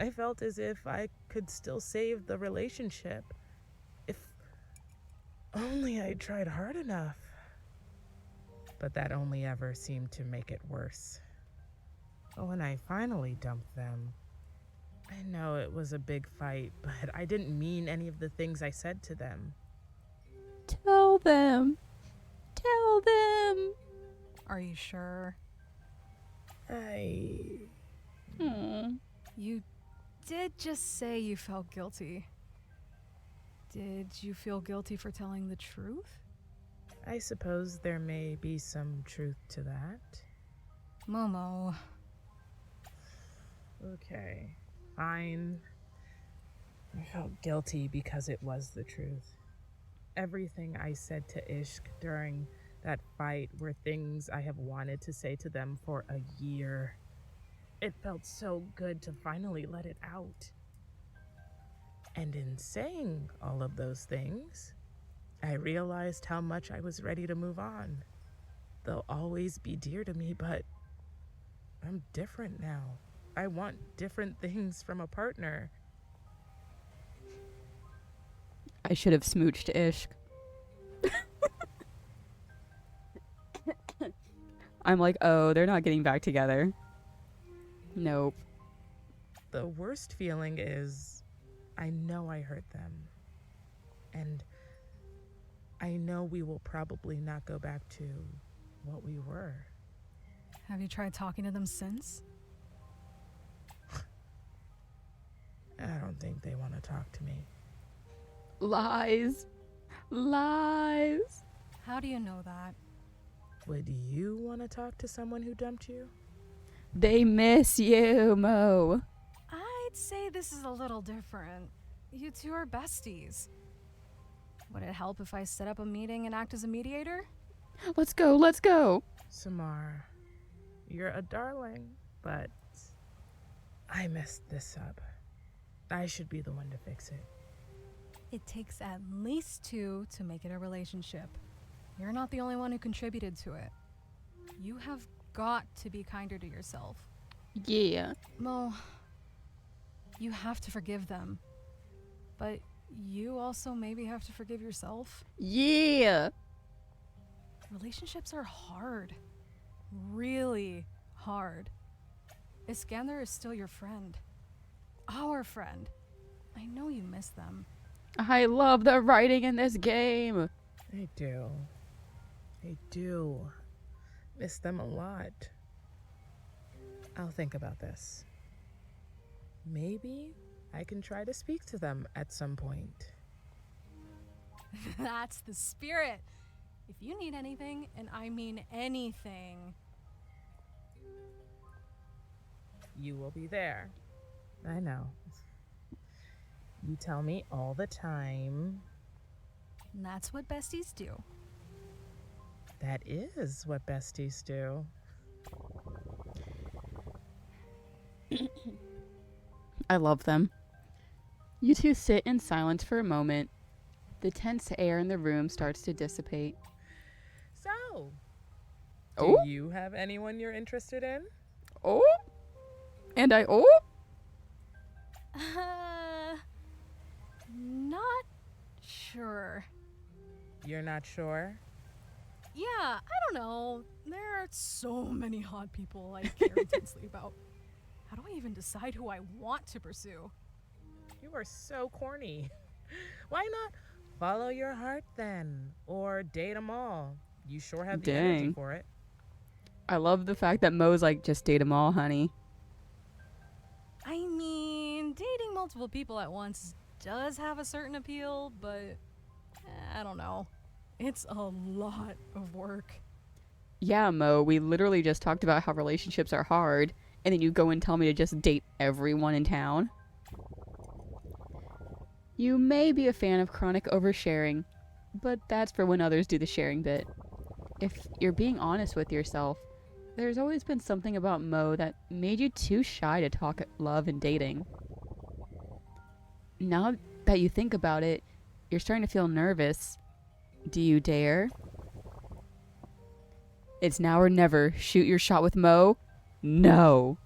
[SPEAKER 7] I felt as if I could still save the relationship. If only I tried hard enough. But that only ever seemed to make it worse. When I finally dumped them, I know it was a big fight, but I didn't mean any of the things I said to them.
[SPEAKER 1] Tell them. Tell them.
[SPEAKER 4] Are you sure?
[SPEAKER 1] Aw.
[SPEAKER 4] You did just say you felt guilty. Did you feel guilty for telling the truth?
[SPEAKER 7] I suppose there may be some truth to that.
[SPEAKER 4] Momo.
[SPEAKER 7] Okay, fine. I felt guilty because it was the truth. Everything I said to Ishq during that fight were things I have wanted to say to them for a year. It felt so good to finally let it out. And in saying all of those things, I realized how much I was ready to move on. They'll always be dear to me, but I'm different now. I want different things from a partner.
[SPEAKER 1] I should have smooched Ishq. I'm like, oh, they're not getting back together. Nope.
[SPEAKER 7] The worst feeling is I know I hurt them. And I know we will probably not go back to what we were.
[SPEAKER 4] Have you tried talking to them since?
[SPEAKER 7] I don't think they want to talk to me.
[SPEAKER 1] Lies. Lies.
[SPEAKER 4] How do you know that?
[SPEAKER 7] Would you want to talk to someone who dumped you?
[SPEAKER 1] They miss you, Mo.
[SPEAKER 4] I'd say this is a little different. You two are besties. Would it help if I set up a meeting and act as a mediator?
[SPEAKER 1] Let's go. Let's go.
[SPEAKER 7] Samar, you're a darling, but I messed this up. I should be the one to fix it.
[SPEAKER 4] It takes at least two to make it a relationship. You're not the only one who contributed to it. You have got to be kinder to yourself.
[SPEAKER 1] Yeah.
[SPEAKER 4] Mo, you have to forgive them. But you also maybe have to forgive yourself.
[SPEAKER 1] Yeah.
[SPEAKER 4] Relationships are hard. Really hard. Iskander is still your friend. Our friend. I know you miss them.
[SPEAKER 1] I love the writing in this game.
[SPEAKER 7] I do. I do. Miss them a lot. I'll think about this. Maybe I can try to speak to them at some point.
[SPEAKER 4] That's the spirit. If you need anything, and I mean anything,
[SPEAKER 7] You will be there. I know. You tell me all the time.
[SPEAKER 4] and that's what besties do.
[SPEAKER 7] That is what besties do.
[SPEAKER 1] I love them. You two sit in silence for a moment. The tense air in the room starts to dissipate.
[SPEAKER 7] So,
[SPEAKER 1] Oh,
[SPEAKER 7] do you have anyone you're interested in?
[SPEAKER 1] oh, and
[SPEAKER 4] Not sure.
[SPEAKER 7] You're not sure?
[SPEAKER 4] Yeah, I don't know. There are so many hot people I care intensely about. How do I even decide who I want to pursue?
[SPEAKER 7] You are so corny. Why not follow your heart then? Or date them all? You sure have the energy
[SPEAKER 1] Dang.
[SPEAKER 7] for it.
[SPEAKER 1] I love the fact that Mo's like, just date them all, honey.
[SPEAKER 4] I mean, dating multiple people at once does have a certain appeal, but I don't know. It's a lot of work.
[SPEAKER 1] Yeah, Mo, we literally just talked about how relationships are hard, and then you go and tell me to just date everyone in town. You may be a fan of chronic oversharing, but that's for when others do the sharing bit. If you're being honest with yourself, there's always been something about Mo that made you too shy to talk love and dating. Now that you think about it, you're starting to feel nervous. Do you dare? It's now or never. Shoot your shot with Mo? No.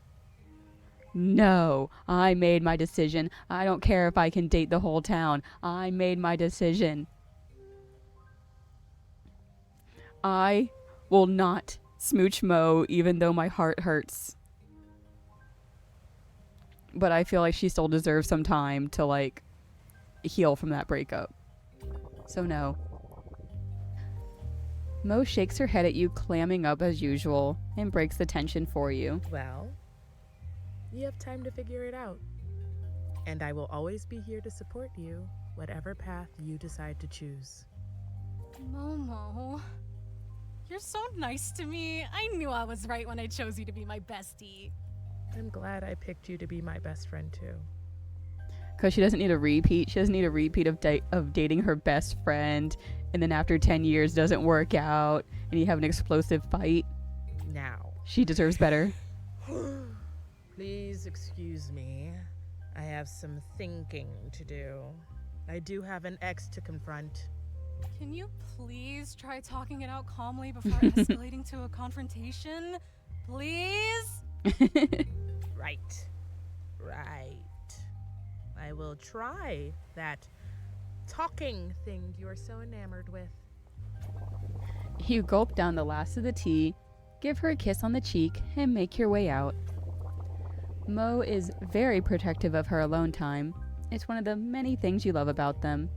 [SPEAKER 1] No. I made my decision. I don't care if I can date the whole town. I made my decision. I will not smooch Mo even though my heart hurts. But I feel like she still deserves some time to, like, heal from that breakup. So no. Mo shakes her head at you, clamming up as usual, and breaks the tension for you.
[SPEAKER 7] Well, you have time to figure it out. And I will always be here to support you, whatever path you decide to choose.
[SPEAKER 4] Momo, you're so nice to me. I knew I was right when I chose you to be my bestie.
[SPEAKER 7] I'm glad I picked you to be my best friend, too.
[SPEAKER 1] Because she doesn't need a repeat. She doesn't need a repeat of dating her best friend, and then after 10 years doesn't work out, and you have an explosive fight.
[SPEAKER 7] Now.
[SPEAKER 1] She deserves better.
[SPEAKER 7] Please excuse me. I have some thinking to do. I do have an ex to confront.
[SPEAKER 4] Can you please try talking it out calmly before escalating to a confrontation? Please?
[SPEAKER 7] Right. Right. I will try that talking thing you're so enamored with.
[SPEAKER 1] You gulp down the last of the tea, give her a kiss on the cheek, and make your way out. Mo is very protective of her alone time. It's one of the many things you love about them,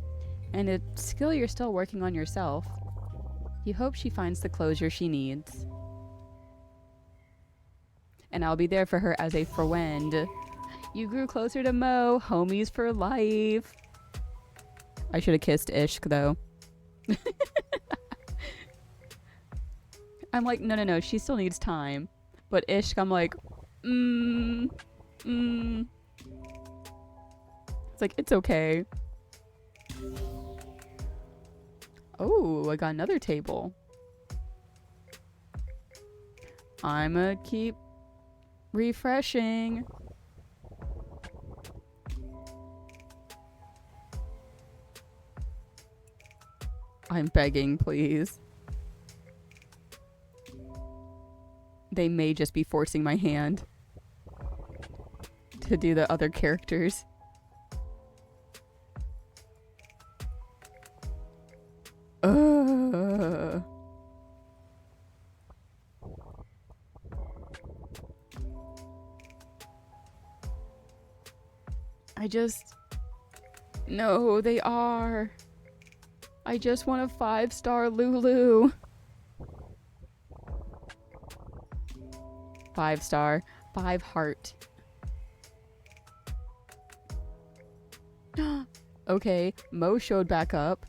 [SPEAKER 1] and a skill you're still working on yourself. You hope she finds the closure she needs. And I'll be there for her as a friend. You grew closer to Mo, homies for life. I should have kissed Ishk, though. I'm like, no, she still needs time. But Ishk, I'm like, It's like, it's okay. Oh, I got another table. I'ma keep refreshing. I'm begging, please. They may just be forcing my hand to do the other characters. No, they are. I just want a 5-star Lulu. 5-star. 5 heart. Okay, Mo showed back up.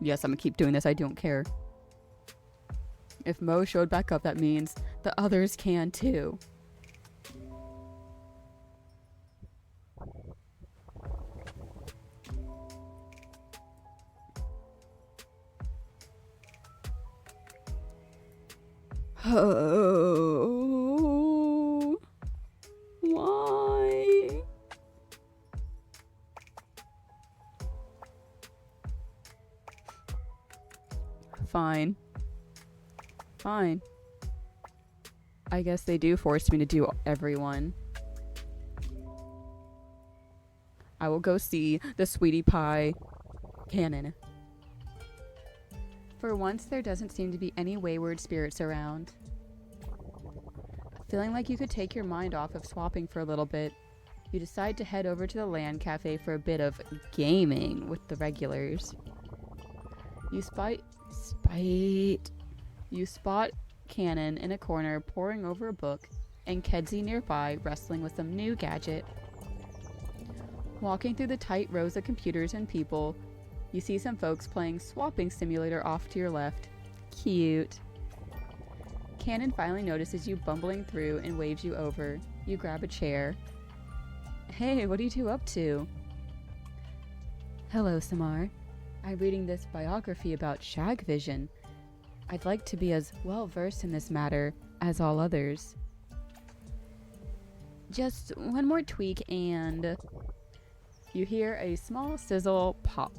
[SPEAKER 1] Yes, I'm gonna keep doing this. I don't care. If Mo showed back up, that means the others can too. Oh, why? Fine. Fine. I guess they do force me to do everyone. I will go see the sweetie pie cannon. For once, there doesn't seem to be any wayward spirits around. Feeling like you could take your mind off of swapping for a little bit, you decide to head over to the land cafe for a bit of gaming with the regulars. You spot Cannon in a corner poring over a book, and Kedzie nearby wrestling with some new gadget. Walking through the tight rows of computers and people, you see some folks playing Swapping Simulator off to your left. Cute. Cannon finally notices you bumbling through and waves you over. You grab a chair. Hey, what are you two up to? Hello, Samar. I'm reading this biography about Shag Vision. I'd like to be as well versed in this matter as all others. Just one more tweak and you hear a small sizzle pop.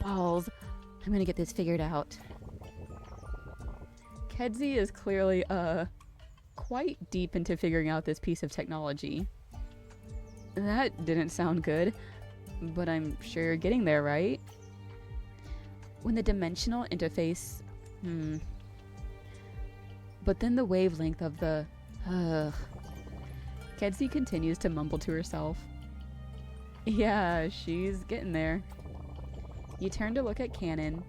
[SPEAKER 1] Balls. I'm gonna get this figured out. Kedzie is clearly quite deep into figuring out this piece of technology. That didn't sound good, but I'm sure you're getting there, right? When the dimensional interface... But then the wavelength of the... Kedzie continues to mumble to herself. Yeah, she's getting there. You turn to look at Cannon,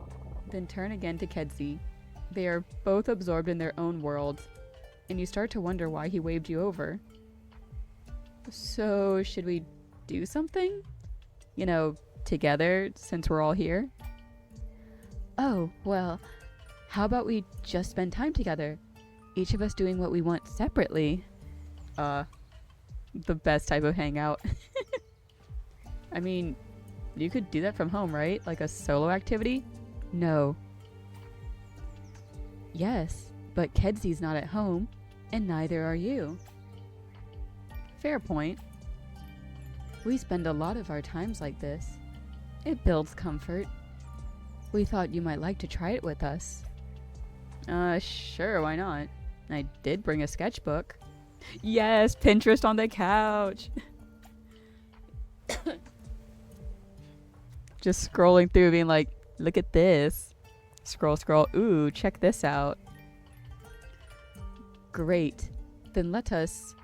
[SPEAKER 1] then turn again to Kedzie. They are both absorbed in their own worlds, and you start to wonder why he waved you over. So, should we do something? You know, together, since we're all here? Oh, well, how about we just spend time together? Each of us doing what we want separately. The best type of hangout. I mean, you could do that from home, right? Like a solo activity? No. Yes, but Kedzie's not at home, and neither are you. Fair point. We spend a lot of our times like this. It builds comfort. We thought you might like to try it with us. Sure, why not? I did bring a sketchbook. Yes, Pinterest on the couch. Just scrolling through being like, look at this. Scroll, scroll. Ooh, check this out. Great. Then let us...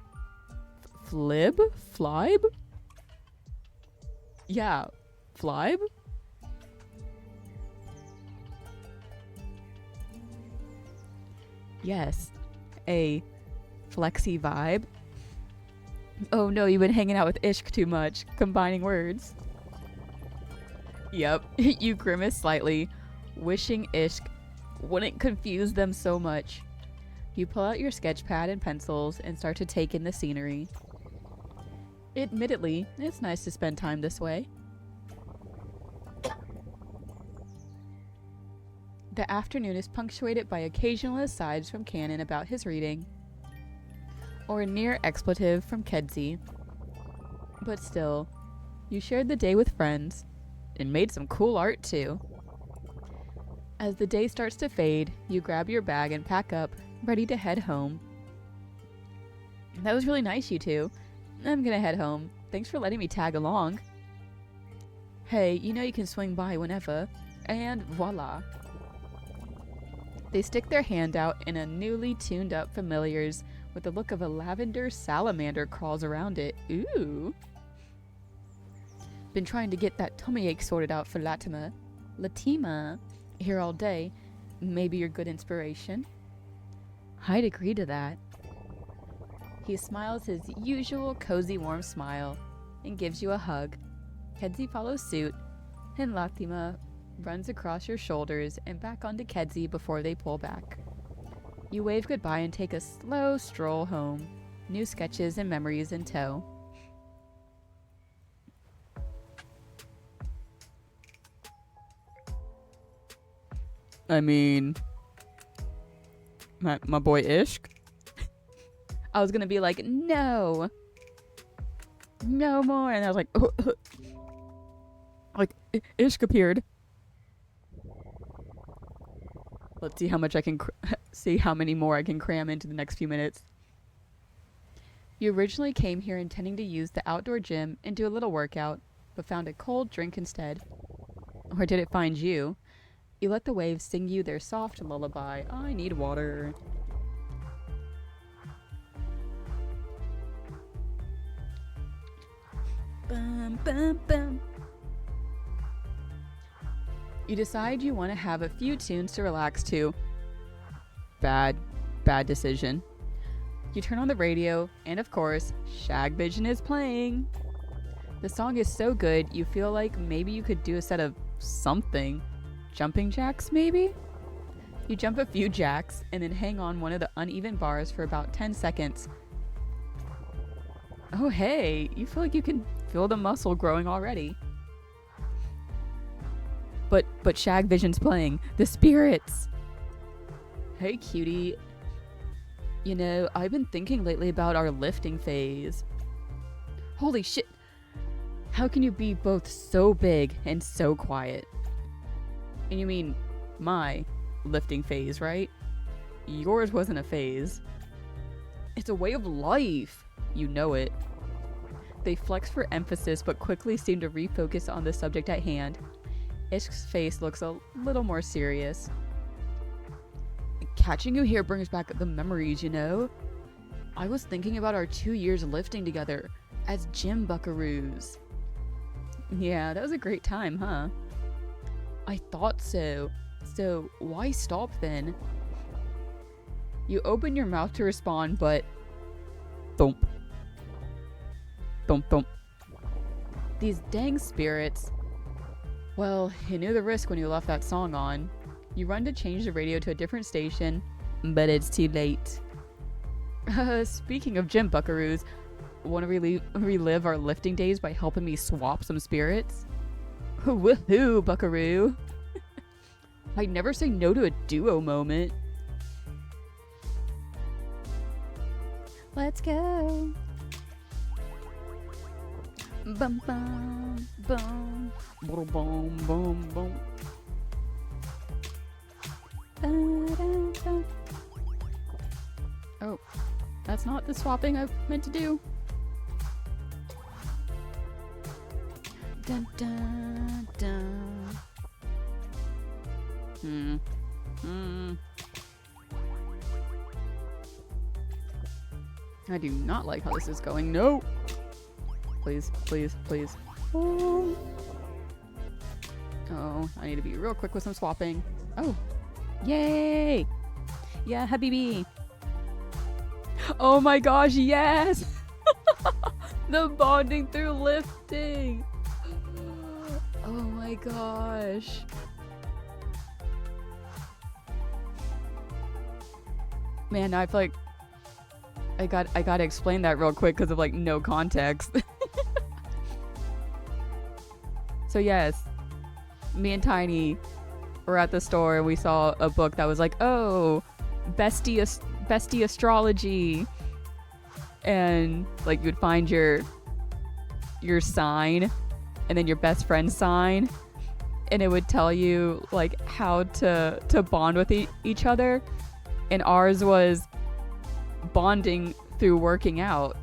[SPEAKER 1] Flybe? Yeah, flybe? Yes, a flexi vibe. Oh no, you've been hanging out with Ishk too much, combining words. Yep, you grimace slightly, wishing Ishk wouldn't confuse them so much. You pull out your sketch pad and pencils and start to take in the scenery. Admittedly, it's nice to spend time this way. The afternoon is punctuated by occasional asides from Cannon about his reading, or a near expletive from Kedzie. But still, you shared the day with friends, and made some cool art too. As the day starts to fade, you grab your bag and pack up, ready to head home. That was really nice, you two. I'm gonna head home. Thanks for letting me tag along. Hey, you know you can swing by whenever. And voila. They stick their hand out and a newly tuned up familiar's with the look of a lavender salamander crawls around it. Ooh. Been trying to get that tummy ache sorted out for Latima here all day. Maybe you're good inspiration. I'd agree to that. He smiles his usual cozy warm smile and gives you a hug. Kedzie follows suit and Latima runs across your shoulders and back onto Kedzie before they pull back. You wave goodbye and take a slow stroll home, new sketches and memories in tow. I mean, my boy Ishq. I was gonna be like, no more, and I was like, like Ishq appeared. Let's see how much I can see how many more I can cram into the next few minutes. You originally came here intending to use the outdoor gym and do a little workout, but found a cold drink instead. Or did it find you? You let the waves sing you their soft lullaby. I need water. Bum, bum, bum. You decide you want to have a few tunes to relax to. Bad decision. You turn on the radio, and of course, Shag Vision is playing. The song is so good, you feel like maybe you could do a set of something. Jumping jacks, maybe? You jump a few jacks, and then hang on one of the uneven bars for about 10 seconds. Oh hey, you feel like you can feel the muscle growing already. But Shag Vision's playing. The spirits! Hey cutie. You know, I've been thinking lately about our lifting phase. Holy shit! How can you be both so big and so quiet? And you mean my lifting phase, right? Yours wasn't a phase. It's a way of life. You know it. They flex for emphasis but quickly seem to refocus on the subject at hand. Ishq's face looks a little more serious. Catching you here brings back the memories, you know? I was thinking about our 2 years lifting together as gym buckaroos. Yeah, that was a great time, huh? I thought so. So why stop then? You open your mouth to respond, but thump. Thump thump. These dang spirits. Well, you knew the risk when you left that song on. You run to change the radio to a different station, but it's too late. Speaking of gym buckaroos, want to relive our lifting days by helping me swap some spirits? Woohoo, buckaroo! I'd never say no to a duo moment. Let's go! Bum bum bum boom boom boom boom. Da-da-da. Oh, that's not the swapping I meant to do. Dun dun dun. I do not like how this is going. No! Please, please, please. Oh, I need to be real quick with some swapping. Oh, yay! Yeah, Habibi. Oh my gosh, yes! The bonding through lifting. Oh my gosh. Man, I feel like I gotta explain that real quick because of like no context. So yes, me and Tiny were at the store and we saw a book that was like, oh, bestie astrology, and like you'd find your sign and then your best friend's sign, and it would tell you like how to bond with each other, and ours was bonding through working out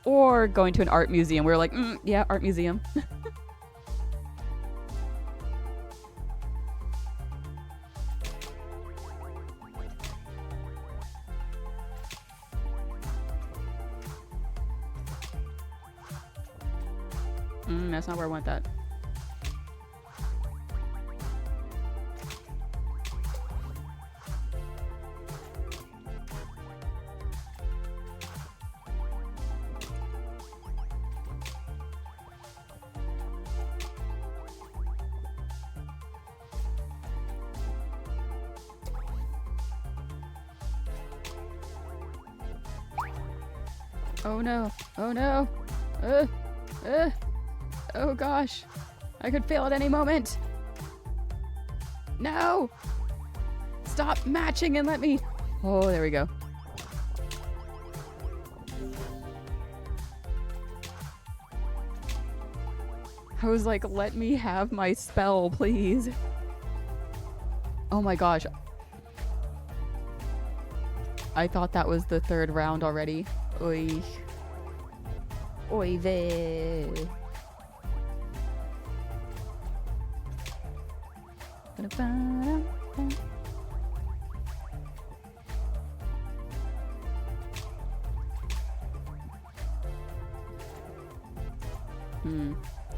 [SPEAKER 1] or going to an art museum. We were like, yeah, art museum. That's not where I want that. Oh no. Oh no. Oh gosh. I could fail at any moment. No! Stop matching and let me... Oh, there we go. I was like, let me have my spell, please. Oh my gosh. I thought that was the third round already. Oy. Oy vey.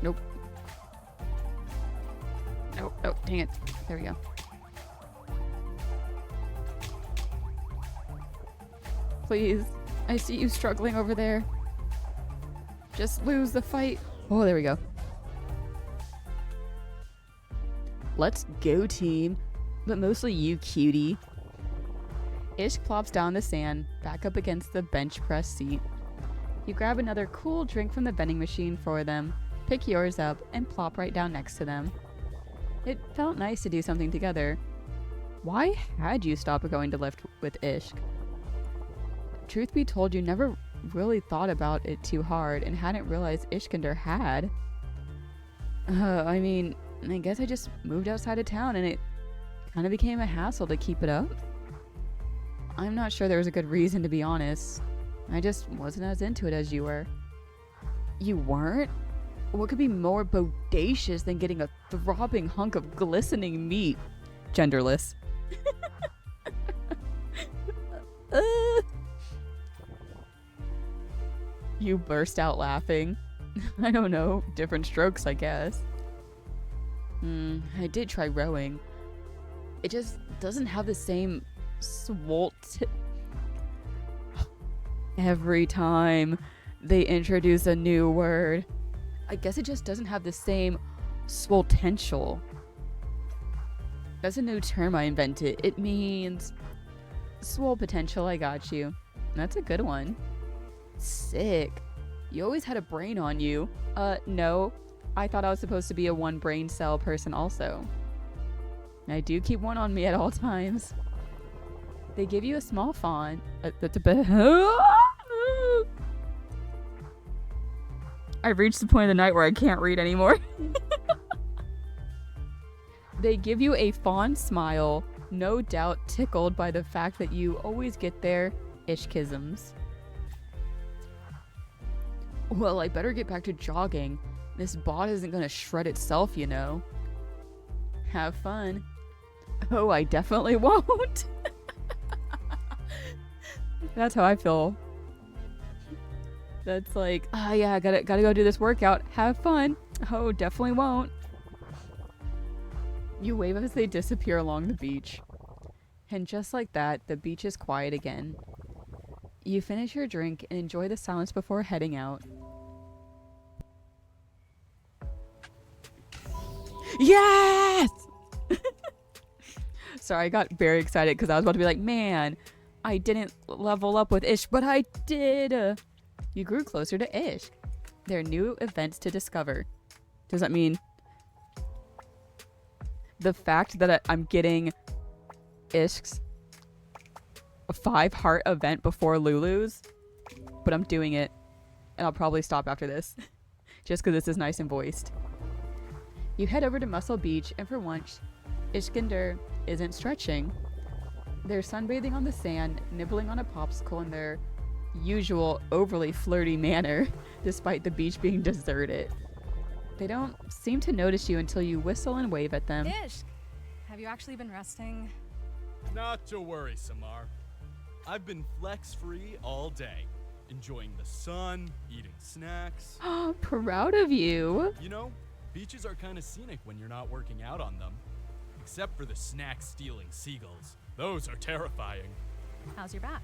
[SPEAKER 1] Nope. Nope. Oh, dang it. There we go. Please. I see you struggling over there. Just lose the fight. Oh, there we go. Let's go, team. But mostly you, cutie. Ish plops down the sand, back up against the bench press seat. You grab another cool drink from the vending machine for them, pick yours up, and plop right down next to them. It felt nice to do something together. Why had you stopped going to lift with Ishk? Truth be told, you never really thought about it too hard and hadn't realized Ishkander had. I mean, I guess I just moved outside of town and it kind of became a hassle to keep it up. I'm not sure there was a good reason, to be honest. I just wasn't as into it as you were. You weren't? What could be more bodacious than getting a throbbing hunk of glistening meat? Genderless. You burst out laughing. I don't know. Different strokes, I guess. I did try rowing. It just doesn't have the same swolt. Every time they introduce a new word, I guess it just doesn't have the same swoltential. That's a new term I invented. It means swole potential. I got you. That's a good one. Sick. You always had a brain on you. No. I thought I was supposed to be a one brain cell person also. I do keep one on me at all times. They give you a small font. I've reached the point of the night where I can't read anymore. They give you a fond smile, no doubt tickled by the fact that you always get their ishkisms. Well, I better get back to jogging. This bot isn't gonna shred itself, you know. Have fun. Oh, I definitely won't. That's how I feel. That's like, yeah, gotta go do this workout. Have fun. Oh, definitely won't. You wave as they disappear along the beach. And just like that, the beach is quiet again. You finish your drink and enjoy the silence before heading out. Yes! Sorry, I got very excited because I was about to be like, man, I didn't level up with Ish, but I did. You grew closer to Ish. There are new events to discover. Does that mean the fact that I'm getting Ishk's 5-heart event before Lulu's? But I'm doing it. And I'll probably stop after this. Just because this is nice and voiced. You head over to Muscle Beach, and for once, Ishkander isn't stretching. They're sunbathing on the sand, nibbling on a popsicle in their usual overly flirty manner, despite the beach being deserted. They don't seem to notice you until you whistle and wave at them.
[SPEAKER 4] Ish, have you actually been resting?
[SPEAKER 5] Not to worry, Samar. I've been flex-free all day. enjoying the sun, eating snacks.
[SPEAKER 1] Proud of you.
[SPEAKER 5] You know, beaches are kind of scenic when you're not working out on them. Except for the snack-stealing seagulls. Those are terrifying.
[SPEAKER 4] How's your back?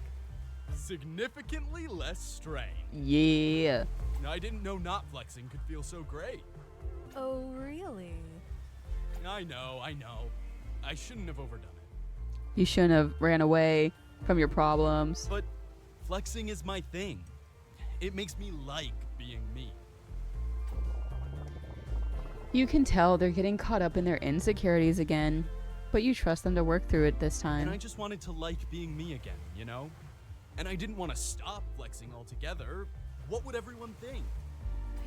[SPEAKER 5] Significantly less strain.
[SPEAKER 1] Yeah.
[SPEAKER 5] I didn't know not flexing could feel so great.
[SPEAKER 4] Oh, really?
[SPEAKER 5] I know. I shouldn't have overdone it.
[SPEAKER 1] You shouldn't have ran away from your problems.
[SPEAKER 5] But flexing is my thing. It makes me like being me.
[SPEAKER 1] You can tell they're getting caught up in their insecurities again, but you trust them to work through it this
[SPEAKER 5] And I
[SPEAKER 1] time.
[SPEAKER 5] just wanted to like being me again, you know? And I didn't want to stop flexing altogether. What would everyone think?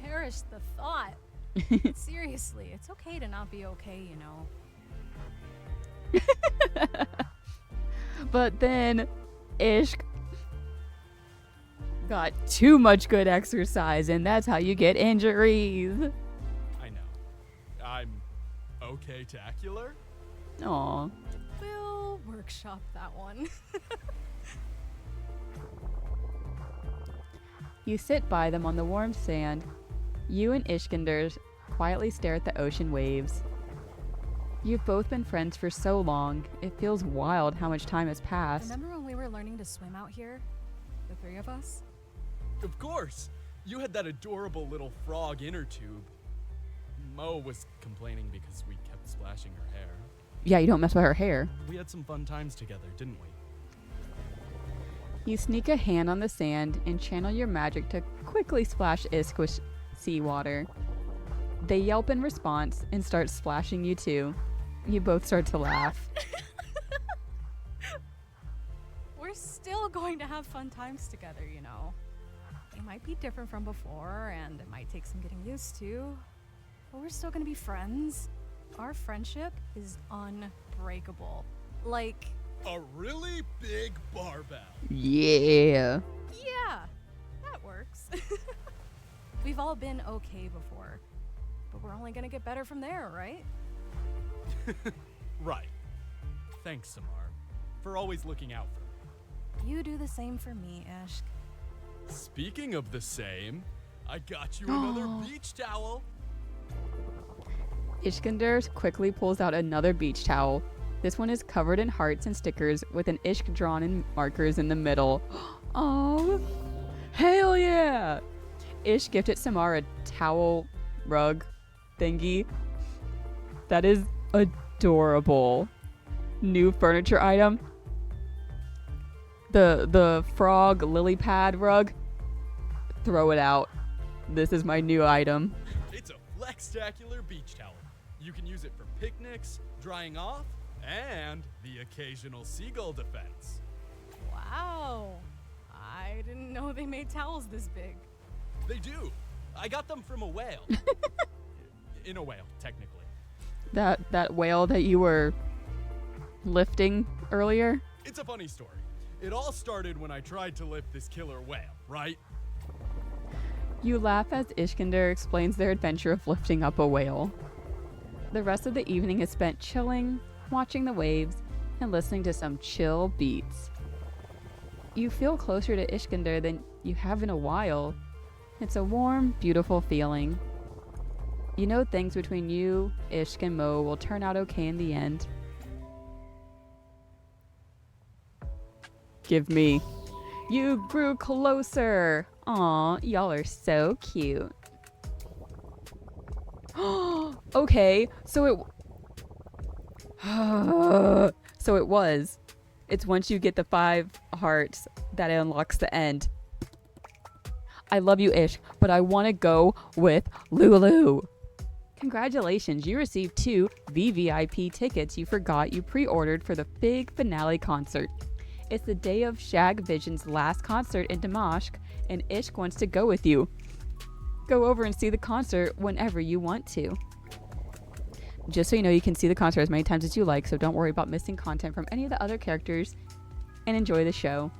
[SPEAKER 4] Perish the thought. Seriously, it's okay to not be okay, you know?
[SPEAKER 1] But then Ishk got too much good exercise, and that's how you get injuries.
[SPEAKER 5] I know. I'm okay-tacular?
[SPEAKER 1] Aw.
[SPEAKER 4] We'll workshop that one.
[SPEAKER 1] You sit by them on the warm sand. You and Ishkender quietly stare at the ocean waves. You've both been friends for so long, it feels wild how much time has passed.
[SPEAKER 4] Remember when we were learning to swim out here? The three of us?
[SPEAKER 5] Of course! You had that adorable little frog inner tube. Mo was complaining because we kept splashing her hair.
[SPEAKER 1] Yeah, you don't mess with her hair.
[SPEAKER 5] We had some fun times together, didn't we?
[SPEAKER 1] You sneak a hand on the sand and channel your magic to quickly splash Isk with seawater. They yelp in response and start splashing you too. You both start to laugh.
[SPEAKER 4] We're still going to have fun times together, you know. They might be different from before, and it might take some getting used to, but we're still gonna be friends. Our friendship is unbreakable. Like,
[SPEAKER 5] A really big barbell.
[SPEAKER 1] Yeah.
[SPEAKER 4] yeah, that works. We've all been okay before, but we're only gonna get better from there, right?
[SPEAKER 5] Right. Thanks, Samar, for always looking out for me.
[SPEAKER 4] You do the same for me, Ishk.
[SPEAKER 5] Speaking of the same, I got you another beach towel.
[SPEAKER 1] Ishkender quickly pulls out another beach towel. This one is covered in hearts and stickers with an Ishk drawn in markers in the middle. Oh, hell yeah! Ish gifted Samar a towel rug thingy. That is adorable. New furniture item. The frog lily pad rug. Throw it out. This is my new item.
[SPEAKER 5] It's a flextacular beach towel. You can use it for picnics, drying off, and the occasional seagull defense.
[SPEAKER 4] Wow. I didn't know they made towels this big.
[SPEAKER 5] They do. I got them from a whale. In a whale, technically.
[SPEAKER 1] That whale that you were lifting earlier.
[SPEAKER 5] It's a funny story. It all started when I tried to lift this killer whale, right?
[SPEAKER 1] You laugh as Ishkender explains their adventure of lifting up a whale. The rest of the evening is spent chilling, watching the waves, and listening to some chill beats. You feel closer to Ishkender than you have in a while. It's a warm, beautiful feeling. You know things between you, Ishk, and Mo will turn out okay in the end. Give me. You grew closer. Aw, y'all are so cute. Okay, so it was. It's once you get the 5 hearts that it unlocks the end. I love you, Ish, but I want to go with Lulu. Congratulations, you received 2 VVIP tickets you forgot you pre-ordered for the big finale concert. It's the day of Shag Vision's last concert in Damashq, and Ishk wants to go with you. Go over and see the concert whenever you want to. Just so you know, you can see the concert as many times as you like, so don't worry about missing content from any of the other characters, and enjoy the show.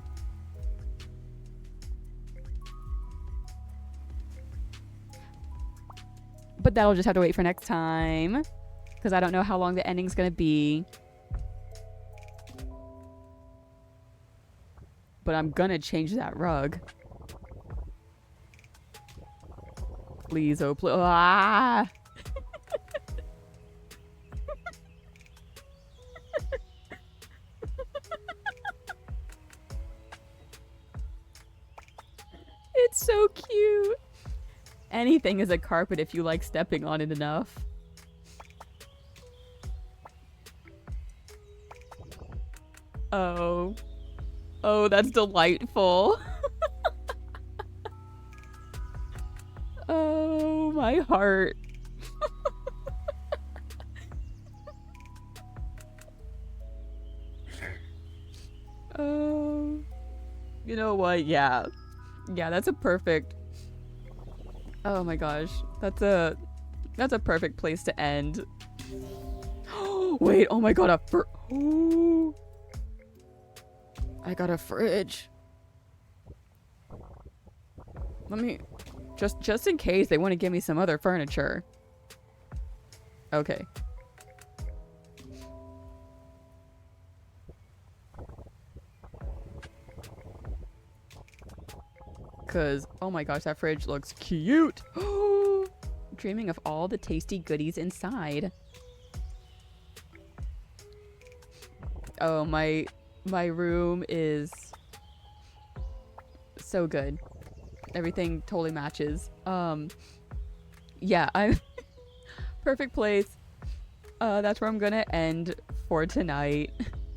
[SPEAKER 1] But that'll just have to wait for next time, because I don't know how long the ending's going to be. But I'm going to change that rug. Please, oh please. Ah! It's so cute. Anything is a carpet if you like stepping on it enough. Oh. Oh, that's delightful. Oh, my heart. Oh. You know what? Yeah. Yeah, that's a perfect... Oh my gosh. That's a perfect place to end. Wait, oh my god, Ooh. I got a fridge. Let me... Just in case they want to give me some other furniture. Okay. Cause, oh my gosh, that fridge looks cute. Dreaming of all the tasty goodies inside. Oh, my room is so good. Everything totally matches. Yeah, I'm perfect place. That's where I'm gonna end for tonight.